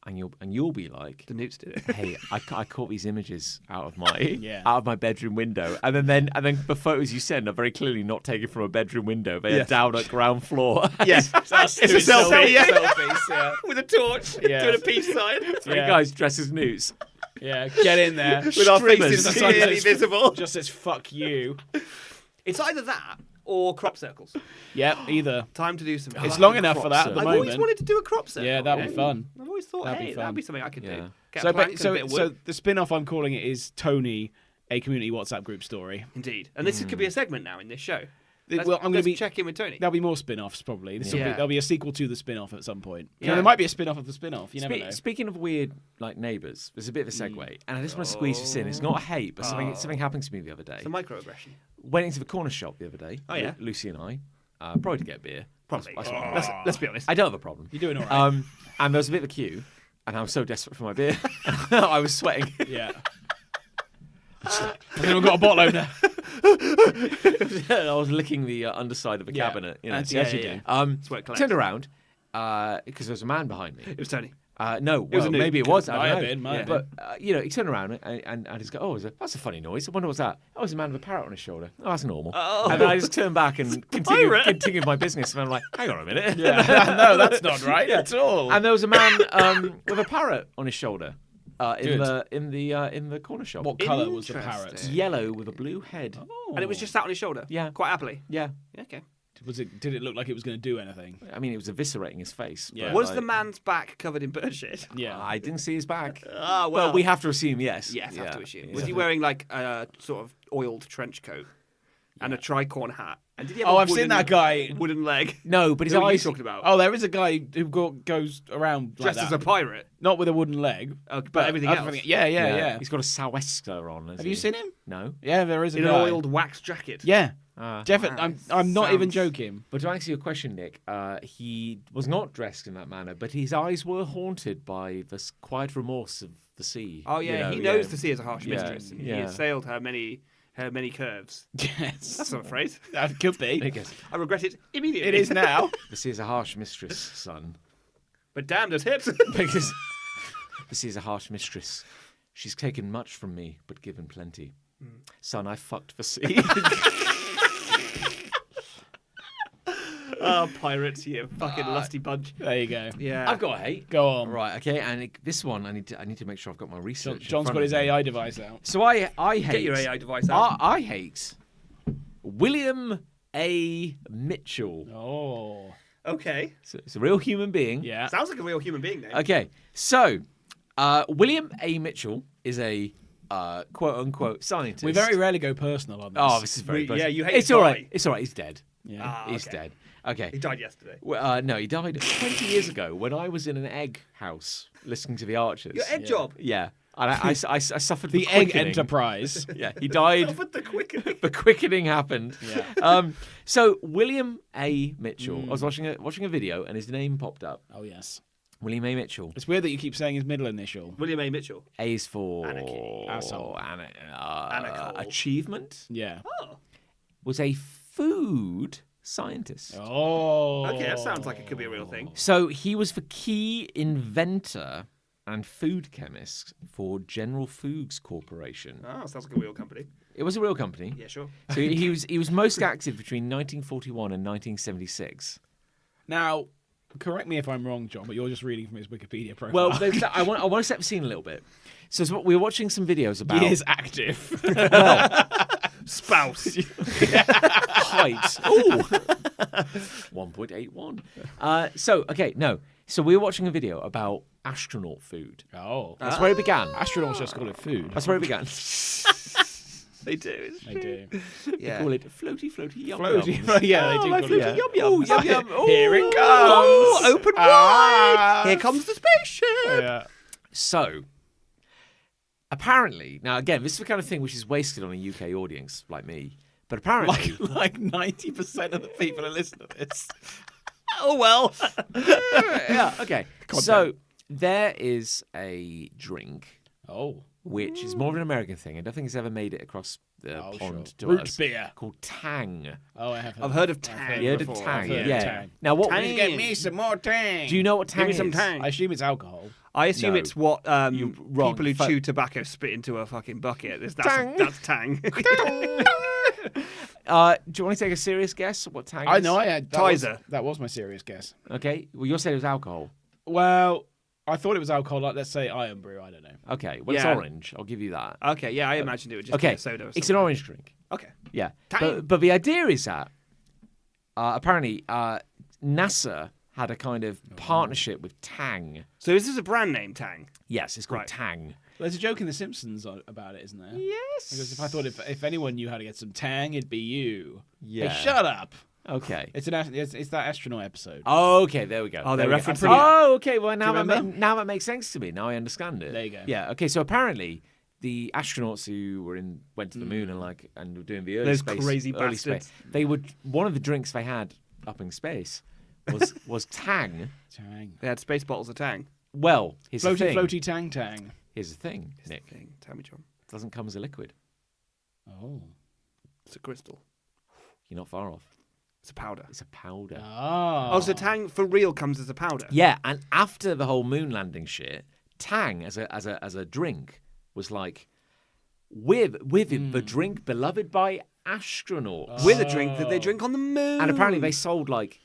and you'll be like, The newts did it. hey, I caught these images out of my Yeah. out of my bedroom window, and then the photos you send are very clearly not taken from a bedroom window. They are Yes. down at ground floor. Yes. It's a selfie, yeah. Selfies, yeah. With a torch. Yeah. Doing a peace sign. Three Yeah. guys dressed as newts. Yeah, get in there. With our faces Just clearly says- visible. Just says fuck you. It's either that or crop circles. Yep, either. Time to do some. It's like long a enough for crop that at the I've moment. always wanted to do a crop circle. Yeah, that'd be fun. I've always thought, That'd be hey, fun. that'd be something I could Yeah. do. Get So, a plank and a bit of wood. so the spin-off I'm calling it is Tony, a community WhatsApp group story. Indeed. And this could be a segment now in this show. Well, I'm going to be check in with Tony. There'll be more spin-offs probably. Yeah. There'll be a sequel to the spin-off at some point. Yeah. There might be a spin-off of the spin-off. You never know. Speaking of weird like neighbours, there's a bit of a segue, and I just want to squeeze this in. It's not hate, but something happened to me the other day. It's a microaggression. Went into the corner shop the other day. Oh, yeah? Lucy and I. probably to get beer. Probably. That's what I mean. Let's be honest. I don't have a problem. You're doing all right. And there was a bit of a queue, and I was so desperate for my beer, I was sweating. Yeah. Has anyone got a bottle opener? I was licking the underside of a Yeah. cabinet. You know. As you do. Sweat collects. Turned around because there was a man behind me. It was Tony. No, was well, a nude. maybe it was. Might I have don't know. been, might have But he turned around and he's go, "Oh, that's a funny noise. I wonder what's that? Oh, it's a man with a parrot on his shoulder. Oh, that's normal." Oh. And then I just turned back and continued my business. And I'm like, "Hang on a minute." No, that's not right at all. And there was a man with a parrot on his shoulder in Good. the corner shop. What colour was the parrot? Interesting. Yellow with a blue head. Oh. And it was just sat on his shoulder. Yeah. Quite happily. Yeah. Yeah, okay. Did it look like it was going to do anything? I mean, it was eviscerating his face. Yeah. but, Was like, the man's back covered in bird shit? Yeah. I didn't see his back. Ah, well. But we have to assume yes. Yes, have Yeah. to assume. Yeah. Was he wearing like a sort of oiled trench coat and a tricorn hat? And did he have Oh, a I've seen that guy. wooden leg? No, but his Who are you eyes. talking about? Oh, there is a guy who goes around like Dressed that. as a pirate. Not with a wooden leg, But everything else. Yeah. He's got a sou'wester on. Have you seen him? No. Yeah, there is a In guy. an oiled wax jacket. Yeah, Ah. definitely. I'm not even Sounds- joking. But to answer your question, Nick, he was not dressed in that manner, but his eyes were haunted by the quiet remorse of the sea. Oh yeah, You know, he knows the sea is a harsh Yeah, mistress. And He yeah. has sailed her many curves. Yes, That's not a phrase. that could I be. guess. I regret it immediately. It is now. The sea is a harsh mistress, son. But damn those hips. Because the sea is a harsh mistress. She's taken much from me, but given plenty. Son, I fucked the sea. Oh, pirates, you fucking lusty bunch. There you go. Yeah. I've got a hate. Go on. Right, okay, and this one I need to make sure I've got my research. in John's front got of his me. AI device out. So I hate. Get your AI device out. I hate William A. Mitchell. Oh, Okay. So it's a real human being. yeah. Sounds like a real human being name. Okay, so William A. Mitchell is a quote unquote scientist. We very rarely go personal on this. Oh, this is very. Yeah, you hate It's the all guy. right. It's all right. He's dead. yeah. Ah, He's okay. dead. Okay. He died yesterday. Well, no, he died 20 years ago when I was in an egg house listening to the Archers. Your egg job. Yeah. And I suffered The the Egg quickening. Enterprise. Yeah, he died. But the quickening. The quickening happened. Yeah. So William A. Mitchell. I was watching a video and his name popped up. Oh yes. William A. Mitchell. It's weird that you keep saying his middle initial. William A. Mitchell. A is for Anarchy. Asshole. Anarchal. Achievement. Yeah. Oh. Was a food scientist. Oh. Okay, that sounds like it could be a real thing. So he was the key inventor and food chemist for General Foods Corporation. Oh, sounds like a real company. It was a real company. Yeah, sure. So he was most active between 1941 and 1976. Now, correct me if I'm wrong, John, but you're just reading from his Wikipedia profile. Well, I want to set the scene a little bit. So we were watching some videos about he is active. Spouse. height. Ooh. 1.81. So we were watching a video about astronaut food. Oh. That's where it began. Astronauts just call it food. That's where it began. They do. They do. Yeah. Call it floaty yum Floaty. yums. Yeah, they do my call it floaty that. yum yums. Ooh, yum yum. Here it Ooh. comes. Oh, open Ah. wide. Here comes the spaceship. Yeah. So, apparently, now again, this is the kind of thing which is wasted on a UK audience like me. But apparently, Like 90% of the people who listen to this. Oh, well. yeah, okay. So there is a drink Oh. which is more of an American thing. I don't think it's ever made it across the Oh, pond sure. to Root us. beer. Called Tang. Oh, I have heard. I've heard of I've Tang. You heard of before. Tang? I've heard of Yeah. Tang. Now what? Tang. Get me some more tang. Do you know what Tang Give me some is? Tang. I assume it's alcohol. I assume No. it's what You're wrong. people who Fuck. chew tobacco spit into a fucking bucket. That's Tang. That's Tang. Do you want to take a serious guess what Tang is? I know I had. Tizer. That was my serious guess. Okay. Well, you're saying it was alcohol. Well, I thought it was alcohol. Like, let's say Iron Brew. I don't know. Okay. Well, Yeah. it's orange. I'll give you that. Okay, yeah, I imagined it would just be Okay. a soda or It's an something. orange drink. Okay. Yeah. Tang. But the idea is that apparently NASA had a kind of partnership with Tang. So is this a brand name, Tang? Yes, it's called Right. Tang. There's a joke in The Simpsons about it, isn't there? Yes. Because if I thought if anyone knew how to get some tang, it'd be you. Yeah. Hey, shut up. Okay. It's that astronaut episode. Okay, there we go. Oh, they're There we go. referencing it. Oh, okay. Well, now you remember? now that makes sense to me. Now I understand it. There you go. Yeah. Okay. So apparently, the astronauts who went to the moon and were doing the early Those space, crazy early bastards. space, they would one of the drinks they had up in space was Tang. Tang. They had space bottles of Tang. Well, here's the thing. Floaty tang. Here's the thing, Nick. Tell me, John. It doesn't come as a liquid. Oh. It's a crystal. You're not far off. It's a powder. It's a powder. Oh. Oh, so Tang for real comes as a powder. Yeah, and after the whole moon landing shit, Tang as a drink was like with the drink beloved by astronauts. With a drink that they drink on the moon. And apparently they sold like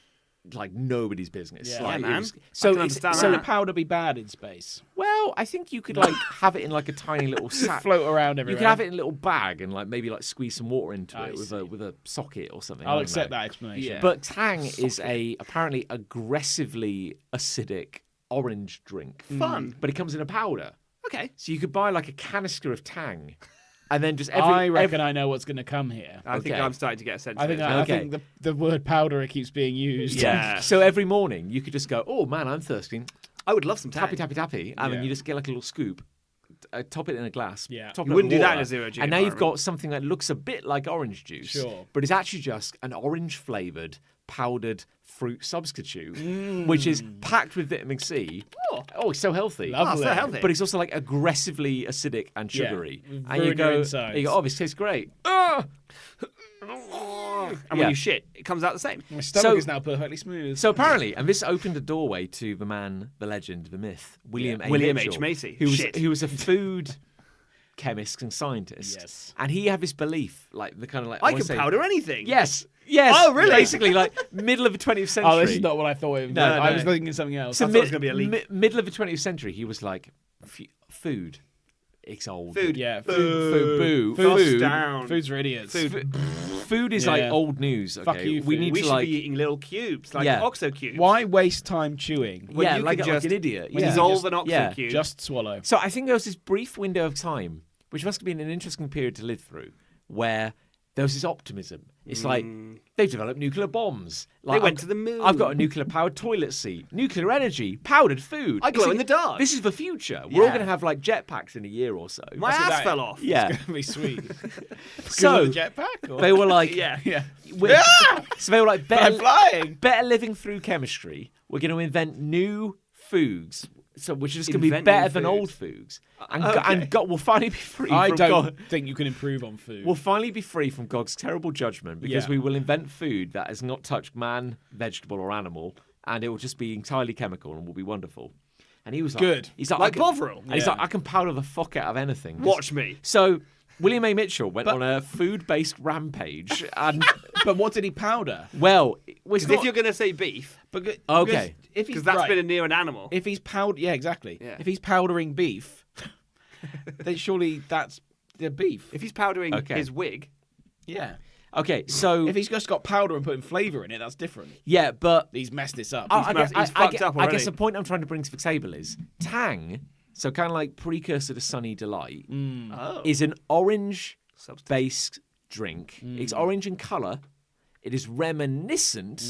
nobody's business. Yeah. Like, Yeah, it man. was- I so can it's, understand so Would a powder be bad in space? well, I think you could like have it in like a tiny little sack. Float around You everywhere. could have it in a little bag and like maybe like squeeze some water into I it see. with a socket or something. I I'll don't accept know. that explanation. Yeah. But Tang is a apparently aggressively acidic orange drink. Fun. But it comes in a powder. Okay. So you could buy like a canister of Tang and then just I reckon I know what's going to come here. I think Okay. I'm starting to get a sense I of think it. I Okay. think the word powder it keeps being used. Yeah. So every morning you could just go, oh man, I'm thirsty. I would love some Tang. Tappy, and then Yeah. you just get like a little scoop, top it in a glass. Yeah. Top You it wouldn't with do that water, in a zero-G And now you've environment. got something that looks a bit like orange juice, Sure. but it's actually just an orange flavored powdered fruit substitute, which is packed with vitamin C. Oh, it's so healthy. Lovely. so healthy. But it's also like aggressively acidic and Yeah. sugary. Ruin And you your go, insides. oh, this tastes great. Ah! And Yeah. when you shit, it comes out the same. My stomach So- is now perfectly smooth. So apparently, and this opened a doorway to the man, the legend, the myth, William A. William Mitchell, H. Macy. who was Shit. who was a food chemist and scientist. Yes. And he had this belief, like the kind of like I wanna can say- powder anything. Yes. Oh, really? Basically, like middle of the 20th century. Oh, this is not what I thought it was. No, I no. was thinking something else. So I thought it was gonna be a leak. middle of the 20th century, he was like, food. It's old. Food. Yeah, Boo. Thumbs Food. down. Food's for idiots. Food is Yeah. like old news. Okay, Fuck you, we food. need We to should like be eating little cubes, like Yeah. OXO cubes. Why waste time chewing? When yeah, you like, could like just an idiot. when Yeah. you dissolve an OXO Yeah. cube? Just swallow. So I think there was this brief window of time, which must have been an interesting period to live through, where there was this optimism. It's like they've developed nuclear bombs. Like, They went to the moon. I've got a nuclear-powered toilet seat, nuclear energy, powdered food. I glow This in is- the dark. This is the future. We're all Yeah. going to have like jetpacks in a year or so. My That's ass what fell off. yeah. It's gonna be sweet. So jetpack. Or? they were like, Yeah. yeah. so they were like, I'm flying. better living through chemistry. We're going to invent new foods, so which is going to be Invent better new than food. old foods, and okay. and God will finally be free. I from don't God. think you can improve on food. We'll finally be free from God's terrible judgment because Yeah. we will invent food that has not touched man, vegetable, or animal, and it will just be entirely chemical and will be wonderful. And he was like, Good. He's like, Like I can, Bovril. and he's Yeah. like, I can powder the fuck out of anything. Watch me. So William A. Mitchell went on a food-based rampage, and but what did he powder? well, it was Because if not- you're going to say beef, Because, Okay. if he's because that's right, been near an animal. if he's yeah, exactly. Yeah. If he's powdering beef, then surely that's the beef. If he's powdering Okay. his wig, Yeah. okay. So If he's just got powder and putting flavour in it, that's different. yeah, but He's messed this up. I fucked guess, up I already. guess the point I'm trying to bring to the table is Tang, so kind of like precursor to Sunny Delight, oh, is an orange substance. based drink. It's orange in colour. It is reminiscent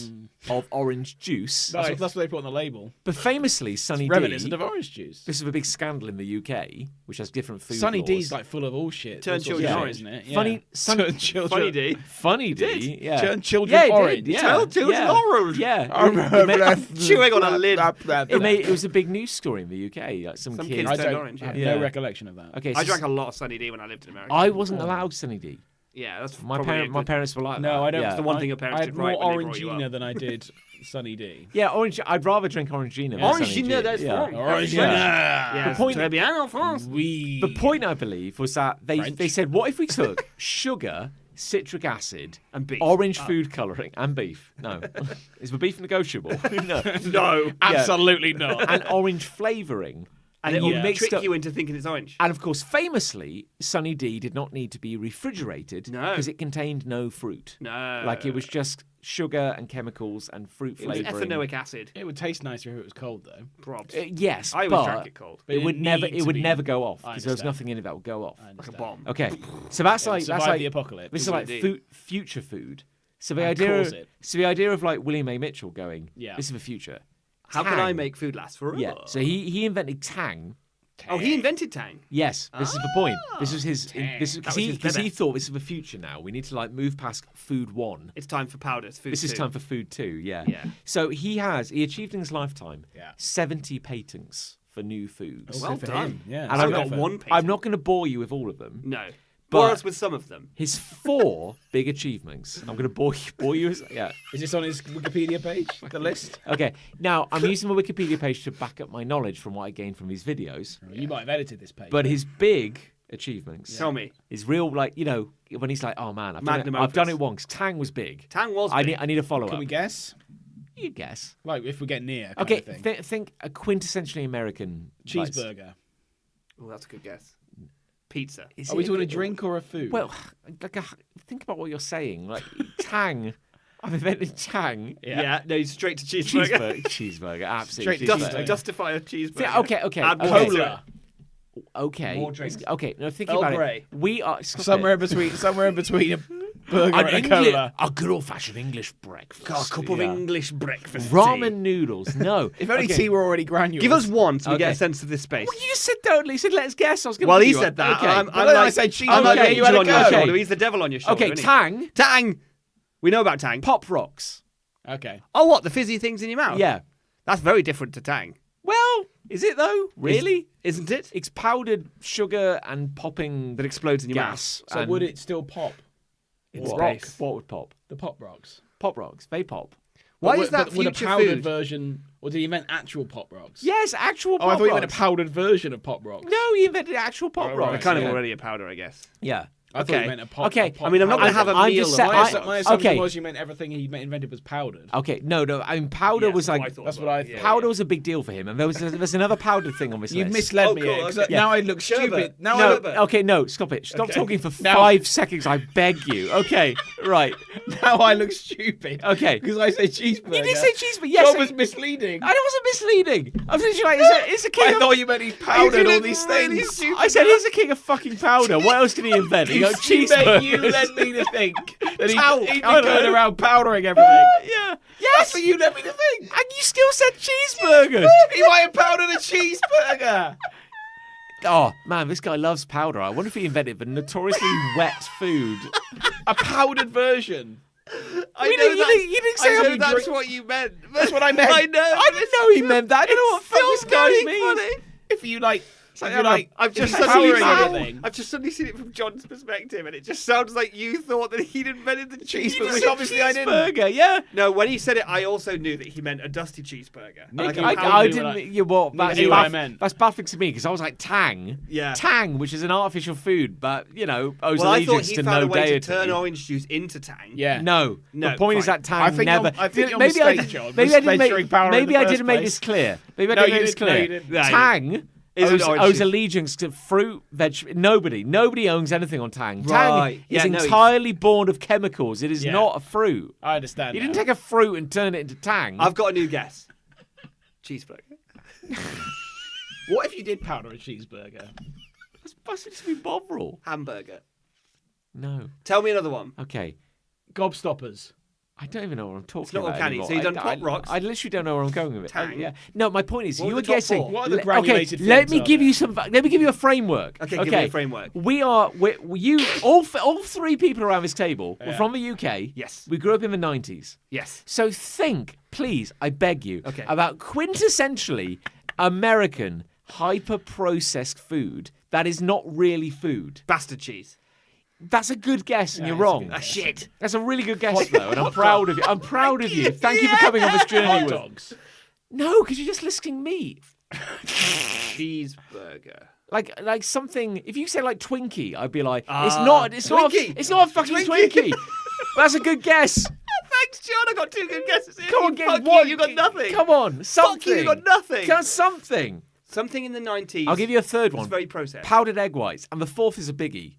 of orange juice. That's what they put on the label. But famously, Sunny Reminiscent D. of orange juice. This is a big scandal in the UK, which has different food Sunny laws. D's like full of all shit. Turn all sorts of children shit, orange. isn't it? Funny- Yeah. Sun- Turn children. Funny D. Funny D. Yeah. Turn children yeah, it orange. Did, yeah. Turn children yeah. orange. Yeah. It made- Chewing on a lid. it was a big news story in the UK. Like some Some kids. kids I turned don't orange. have Yeah. no recollection of that. Okay, I so drank a lot of Sunny D when I lived in America. I wasn't allowed Sunny D. yeah, that's My probably a my good- parents were like, No, that. I don't. Yeah. the one thing your parents I had did more right when they brought you Orangina up. than I did Sunny D. Yeah, orange. I'd rather drink Orangina. than Sunny D. Orangina, that's yeah. wrong. Orangina. Yeah, point- très bien en France. We. The point, I believe, was that they French. said, what if we took sugar, citric acid, And beef. orange food colouring, and beef? No. Is the beef negotiable? No. No. Absolutely not. And orange flavouring. And And it'll you mixed trick up. you into thinking it's orange. And of course, famously, Sunny D did not need to be refrigerated No. because it contained no fruit. No. Like it was just sugar and chemicals and fruit It was flavouring. ethanoic acid. It would taste nicer if it was cold, though. Probs. Yes, I always but drank it cold. But it would never. need It to would be- never go off I because there was understand. nothing in it that would go off. I Like a understand. bomb. Okay, so that's It would like survive the apocalypse. This is like Indeed. future food. So the And idea, cause it. so the idea of like William A. Mitchell going, Yeah. this is the future. How can I Tang. make food last forever? Yeah. So he invented Tang, Oh, he invented Tang. Yes, this is the point. This was his. This That was because his he baby. thought this is the future now. We need to like move past food 1. It's time for powders. Food This is two. time for food 2. Yeah. Yeah. So he achieved in his lifetime Yeah. 70 patents for new foods. Well Good for done. him. Yeah. And I've I'm got not- one patent. I'm not going to bore you with all of them. No. But- Bore us with some of them. His 4 big achievements. I'm going to bore you. Yeah. Is this on his Wikipedia page? The list? Okay. Now I'm using the Wikipedia page to back up my knowledge from what I gained from these videos. You might have edited this page. But his big achievements. Tell me. Is real, like, you know, when he's like, oh man, I've Magnum done opus. it once. Tang was big. Tang was I big. need a follow Can up. we guess? You guess. Like, if we get near. Kind Okay, of thing. think a quintessentially American like, Cheeseburger. Oh, that's a good guess. Pizza. is Are we it doing a drink or a food? Well, like think about what you're saying. Like Tang, I've invented Tang. Yeah. No, straight to cheeseburger. Cheeseburger, absolutely. Straight to cheeseburger. Justify a cheeseburger. Yeah, okay. Add okay. more to Cola. Okay. More drinks. Okay. No, think Earl about Grey. it. We are stop somewhere it. in between a burger An and a cola. a good old fashioned English breakfast. A cup of Yeah. English breakfast. Ramen tea. noodles. No. If only Okay. tea were already granules. Give us one so we get Okay. a sense of this space. Well, you just said don't. You said let's guess. I was going to. Well, he said that. Okay. I'm Well, then I like, said I'm cheeseburger, like you angel had a on your go. shoulder. He's the devil on your shoulder. Okay, isn't he? Tang. Tang. We know about Tang. Pop rocks. Okay. Oh, what? The fizzy things in your mouth? Yeah. That's very different to Tang. Well, is it though? Really? Isn't it? It's powdered sugar and popping That explodes in your gas. So and would it still pop? in What? space. What would pop? The pop rocks. Pop rocks. They pop. Why But is that would a future powdered food? version, or did he invent actual pop rocks? Yes, actual pop Oh, I thought you rocks. meant a powdered version of pop rocks. No, he invented actual pop Right, rocks. They're kind of yeah. already a powder, I guess. Yeah. I thought Okay. you meant a pop. Okay. a pop I mean, I'm not going to powder. have a I'm meal just of saying- my My assumption Okay. was you meant everything he invented was powdered. Okay. No. I mean, powder was like. That's what I thought. Powder was a big deal for him, and there's another powdered thing on this You've list. misled Oh, me cool, here, 'cause okay. now I look Sherbet. stupid. Now I No, look, okay, no, stop it. Stop Okay. talking for Now- 5 seconds, I beg you. Okay, right. now I look stupid. Okay. Because I said cheeseburger. You did say cheeseburger, yes. That was misleading. I wasn't misleading. I was literally like, it's a king I of... thought you meant he powdered all these really things. stupid. I said he's a king of fucking powder. What else did he invent? He got cheeseburgers. You led me to think that Talc, he'd be I know. going around powdering everything. Yeah. That's Yes. what you led me to think. And you still said cheeseburgers. He might have powdered a cheeseburger. Oh, man, this guy loves powder. I wonder if he invented the notoriously wet food. A powdered version. I You know didn't- you that's, didn't- you didn't say I know I'm that's drink- what you meant. That's what I meant. I know. I didn't know he meant that. I don't know what the fuck this guy very means. funny. If you like, like, if you like, I've if just you're suddenly powdering seen everything. I've just suddenly seen it from John's perspective, and it just sounds like you thought that he'd invented the cheeseburger. which obviously I didn't. Cheeseburger, yeah. No, when he said it, I also knew that he meant a dusty cheeseburger. Nick, Like a I powdered- didn't- Yeah, well, that's, knew what I meant. that's baffling to me because I was like Tang. Yeah. Tang, which is an artificial food, but, you know, owes Well, I thought allegiance he to found no a way deity. to turn orange juice into Tang. Yeah. No. No, The point is fine. that Tang I think never. you're- I think you're maybe I mistaken, did- John. maybe I didn't Mentioning make. power in Maybe the I first didn't make place. this clear. Maybe I No, didn't you make this didn't. No, clear. you didn't. No, you Tang Isn't owes orange juice. allegiance to fruit, veg. Nobody owns anything on Tang. Tang Right. is Yeah, no, entirely born of chemicals. It is Yeah. not a fruit. I understand. You now. didn't take a fruit and turn it into Tang. I've got a new guess. Cheeseburger. What if you did powder a cheeseburger? That's busted to be Bovril. Hamburger. No. Tell me another one. Okay. Gobstoppers. I don't even know what I'm talking not about uncanny. anymore. So you've done I Pop Rocks? I literally don't know where I'm going with it. Tang? Yeah. No, my point is, What you were were the top guessing. four? What are the Le- granulated okay, let foods me are give there? you some. Let me give you a framework. Okay, give me a framework. We are. You all three people around this table were from the UK. Yes. We grew up in the 90s. Yes. So think, please, I beg you, Okay. about quintessentially American hyper-processed food that is not really food. Bastard cheese. That's a good guess, and you're it's a wrong. good Ah, shit. That's a really good guess, though, and I'm proud of you. I'm proud of you. Thank you for coming on this journey Hot with. dogs. No, because you're just listing meat. Cheeseburger. Like something. If you say like Twinkie, I'd be like, Ah, it's not. It's not. Twinkie. It's not a fucking Twinkie. That's a good guess. Thanks, John. I got two good guesses. Come on, Fuck get one. You got nothing. Come on, something. Fuck you. You got nothing. Come on, something. Something in the 90s. I'll give you a third was one. very processed. Powdered egg whites, and the fourth is a biggie.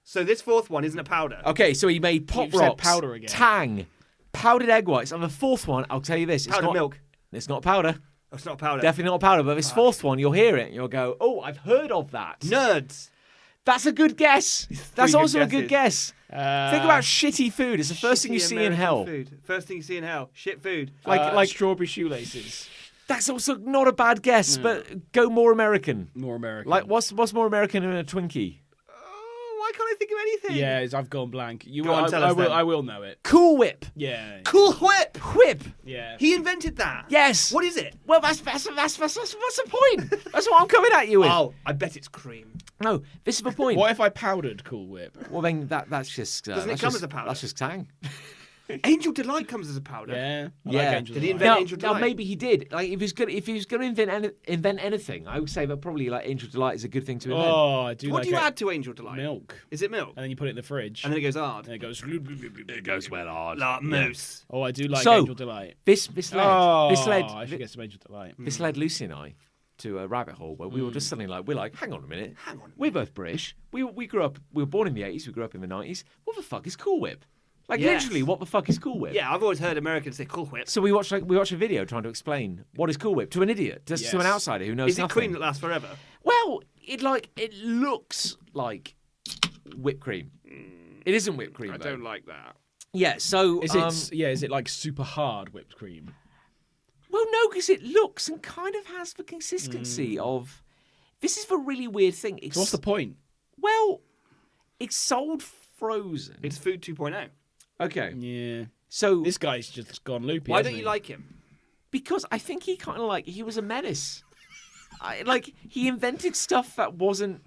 So this fourth one isn't a powder. Okay, so he made Pop You've said Rocks, powder again. Tang, powdered egg whites, and the fourth one, I'll tell you this: it's Powdered not milk. It's not powder. Oh, it's not powder. Definitely not powder. But this fourth one, you'll hear it, and you'll go, "Oh, I've heard of that." Nerds. That's a good guess. That's good also a good guesses. guess. Think about shitty food. It's the first thing you Shitty see in American hell. Food. First thing you see in hell. Shit food. Like Strawberry shoelaces. That's also not a bad guess, but go more American. More American. Like, what's more American than a Twinkie? Oh, why can't I think of anything? Yeah, I've gone blank. You Go on, tell us then. I will know it. Cool Whip. Yeah. Cool Whip. Whip. Yeah. He invented that. Yes. What is it? Well, that's the point. That's what I'm coming at you with. Oh, I bet it's cream. No, this is the point. What if I powdered Cool Whip? Well, then that's just. Doesn't it that's come just- as a powder? That's just tang. Angel Delight comes as a powder. Yeah. I Yeah. like Angel Did he Delight. invent Angel Delight? maybe he did. Like, if he was going to invent anything, I would say that probably like Angel Delight is a good thing to invent. Oh, I do What like do you it. add to Angel Delight? Milk. Is it milk? And then you put it in the fridge. And then it goes hard. And it goes. It goes well hard. Like mousse. Oh, I do like So- Angel Delight. This I led should get some Angel Delight. this led Lucy and I to a rabbit hole where we were just suddenly like, we're like, hang on a minute, we're both British. We grew up. We were born in the 80s. We grew up in the 90s. What the fuck is Cool Whip? Like, Yes. literally, what the fuck is Cool Whip? Yeah, I've always heard Americans say Cool Whip. So we watched a video trying to explain what is Cool Whip to an idiot, just to an Yes. outsider who knows Is it nothing. cream that lasts forever? Well, it looks like whipped cream. It isn't whipped cream. I though. don't like that. Yeah. So Is it like super hard whipped cream? Well, no, because it looks and kind of has the consistency of. This is the really weird thing. So what's the point? Well, it's sold frozen. It's food 2.0. Okay. Yeah. So This guy's just gone loopy. Why hasn't don't you he? like him? because I think he kind of he was a menace. He invented stuff that wasn't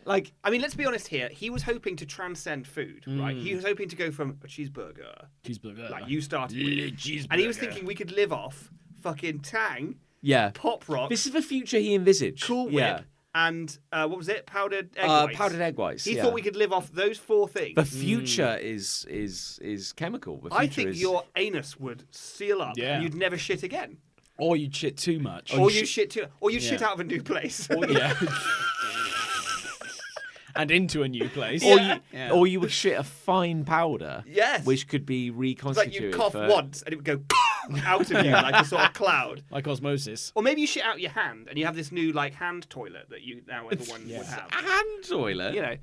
like. I mean, let's be honest here. He was hoping to transcend food, right? He was hoping to go from a cheeseburger, cheeseburger? like you started with, and he was thinking we could live off fucking Tang, Yeah. Pop Rock, This is the future he envisaged. Cool Whip, Yeah. and what was it? Powdered egg whites. Powdered egg whites. He yeah. thought we could live off those four things. The future is chemical. The I future think is... your anus would seal up, Yeah. and you'd never shit again, Or you shit too much. or you shit too, or you would shit Yeah. out of a new place. Yeah. And into a new place. Or you would shit a fine powder. Yes. Which could be It's like reconstituted. you cough for... once, and it would go out of you like a sort of cloud. Like osmosis. Or maybe you shit out your hand, and you have this new hand toilet that you now everyone would have. hand toilet. You know,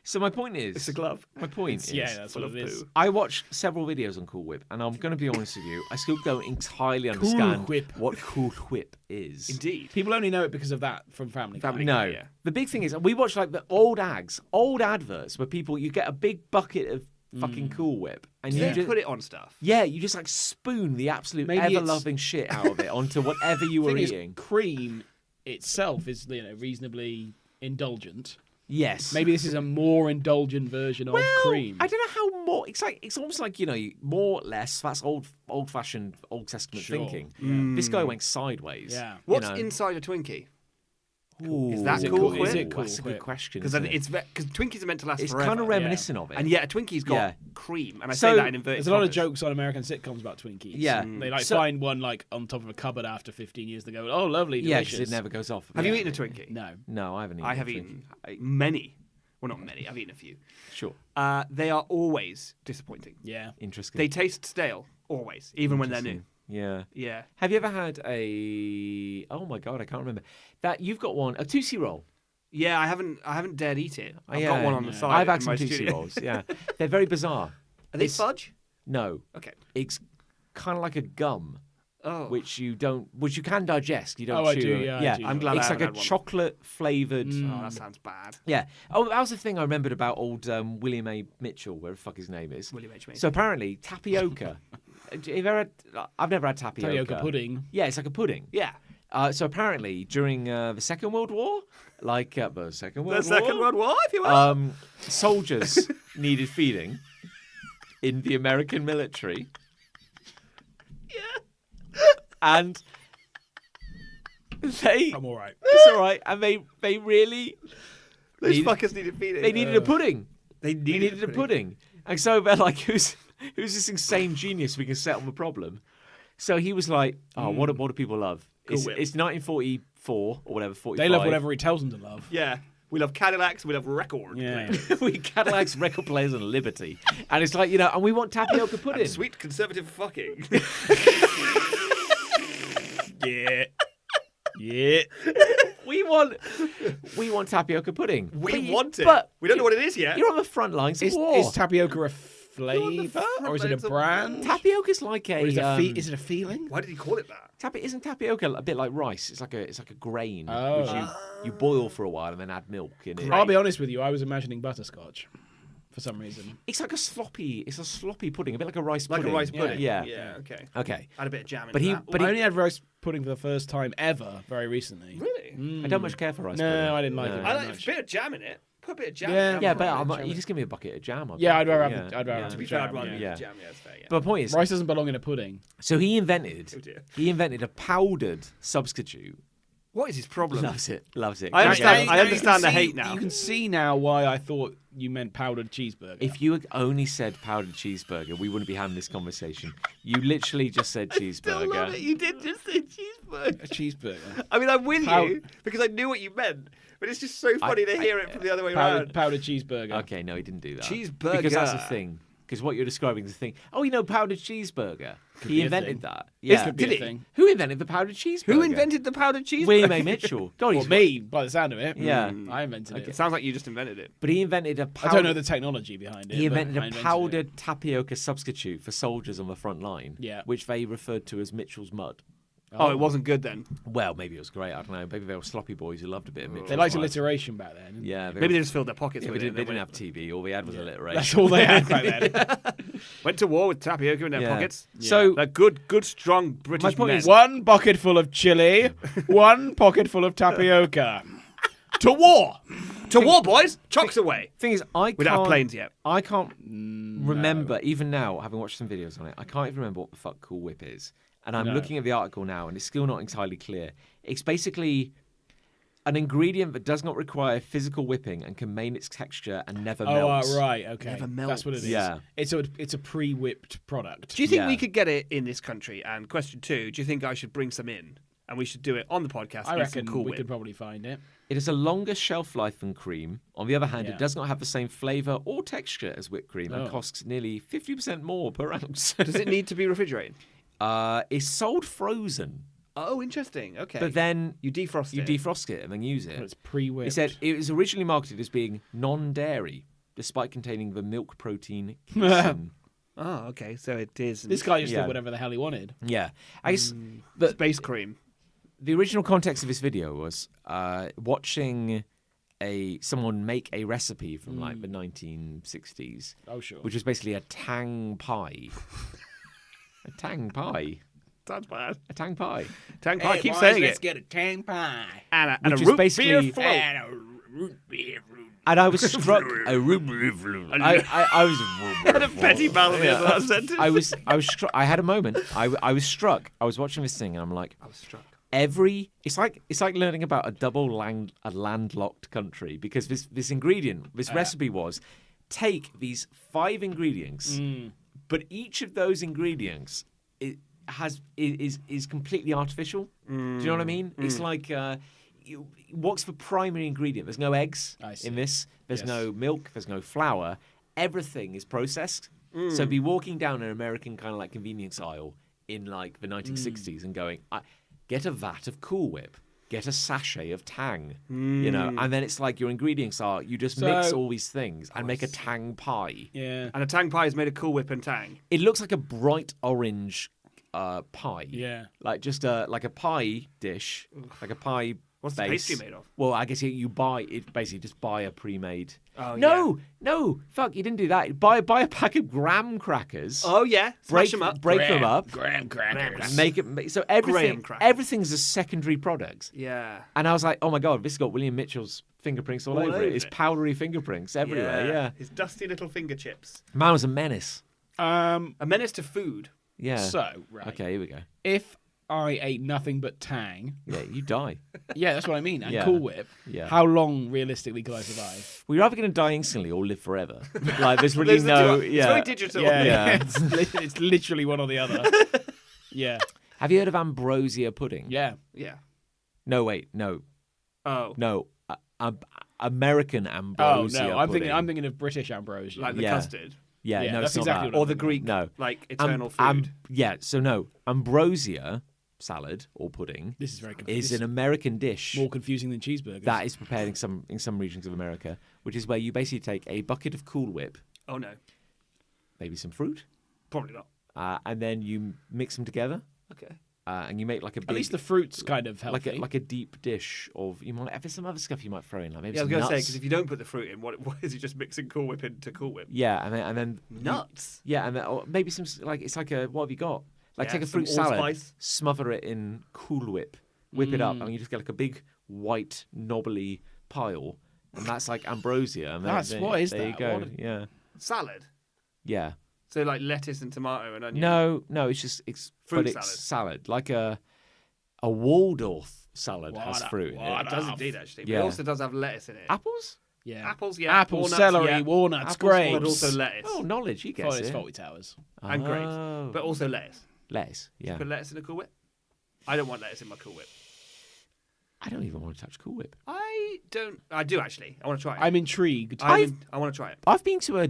So my point is, it's a glove. my point is, Yeah, that's full what of it is. poo. I watched several videos on Cool Whip, and I'm going to be honest with you, I still don't entirely understand Whip. what Cool Whip is. Indeed. People only know it because of that from Family Guy. No, Yeah. the big thing is we watch the old adverts where you get a big bucket of fucking Cool Whip, and Do you they just put it on stuff? you just spoon the absolute Maybe it's- ever-loving shit out of it onto whatever you were Thing is, eating. cream itself is reasonably indulgent. Yes, Maybe this is a more indulgent version of cream. I don't know how more. It's almost like more or less. That's old-fashioned, Old Testament Sure. thinking. This guy went sideways. Yeah. What's inside a Twinkie? Ooh, Is that Is it Cool cool? Is Whip? it cool That's a good Whip? question. Because isn't it? because Twinkies are meant to last It's forever. kind of reminiscent of it. And yet a Twinkie's got Yeah. cream, and I So, say that in inverted There's a lot of commas. jokes on American sitcoms about Twinkies. Yeah. They So- find one on top of a cupboard after 15 years. They go, oh, lovely, Yeah, delicious. because it never goes off. Have you Yeah. eaten a Twinkie? No. No, I haven't eaten. I have a eaten Twinkie. many. Well, not many. I've eaten a few. Sure, They are always disappointing. Yeah. interesting. They taste stale, always, even when they're new. Yeah. Yeah. Have you ever had a? Oh my god, I can't remember. That you've got one, a Tootsie Roll. Yeah, I haven't dared eat it. I've Yeah, got one on the yeah. side. I've in had some my Tootsie studio. Rolls. Yeah, they're very bizarre. Are they It's- fudge? No, Okay. it's kind of like a gum, Oh. which you can digest. You don't Oh, I chew. do, it. yeah, I do. I'm glad I It's like haven't a had one. chocolate flavored. Oh, that sounds bad. Yeah. Oh, that was the thing I remembered about old William A. Mitchell, where the fuck his name is. William H. Mason. So apparently, tapioca. Have you ever had, I've never had tapioca. Tapioca pudding. Yeah, it's like a pudding. Yeah. So apparently, during the Second World War, the Second World The War, Second World War, if you will. soldiers needed feeding in the American military. Yeah. And I'm all right. it's all right, and they really Those needed- fuckers needed feeding. they needed a pudding. They They needed a pudding. And so they're like, who's this insane genius we can settle the problem? So he was like, oh, what do people love? It's Whip. 1944 or whatever, 45. They love whatever he tells them to love. Yeah. We love Cadillacs, we love record Yeah. players. we Cadillacs, record players, and liberty. And it's like, and we want tapioca pudding. And sweet conservative fucking. Yeah. Yeah. We want tapioca pudding. We want it. But we don't know what it is yet. You're on the front lines of Is war. tapioca a flavour or is it a front brand? Tapioca's like a. Or is it a feeling? Why did he call it that? Isn't tapioca a bit like rice? It's like a grain Oh. which you boil for a while and then add milk in it. I'll be honest with you, I was imagining butterscotch for some reason. It's like a sloppy pudding, a bit like a rice pudding. Like a rice pudding. Yeah. Yeah. Okay. Okay. Add a bit of jam in But he, that. but I he, only had rice pudding for the first time ever very recently. Really? I don't much care for rice pudding. No, I didn't like it. I very like much. a bit of jam in it. Put a bit of jam. Yeah. in it. Yeah, I'm but fine with you jam. just give me a bucket of jam. Yeah, I'd rather have yeah. the, I'd rather have To the be fair, I'd jam, rather yeah. have jam. Yeah, that's fair. Yeah. But the point is, Rice doesn't belong in a pudding. so he Oh invented dear. a powdered substitute. What is his problem? Loves it. I understand. Now I you understand the can see- hate now. You can see now why I thought you meant powdered cheeseburger. If you had only said powdered cheeseburger, we wouldn't be having this conversation. You literally just said cheeseburger. You did just say cheeseburger. a cheeseburger. I mean, I'm with Pow- you because I knew what you meant, but it's just so funny to hear it from the other way around. Powdered cheeseburger. Okay, no, he didn't do that. Cheeseburger. Because that's a thing. Because what you're describing is a thing. Oh, powdered cheeseburger. Could He be a invented thing. that. This Yeah. could be Did a he? thing. Who invented the powdered cheeseburger? Who invented the powdered cheeseburger? William A. Mitchell. God, Well, he's me, by the sound of it. Yeah. I invented It it. sounds like you just invented it. But he invented a I powdered. don't know the technology behind it. He but invented I a it. powdered tapioca substitute for soldiers on the front line. Yeah. Which they referred to as Mitchell's mud. Oh, it wasn't good then. Well, maybe it was great. I don't know. Maybe they were sloppy boys who loved a bit of Mitchell's They liked mud. alliteration back then. Yeah. Maybe they just filled their pockets Yeah, with they it. didn't have TV. All they had was alliteration. That's all they had back then. Went to war with tapioca in their Yeah. pockets. So- They're good, strong British point men. is- One bucket full of chili, one pocket full of tapioca. To war! To war, boys! Chocks away! Thing is, I We don't have can't. planes yet. I can't remember, even now, having watched some videos on it, I can't even remember what the fuck Cool Whip is. And I'm No. looking at the article now, and it's still not entirely clear. It's basically an ingredient that does not require physical whipping and can maintain its texture and never melts. Right, okay. Never That's what it is. Yeah. It's a pre-whipped product. Do you think Yeah. we could get it in this country? And question 2, do you think I should bring some in? And we should do it on the podcast. I eat reckon some Cool we Whip. could probably find it. It has a longer shelf life than cream. On the other hand, Yeah. it does not have the same flavour or texture as whipped cream and Oh. costs nearly 50% more per ounce. Does it need to be refrigerated? It's sold frozen, Oh, interesting. Okay. but then you defrost you it. defrost it and then use But it. it's pre-whipped. It said it was originally marketed as being non-dairy, despite containing the milk protein casein. Oh, okay. So it is. This guy just Yeah. did whatever the hell he wanted. Yeah, I guess space cream. the original context of this video was watching someone make a recipe from like the 1960s, Oh, sure. which was basically a tang pie. A tang pie. That's bad. A tang pie. Tang pie. Keep saying it. get a tang pie. And a Which is root basically- beer float. And a root beer. And I was struck. I was. What a petty melody of that sentence. I was struck. I had a moment. I was struck. I was watching this thing, and I'm like, I was struck. it's like learning about a landlocked country, because this ingredient, this recipe was take these 5 ingredients, but each of those ingredients is completely artificial. Do you know what I mean? It's like what's the primary ingredient? There's no eggs I see. in this. There's Yes. no milk. There's no flour. Everything is processed. So be walking down an American kind of like convenience aisle in like the 1960s and going, get a vat of Cool Whip, get a sachet of Tang, you know, and then it's like your ingredients are you just mix So- all these things and make a Tang pie. Yeah. And a tang pie is made of Cool Whip and tang. It looks like a bright orange pie. Yeah. Like just like a pie dish, like a pie. What's the base. pastry made of? Well, I guess you buy it. Basically, just buy a pre-made. Oh, No, fuck! You didn't do that. Buy a pack of graham crackers. Oh yeah. Smash them up. Break them up. Graham crackers. Make it so everything. crackers. Everything's a secondary product. Yeah. And I was like, oh my god, this has got William Mitchell's fingerprints all over it. It's powdery fingerprints everywhere. Yeah. His dusty little finger chips. Man was a menace. A menace to food. Yeah. So, right. Okay, here we go. If I ate nothing but Tang, Yeah, you die. yeah, that's what I mean, and Yeah. Cool Whip, Yeah. how long realistically could I survive? We're either going to die instantly or live forever. Like there's really There's the no. two- It's Yeah. very digital. Yeah. It's literally one or the other. Yeah, Have you heard of ambrosia pudding? yeah. Yeah. No, wait, no. Oh. No, American Oh ambrosia. no, I'm pudding. thinking of British ambrosia. Like the Yeah. custard. Yeah, Yeah, no, that's it's not exactly that. what Or the Greek, No, like, eternal food. yeah. So no, ambrosia salad or pudding This is very is confusing. an American dish More confusing than cheeseburgers. that is prepared in some regions of America, which is where you basically take a bucket of Cool Whip, Oh no. maybe some fruit, Probably not. and then you mix them together, Okay. and you make like a big, At least the fruit's kind of like healthy. a deep dish of. You might have some other stuff you might throw in, like maybe Yeah, I was some going to say, nuts. because if you don't put the fruit in, what is he just mixing Cool Whip into Cool Whip? Yeah, and then Nuts. Yeah, and then, or maybe some like it's like a what have you got? Like Yeah, take a some fruit salad, allspice. smother it in Cool Whip, whip it up, and you just get like a big white knobbly pile, and that's like ambrosia. And What is there that? you go. What Yeah, Salad. yeah. So like lettuce and tomato and onion. No, it's Fruit but it's salad, like a Waldorf salad has fruit in what it. It does indeed, actually. But Yeah. it also does have lettuce in it. Apples? Yeah. Apples, yeah. Apples, Walnuts, celery, yeah. walnuts, Apples, grapes. But also lettuce. Oh, knowledge, you guess It's it. Faulty Towers. And grapes. Oh. But also lettuce. Lettuce, yeah. Put lettuce in a Cool Whip? I don't want lettuce in my Cool Whip. I don't even want to touch Cool Whip. I don't. I do, actually. I want to try it. I'm intrigued. I want to try it. I've been to a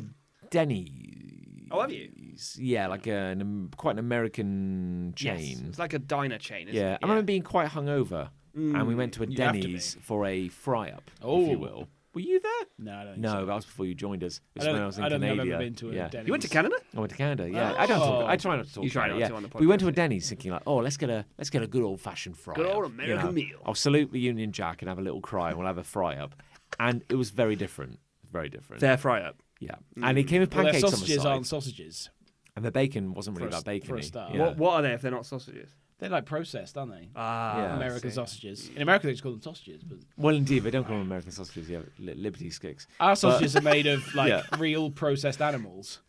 Denny's. Oh, have you? Yeah, like quite an American Yes. chain. It's like a diner chain, isn't Yeah, it? I remember being quite hungover, and we went to a You'd have to Denny's be. for a fry-up, if Oh. you will. Were you there? No, I don't think No, so. that was before you joined us. It I was don't, when I was in I don't think Canada. I've ever been to a yeah. Denny's. You went to Canada? I went to Canada. Yeah, I don't talk. I try not to talk. You try about not it, to on the We went to a podcast. Denny's thinking like, oh, let's get a good old fashioned fry. Good old up, American meal. I'll salute the Union Jack and have a little cry, and we'll have a fry up. And it was very different. Very different. Their fry up. Yeah, and it came with Well, their pancakes on the sausages side, aren't sausages. and the bacon wasn't really For a- that bacony. for a start. Yeah. What are they if they're not sausages? They're like processed, aren't they? Yeah. American sausages. In America, they just call them sausages. But Well, indeed, they don't call them American sausages. Yeah, Liberty sticks. our sausages are made of like Yeah. real processed animals.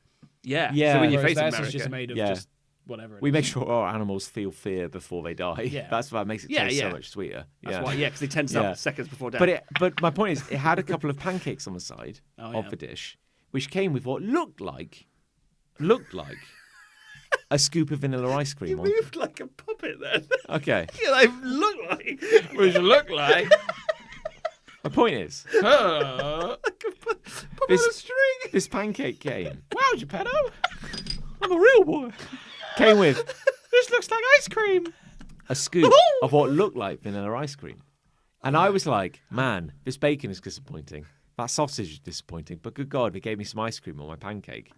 Yeah. Yeah. So when you Whereas face their America, sausages are made of Yeah. just whatever. it We is. make sure our animals feel fear before they die. Yeah. That's what makes it Yeah, taste yeah. so much sweeter. that's yeah. why. Yeah, because they tense Yeah. up seconds before death. But my point is, it had a couple of pancakes on the side Oh, of yeah. the dish, which came with what looked like a scoop of vanilla ice cream. you moved like a puppet then. Okay. Yeah, they look like. What does it look like? My point is, Puppet on a string. this pancake came. Wow, Geppetto! I'm a real boy. Came with This looks like ice cream. a scoop of what looked like vanilla ice cream. And I was like, man, this bacon is disappointing. That sausage is disappointing. But good God, they gave me some ice cream on my pancake.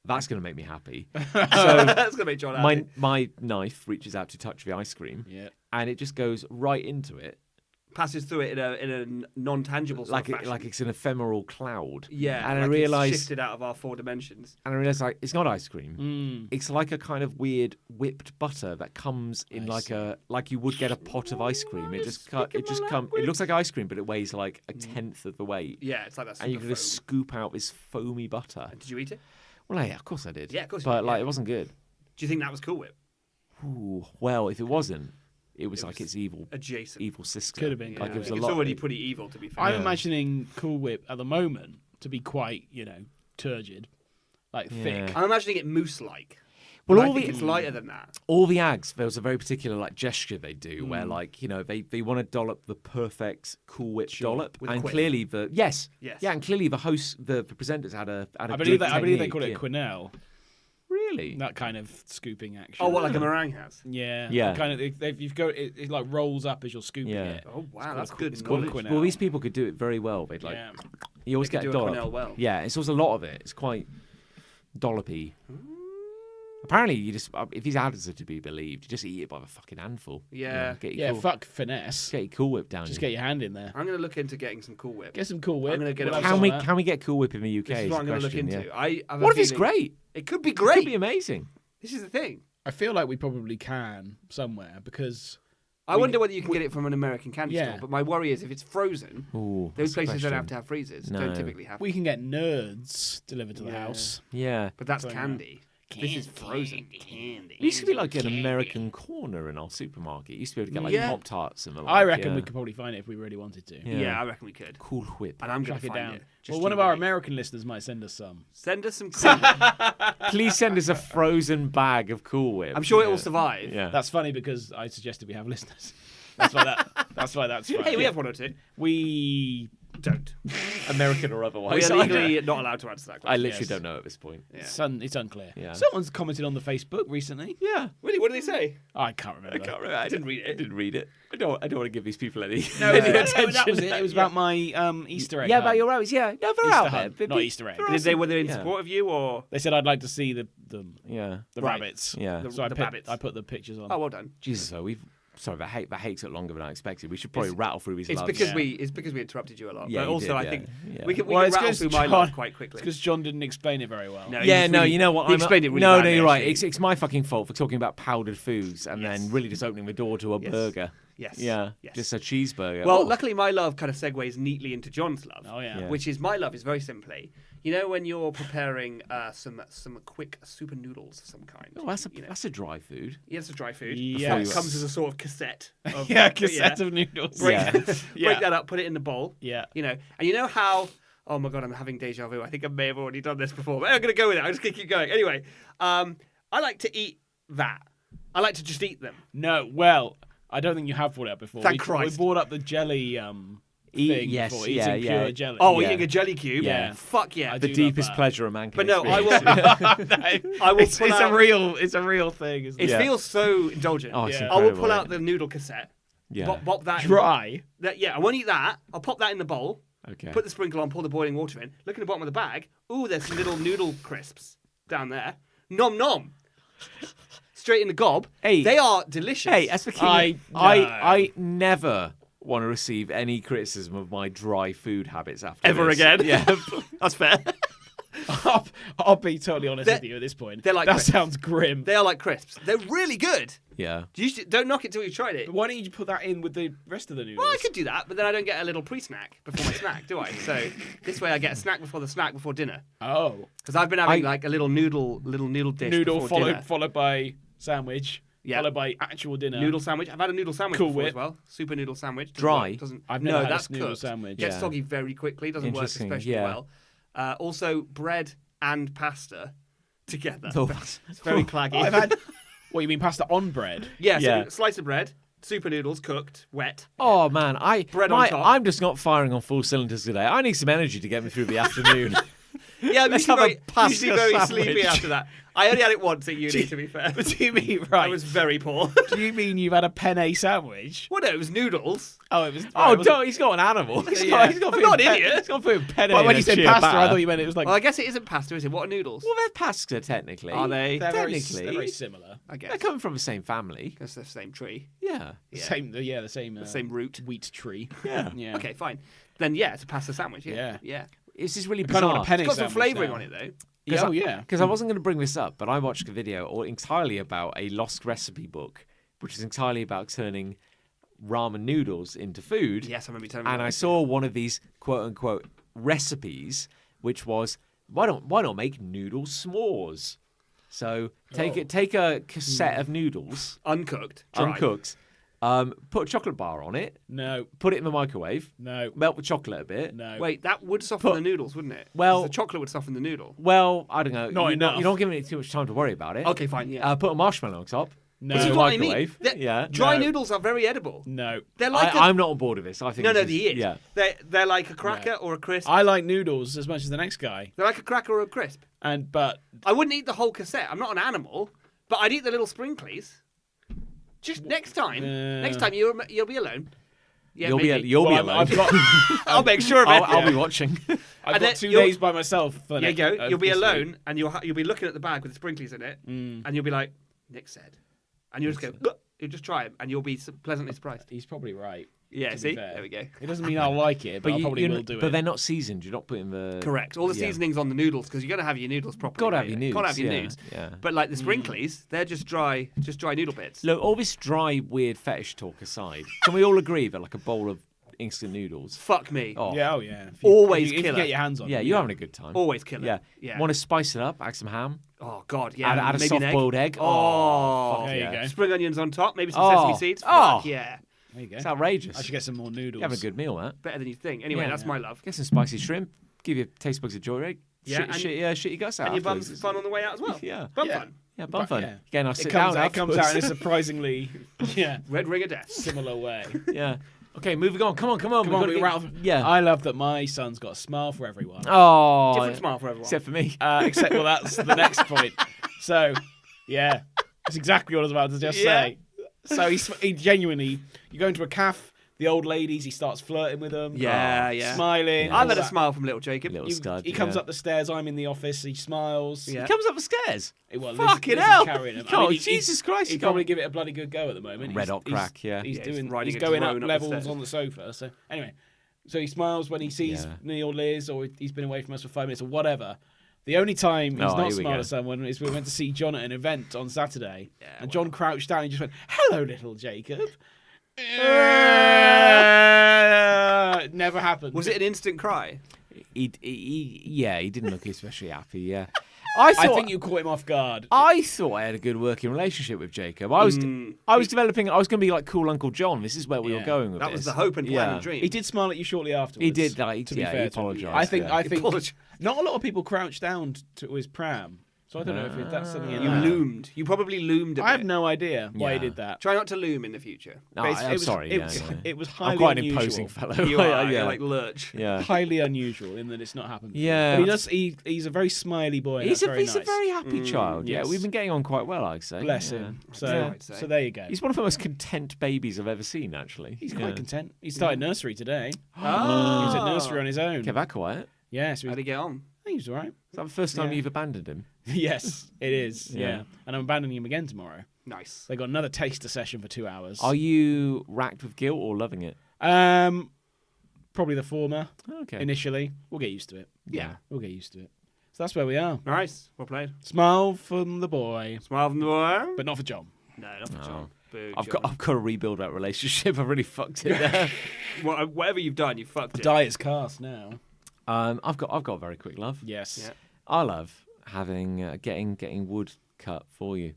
That's going to make me happy. So That's gonna make John happy. my knife reaches out to touch the ice cream, Yeah. and it just goes right into it, Passes through it in a non-tangible sort of fashion. like it's an ephemeral cloud. Yeah, and like I realized, it's shifted out of our 4 dimensions. like it's not ice cream. It's like a kind of weird whipped butter that comes in like you would get a pot of ice cream. It just it looks like ice cream, but it weighs like a tenth of the weight. Yeah, it's like that. And you super can just foam. scoop out this foamy butter. Did you eat it? Well, yeah, of course I did. Yeah, of course you But did, like, yeah. it wasn't good. Do you think that was Cool Whip? Ooh, well, if it wasn't, it was like its evil Adjacent. sister. Could have been, Like yeah. it was a It's lot. already pretty evil, to be fair. I'm imagining Cool Whip at the moment to be quite, turgid, like Yeah. thick. I'm imagining it moose-like. Well, But I all think the- it's lighter than that. All the ags, there was a very particular like gesture they do where like they want to dollop the perfect Cool Whip dollop, With a and quiff. clearly Yes. and clearly the host the presenters had a I believe they technique, call it yeah. quenelle. Really? That kind of scooping action. Oh, what, like a meringue has? Yeah. Yeah. Kind of. You've got it like rolls up as you're scooping Yeah. it. Oh, wow, that's called- good. it's called knowledge. quenelle. Well, these people could do it very well. They'd like Yeah. you always They get could a do a dollop. quenelle well. Yeah, it's also a lot of it. It's quite dollopy. Apparently, you just if these ads are to be believed, you just eat it by the fucking handful. Yeah. Get your Yeah. cool, Fuck finesse. get your Cool Whip down. Just you. get your hand in there. I'm going to look into getting some Cool Whip. Get some Cool Whip. I'm gonna get it We'll on have Can some we of that. can we get Cool Whip in the UK? This is what I'm going to look into. Yeah. I have What if a it's feeling- great? It could be It great. could be amazing. This is the thing. I feel like we probably can somewhere because I wonder whether you can get it from an American candy Yeah. store. But my worry is if it's frozen, Ooh, those that's a places don't have question. to have freezers. No. Don't typically have. we can get nerds delivered to the Yeah. house. Yeah. But that's Don't know. candy. This is frozen candy. It used to be like an American corner in our supermarket. You used to be able to get like Yeah. Pop Tarts and the like. I reckon yeah. we could probably find it if we really wanted to. Yeah. Yeah, I reckon we could. Cool Whip. And I'm going Track to it find down. it. Just Well, one you of our wait. American listeners might send us some. Send us some Cool Whip. Please send us a frozen bag of Cool Whip. I'm sure it Yeah. will survive. Yeah. That's funny because I suggested we have listeners. That's why that's funny. Hey, we have one or two. We Don't. American or We otherwise. are legally not allowed to answer that I question. literally Yes. don't know at this point. Yeah. It's unclear. Yeah. Someone's commented on the Facebook recently. Yeah. Really? What did they say? I can't remember. I can't remember. I didn't read it. I didn't read it. I don't want to give these people any, No, any that attention. was it. It was about my Easter egg. Yeah, hunt. about your rabbits. Yeah, no, they're Easter out hunt, there. not Easter egg. Were they in Yeah. support of you or? They said I'd like to see the Yeah. Right. rabbits. Yeah. The- So I babbits. I put the pictures on. Oh, well done. Jesus, though, sorry, that hate took longer than I expected. We should probably rattle through these It's loves. because Yeah. it's because we interrupted you a lot. Yeah, but you also, did, I yeah. think Yeah. we can Well, it's rattle 'cause through my John- life quite quickly. Because John didn't explain it very well. No, Yeah, he's no, really- you know what? He explained it really No, badly, you're right. actually. It's my fucking fault for talking about powdered foods and Yes. then really just opening the door to a Yes. burger. Yes. Yeah, Yes. just a cheeseburger. Well, Oh. luckily, my love kind of segues neatly into John's love. Oh, yeah. Which is my love is very simply, you know, when you're preparing some quick super noodles of some kind. Oh, that's you know, a dry food. yeah, it's a dry food. Yes. It comes as a sort of cassette. Of, Yeah, cassette of noodles. Break, Yeah. break that up, put it in the bowl. Yeah. You know, and you know how. Oh my god, I'm having deja vu. I think I may have already done this before, but I'm going to go with it. I'm just going to keep going. Anyway, I like to eat that. I like to just eat them. No, well, I don't think you have brought it up before. Thank we Christ. brought up the jelly thing yes, before, yeah, eating yeah. pure jelly. Oh, Yeah. eating a jelly cube? Yeah. Fuck yeah. I The do love deepest that. pleasure a man can But no, I experience. will. I will It's pull out. a real thing. Isn't It it? feels so indulgent. Oh, it's Yeah. I will incredible, pull isn't out the noodle cassette. Yeah. Pop that. Dry. Yeah, I won't eat that. I'll pop that in the bowl. Okay. Put the sprinkle on. Pour the boiling water in. Look in the bottom of the bag. Ooh, there's some little noodle crisps down there. Nom nom. Straight in the gob. Hey. They are delicious. Hey, as for King, No. I never want to receive any criticism of my dry food habits after Ever this. again? Yeah. That's fair. I'll be totally honest with you at this point. they're like that crisps. sounds grim. They are like crisps. They're really good. Yeah. Don't knock it till you've tried it. Why don't you put that in with the rest of the noodles? Well, I could do that, but then I don't get a little pre-snack before my snack, do I? So this way I get a snack before dinner. Oh, Because I've been having like a little noodle dish noodle before dinner. followed by sandwich. Yeah. Followed by actual dinner. Noodle sandwich. I've had a noodle sandwich Cool before Whip. as well. Super noodle sandwich. Doesn't Dry? work, Doesn't. I've never no, had a that's noodle cooked. sandwich. Gets Yeah. soggy very quickly. Doesn't work Interesting, especially yeah. well. Also, bread and pasta together. Oh, It's very claggy. I've had. What, you mean pasta on bread? yeah, so Yeah. a slice of bread, super noodles cooked, wet. Oh man, Bread on top. I'm just not firing on full cylinders today. I need some energy to get me through the afternoon. Yeah, I'm Let's usually have a usually pasta very sandwich. sleepy after that. I only had it once at uni, to be fair. What do you mean, I right? was very poor. Do you mean you've had a penne sandwich? Well, no, it was noodles. Oh, it was. Oh, right, don't, he's got an animal. He's Yeah. got I'm put not in an pe- idiot. He's got to put in penne But when in you a said chia pasta, I batter. thought you meant it was like. Well, I guess it isn't pasta, is it? What are noodles? Well, they're pasta technically. Are they? they're very, technically. they're very similar. I guess. They're coming from the same family. It's the same tree. Yeah. Yeah. Same, the same. The same root. Wheat tree. Yeah. Yeah. Okay, fine. Then yeah, it's a pasta sandwich. Yeah. Yeah. It's just really I kind of want bizarre. a penne It's got some sandwich flavouring now. on it though. Yeah, oh yeah. Because I wasn't going to bring this up, but I watched a video entirely about a lost recipe book, which is entirely about turning ramen noodles into food. Yes, I remember you telling me. And about I this. saw one of these quote unquote recipes, which was why not make noodle s'mores? So take a cassette of noodles, uncooked, dry. uncooked, put a chocolate bar on it, No. put it in the microwave, No. melt the chocolate a bit. No. Wait, that would soften Put- the noodles, wouldn't it? 'Cause Well- the chocolate would soften the noodle. Well, I don't know. Not enough. You're not giving it too much time to worry about it. Okay, fine. Yeah. Put a marshmallow on top. No. This in is the what I mean. microwave. They're- Yeah. Dry No. noodles are very edible. No. They're like I'm not on board with this. I think no, this he is. Yeah. They're like a cracker or a crisp. I like noodles as much as the next guy, They're like a cracker or a crisp. but I wouldn't eat the whole cassette. I'm not an animal, but I'd eat the little sprinklies. Just next time. Next time you'll be alone. Yeah, You'll be maybe. you'll be well, alone. I've got I'll make sure of it. I'll be watching. I've And got then 2 you'll- days by myself. For There you go. You'll be this week. alone, and you'll be looking at the bag with the sprinklers in it, and you'll be like, Nick said, and you'll just go, "Look," you'll just try it, and you'll be pleasantly surprised. He's probably right. Yeah, to be see, fair. there we go. It doesn't mean I'll like it, but I probably will do it. But they're not seasoned. You're not putting the Correct. All the Yeah. seasonings on the noodles because you got to have your noodles properly. Gotta have made. your noodles. Gotta have your yeah, noodles. Yeah. But like the sprinklies, they're just dry noodle bits. Look, all this dry, weird fetish talk aside, can we all agree that like a bowl of instant noodles? Fuck me. Oh, yeah, oh yeah. Always if you killer. get your hands on. yeah, it, you're having a good time. Always killer. Yeah. Yeah. Want to spice it up? Add some ham. Oh God, yeah. Add a maybe an egg. soft-boiled egg. Oh, fuck There you yeah. go. spring onions on top, maybe some Oh. sesame seeds. Oh. Fuck yeah, There you go. It's outrageous. I should get some more noodles. You have a good meal, that. better than you think. Anyway, Yeah. that's my love. Get some spicy shrimp. Give you taste bugs of joy. Yeah, and- shit your guts out. And your bum's afterwards. fun on the way out as well. Yeah. Bum Yeah. fun. Yeah, bum fun. yeah. Again, I'll sit It comes down out in a afterwards. surprisingly Red ring of death. similar way. Yeah. Okay, moving on. Come on. Come on, gotta we're out of... Yeah. I love that my son's got a smile for everyone. Oh. Different smile for everyone. Except for me. Except, well, that's the next point. So, yeah, that's exactly what I was about to just say. So he genuinely, you go into a cafe, the old ladies, he starts flirting with them. Yeah. Smiling. Yeah. I've all had a that. smile from little Jacob. Little You- stud. he comes yeah. up the stairs. I'm in the office. He smiles. Yeah. He comes up the stairs. Well, Fucking Liz hell. is carrying him. Oh, he's- Jesus Christ, He'd you probably can't- give it a bloody good go at the moment. Red hot crack, yeah. He's Yeah, he's doing. riding He's a going up drone up the levels stairs. on the sofa. So anyway, so he smiles when he sees Yeah. me or Liz, or he's been away from us for 5 minutes or whatever. The only time he's Oh, not here we smiled go. at someone is we went to see John at an event on Saturday, Yeah, and John crouched down and just went, "Hello, little Jacob." Never happened. Was it an instant cry? He didn't look especially happy, yeah. I think you caught him off guard. I thought I had a good working relationship with Jacob. I was developing. I was going to be like cool Uncle John. This is where we were Yeah. going with That this. was the hope and plan and dream. He did smile at you shortly afterwards. He did. Like, to be yeah, fair, he to him. apologised. I think. yeah. I think Apologise. not a lot of people crouch down to his pram. So I don't know if that's something. You loomed. You probably loomed a bit. I have no idea why he Yeah. did that. Try not to loom in the future. No, But I'm sorry. It was, yeah. it was highly I'm quite an unusual. imposing fellow. You are. yeah. You're like lurch. yeah. Highly unusual in that it's not happened. before. Yeah. But he does. He's a very smiley boy. and He's that's a very he's a nice. very happy child. yes. Yeah, we've been getting on quite well, I'd say. Bless yeah. him. Yeah, So I'd say. so there you go. He's one of the most content babies I've ever seen. Actually, He's quite content. He started nursery today. He Oh. was at nursery on his own. Kept that quiet. Yes, How'd he get on? he was all right. Is that the first time Yeah. you've abandoned him? Yes, it is. Yeah. Yeah. And I'm abandoning him again tomorrow. Nice. They got another taster session for 2 hours. Are you racked with guilt or loving it? Probably the former. Okay. Initially, we'll get used to it. Yeah. We'll get used to it. So that's where we are. Nice. Well played. Smile from the boy, Smile from the boy. but not for John. No, not for John. Boo, I've John. got to rebuild that relationship. I've really fucked it there. Whatever you've done, you fucked it. Diet's cast now. I've got a very quick love. Yes. Yeah. I love having getting wood cut for you.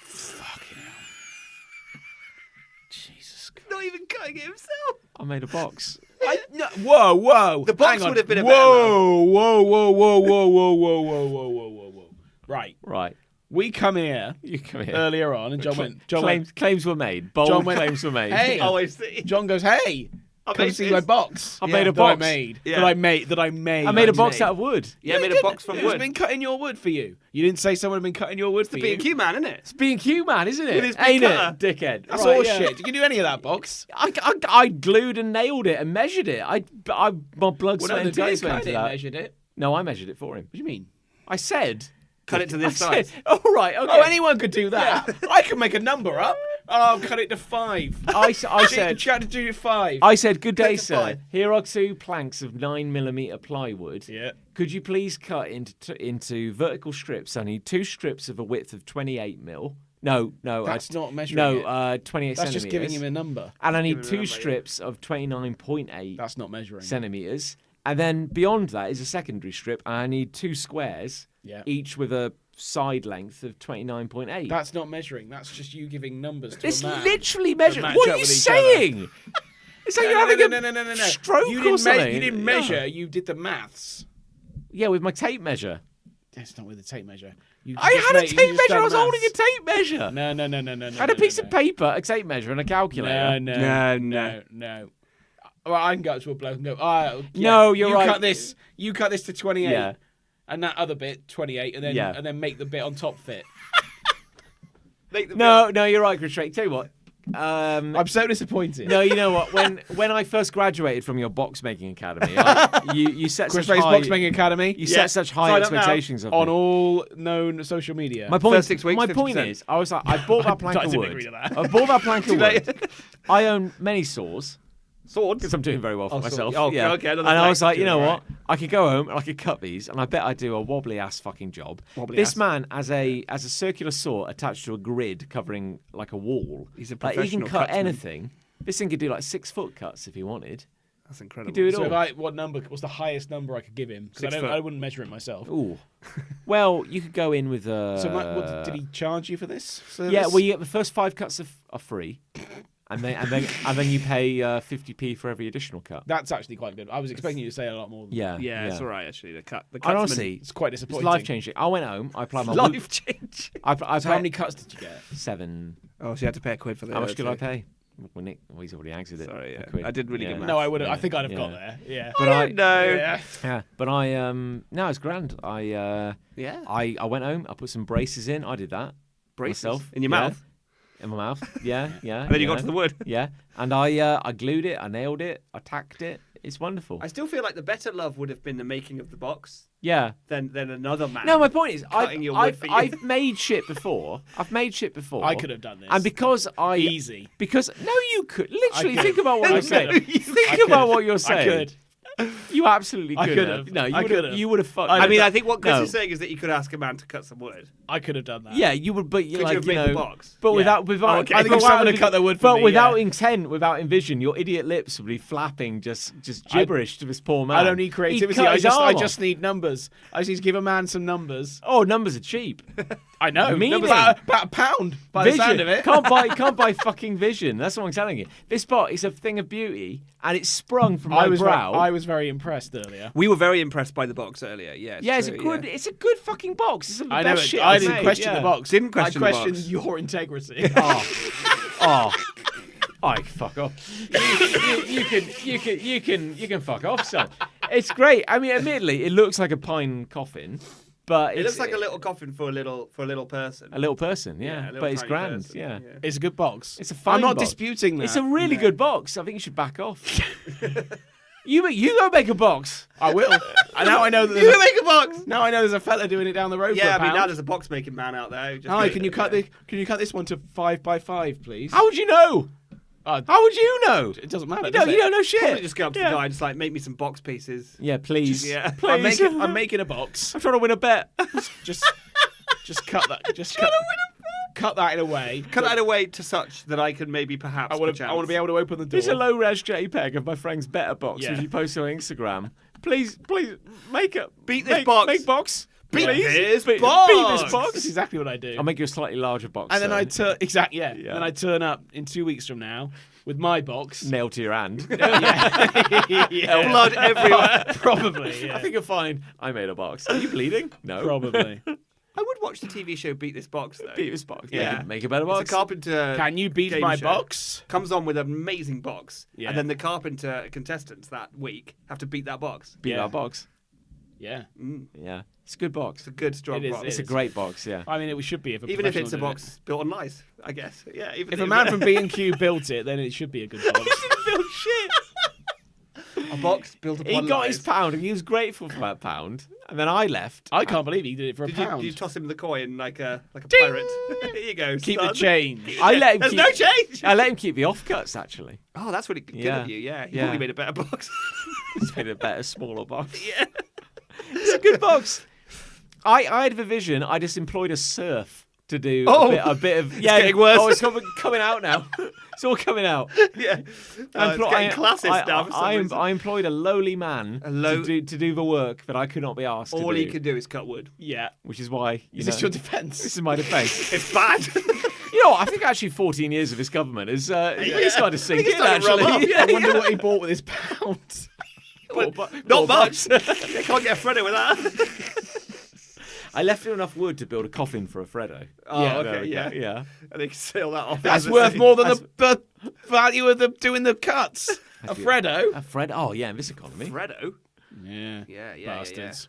Fucking hell. Jesus Christ. Not even cutting it himself. I made a box. Whoa. The box Hang on. would have been a better Whoa. Right. Right. We come here You come here. earlier on, and John went. Claims were made. Bold John went, claims were made. "Hey." Oh, I see. John goes, "Hey, come made see this. my box. I made a that I box. made. Yeah. That I made. I made a That's box made. out of wood. Yeah, I made you a box didn't. from Who's wood. been cutting your wood for you? You didn't say someone had been cutting your wood for The you. B&Q man, isn't it? It's B&Q man, isn't it? With his big Ain't cutter. it, dickhead? That's Right, all yeah. shit. You can do any of that box. I glued and nailed it and measured it. My blood, Well, sweat, no, and the guy tears went cut into it, that. measured it. No, I measured it for him. What do you mean? I said. Cut it to I this said. size. Oh right. Okay. Oh, anyone could do that. I can make a number up. Oh, cut it to 5. I said. Chat to do 5. I said, good day, Cut to sir. 5. Here are 2 planks of 9mm plywood. Yeah. Could you please cut into vertical strips? I need 2 strips of a width of 28mm. No. That's not measuring No, it. 28 That's centimeters. just giving him a number. And I need Giving him a 2 number, strips of 29.8 That's not measuring. centimeters. And then beyond that is a secondary strip. And I need 2 squares, Yeah. each with a side length of 29.8. That's not measuring. That's just you giving numbers to It's a man. literally measured. match What up are you with each saying? It's like you're having a stroke You or didn't, something. you didn't Yeah. measure. You did the maths. Yeah, with my tape measure. That's not with the tape measure. You I just had a made- you tape just measure. done I was holding a maths. tape measure. No. I had a piece of paper, a tape measure, and a calculator. No. Well, I can go up to a bloke and go, oh, yeah, No, you're you right. Cut this. You cut this to 28. Yeah. And that other bit, 28, and then Yeah. and then make the bit on top fit. No, you're right, Chris. Tell you what. I'm so disappointed. No, you know what? When I first graduated from your box making academy, you set Chris such Ray's high, Box Making Academy. you set such high Sign up now. expectations of On me. all known social media. My point, First 6 weeks, my point 50%. is, I was like, I bought that plank I of didn't wood. agree to that. I bought that plank of Too late. wood. I own many saws. Swords. Because I'm doing very well for myself. Oh, yeah. okay, another And I plank. was like, you know Doing what? I could go home and I could cut these, and I bet I'd do a wobbly ass fucking job. Wobbly This ass. man has a circular saw attached to a grid covering like a wall. He's a Like, he can professional cut cutsman. anything. This thing could do like 6-foot cuts if he wanted. That's incredible. do it So all. what's the highest number I could give him? 6 Because foot. I wouldn't measure it myself. Ooh. Well, you could go in with a. So what, did he charge you for this? Service? Yeah, well, you get the first 5 cuts are free, and then you pay 50p for every additional cut. That's actually quite good. I was expecting you to say a lot more. Than Yeah, Yeah, it's all right actually. The And cutsman. honestly, It's quite it's disappointing. life changing. I went home. I applied my Life change. I So how many cuts did you get? 7. Oh, so you had to pay £1 for the. How much did I pay? Well, Nick, he's already answered it. Sorry, A quid. I didn't really get maths. No, I would have. Yeah, I think I'd have yeah. got there. Yeah. But I No. Yeah. but no, it's grand. I went home. I put some braces in. I did that Braces? myself In your yeah. mouth? In my mouth. Yeah, yeah. And then you yeah. got to the wood. Yeah, and I glued it. I nailed it. I tacked it. It's wonderful. I still feel like the better love would have been the making of the box Yeah. than another man. No, my point is, Cutting your wood for you. I've made shit before. I could have done this. And because Easy. Because no, you could literally could. think about what I you're saying. could. Think about what you're saying. I could. You absolutely I could could have. have. No, I could have. you would have fucked. I mean, I think what Chris No. is saying is that you could ask a man to cut some wood. I could have done that. Yeah, you would, but you Could like you have made the box? but Yeah. without Oh, okay. I think but if someone without- had cut the wood for but me, without yeah. intent, without envision, your idiot lips would be flapping just gibberish to this poor man. I don't need He'd creativity. cut I his just arm just need numbers. I just need to give a man some numbers. off. Oh, numbers are cheap. I know. Meaning. About a pound by Vision. the sound of it. Can't buy fucking vision. That's what I'm telling you. This bot is a thing of beauty, and it's sprung from my brow. I was very impressed earlier. We were very impressed by the box earlier. Yeah, It's a good fucking box. It's some of the I know. best shit I I've didn't made, question yeah. the box. Didn't question I the questioned box. your integrity. Oh, fuck off. You can fuck off, son. It's great. I mean, admittedly, it looks like a pine coffin, but It looks like a little coffin for a little person. a little person, Yeah, a yeah. little But it's tiny grand, person, yeah. It's a good box. It's a fine I'm not box. disputing that. It's a really good box. I think you should back off. You go make a box. I will. And now I know that You there's make a box. now I know there's a fella doing it down the road for Yeah, a I mean now pound. there's a box making man out there. Who just Hi, made can it, you cut yeah. Can you cut this one to 5 by 5, please? How would you know? How would you know? It doesn't matter. You does don't it? know shit. Probably just go up to Yeah. the guy and just like make me some box pieces. Yeah, please. Yeah. Please. I'm making a box. I'm trying to win a bet. Just cut that. Just cut that in a way. Cut that away to such that I can maybe perhaps. I want to be able to open the door. There's a low-res JPEG of my Frank's Better box, Yeah. which you post on Instagram. Please, make it. Beat this box. Make box. Beat Please. this Beat box. this box. That's exactly what I do. I'll make you a slightly larger box. And then though. I turn Yeah. Then I turn up in 2 weeks from now with my box. nailed to your hand. Yeah. Blood everywhere. Probably. Yeah. I think you'll find I made a box. Are you bleeding? No. Probably. I would watch the TV show Beat This Box though. Beat this box. Yeah. Make a better box. It's a carpenter. Can you beat game my show. box? Comes on with an amazing box, Yeah. and then the carpenter contestants that week have to beat that box. Beat Yeah. our box. Yeah. Yeah. It's a good box. It's a good strong It is, box. It's a great box, yeah. I mean, it should be Even if it's a professional box built on lice, I guess. Yeah. Even did it. If a man from B&Q built it, then it should be a good box. Build shit. a box built upon He got his lies. pound and he was grateful for that pound. And then I left. I can't believe he did it for a Did pound. you toss him the coin like a pirate? Here you go. Keep son. the change. I let him There's keep, no change. I let him keep the offcuts, actually. Oh, that's really good Yeah. of you. Yeah. You Yeah. probably made a better box. It's made a better, smaller box. yeah. It's a good box. I had the vision. I just employed a serf to do Oh. a bit of. Yeah, getting worse. Oh, it's coming out now. It's all coming out. Yeah. I It's getting classist now. For some reason. I employed a lowly man to do the work that I could not be asked to do. All he could do is cut wood. Yeah. Which is why. Is this your defence? This is my defence. It's bad. You know what? I think actually 14 years of this government is he's kind of sinking it's starting to rub actually. off. Yeah, I wonder what he bought with his pound. Not much. You can't get a Freddo with that. I left him enough wood to build a coffin for a Freddo. Oh, Yeah. okay, yeah. yeah. And they can sell that off. That's as a worth thing. more than the value of doing the cuts. A Freddo. A Fred. Oh yeah, in this economy. Freddo. Yeah. Yeah. Bastards.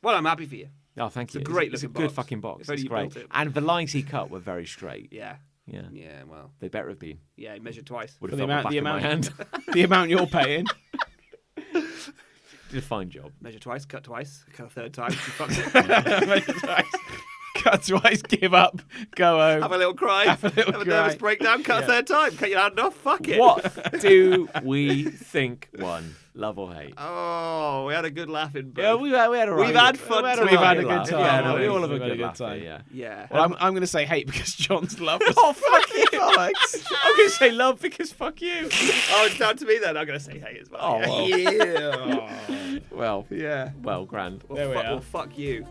Well, I'm happy for you. Oh, thank you. It's a great It's a looking good box. fucking box. If only It's you great. built it. And the lines he cut were very straight. Yeah. Yeah. Yeah. Well. They better have been. Yeah. He measured twice. Would For have the felt the amount- back the of my hand. The amount you're paying. Did a fine job. Measure twice. Cut twice. Cut a third time. You fucked it. Cut twice, give up, go home. Have a little cry. Have a little nervous cry. breakdown. Cut a third time. Cut your hand off. Fuck it. What do we think won? Love or hate? Oh, we had a good laugh in both. Yeah, we had a We've had fun we tonight. We've had a good laugh. time, Yeah, no, we haven't all we? have a We've had good a good laugh. time. Yeah. Yeah. Well, I'm going to say hate because John's love was Oh fuck you, Alex. I'm gonna say love because fuck you. Oh, it's down to me then. I'm going to say hey as well. Oh, yeah. Well, Yeah. well, grand. Well, There we are. Well, fuck you.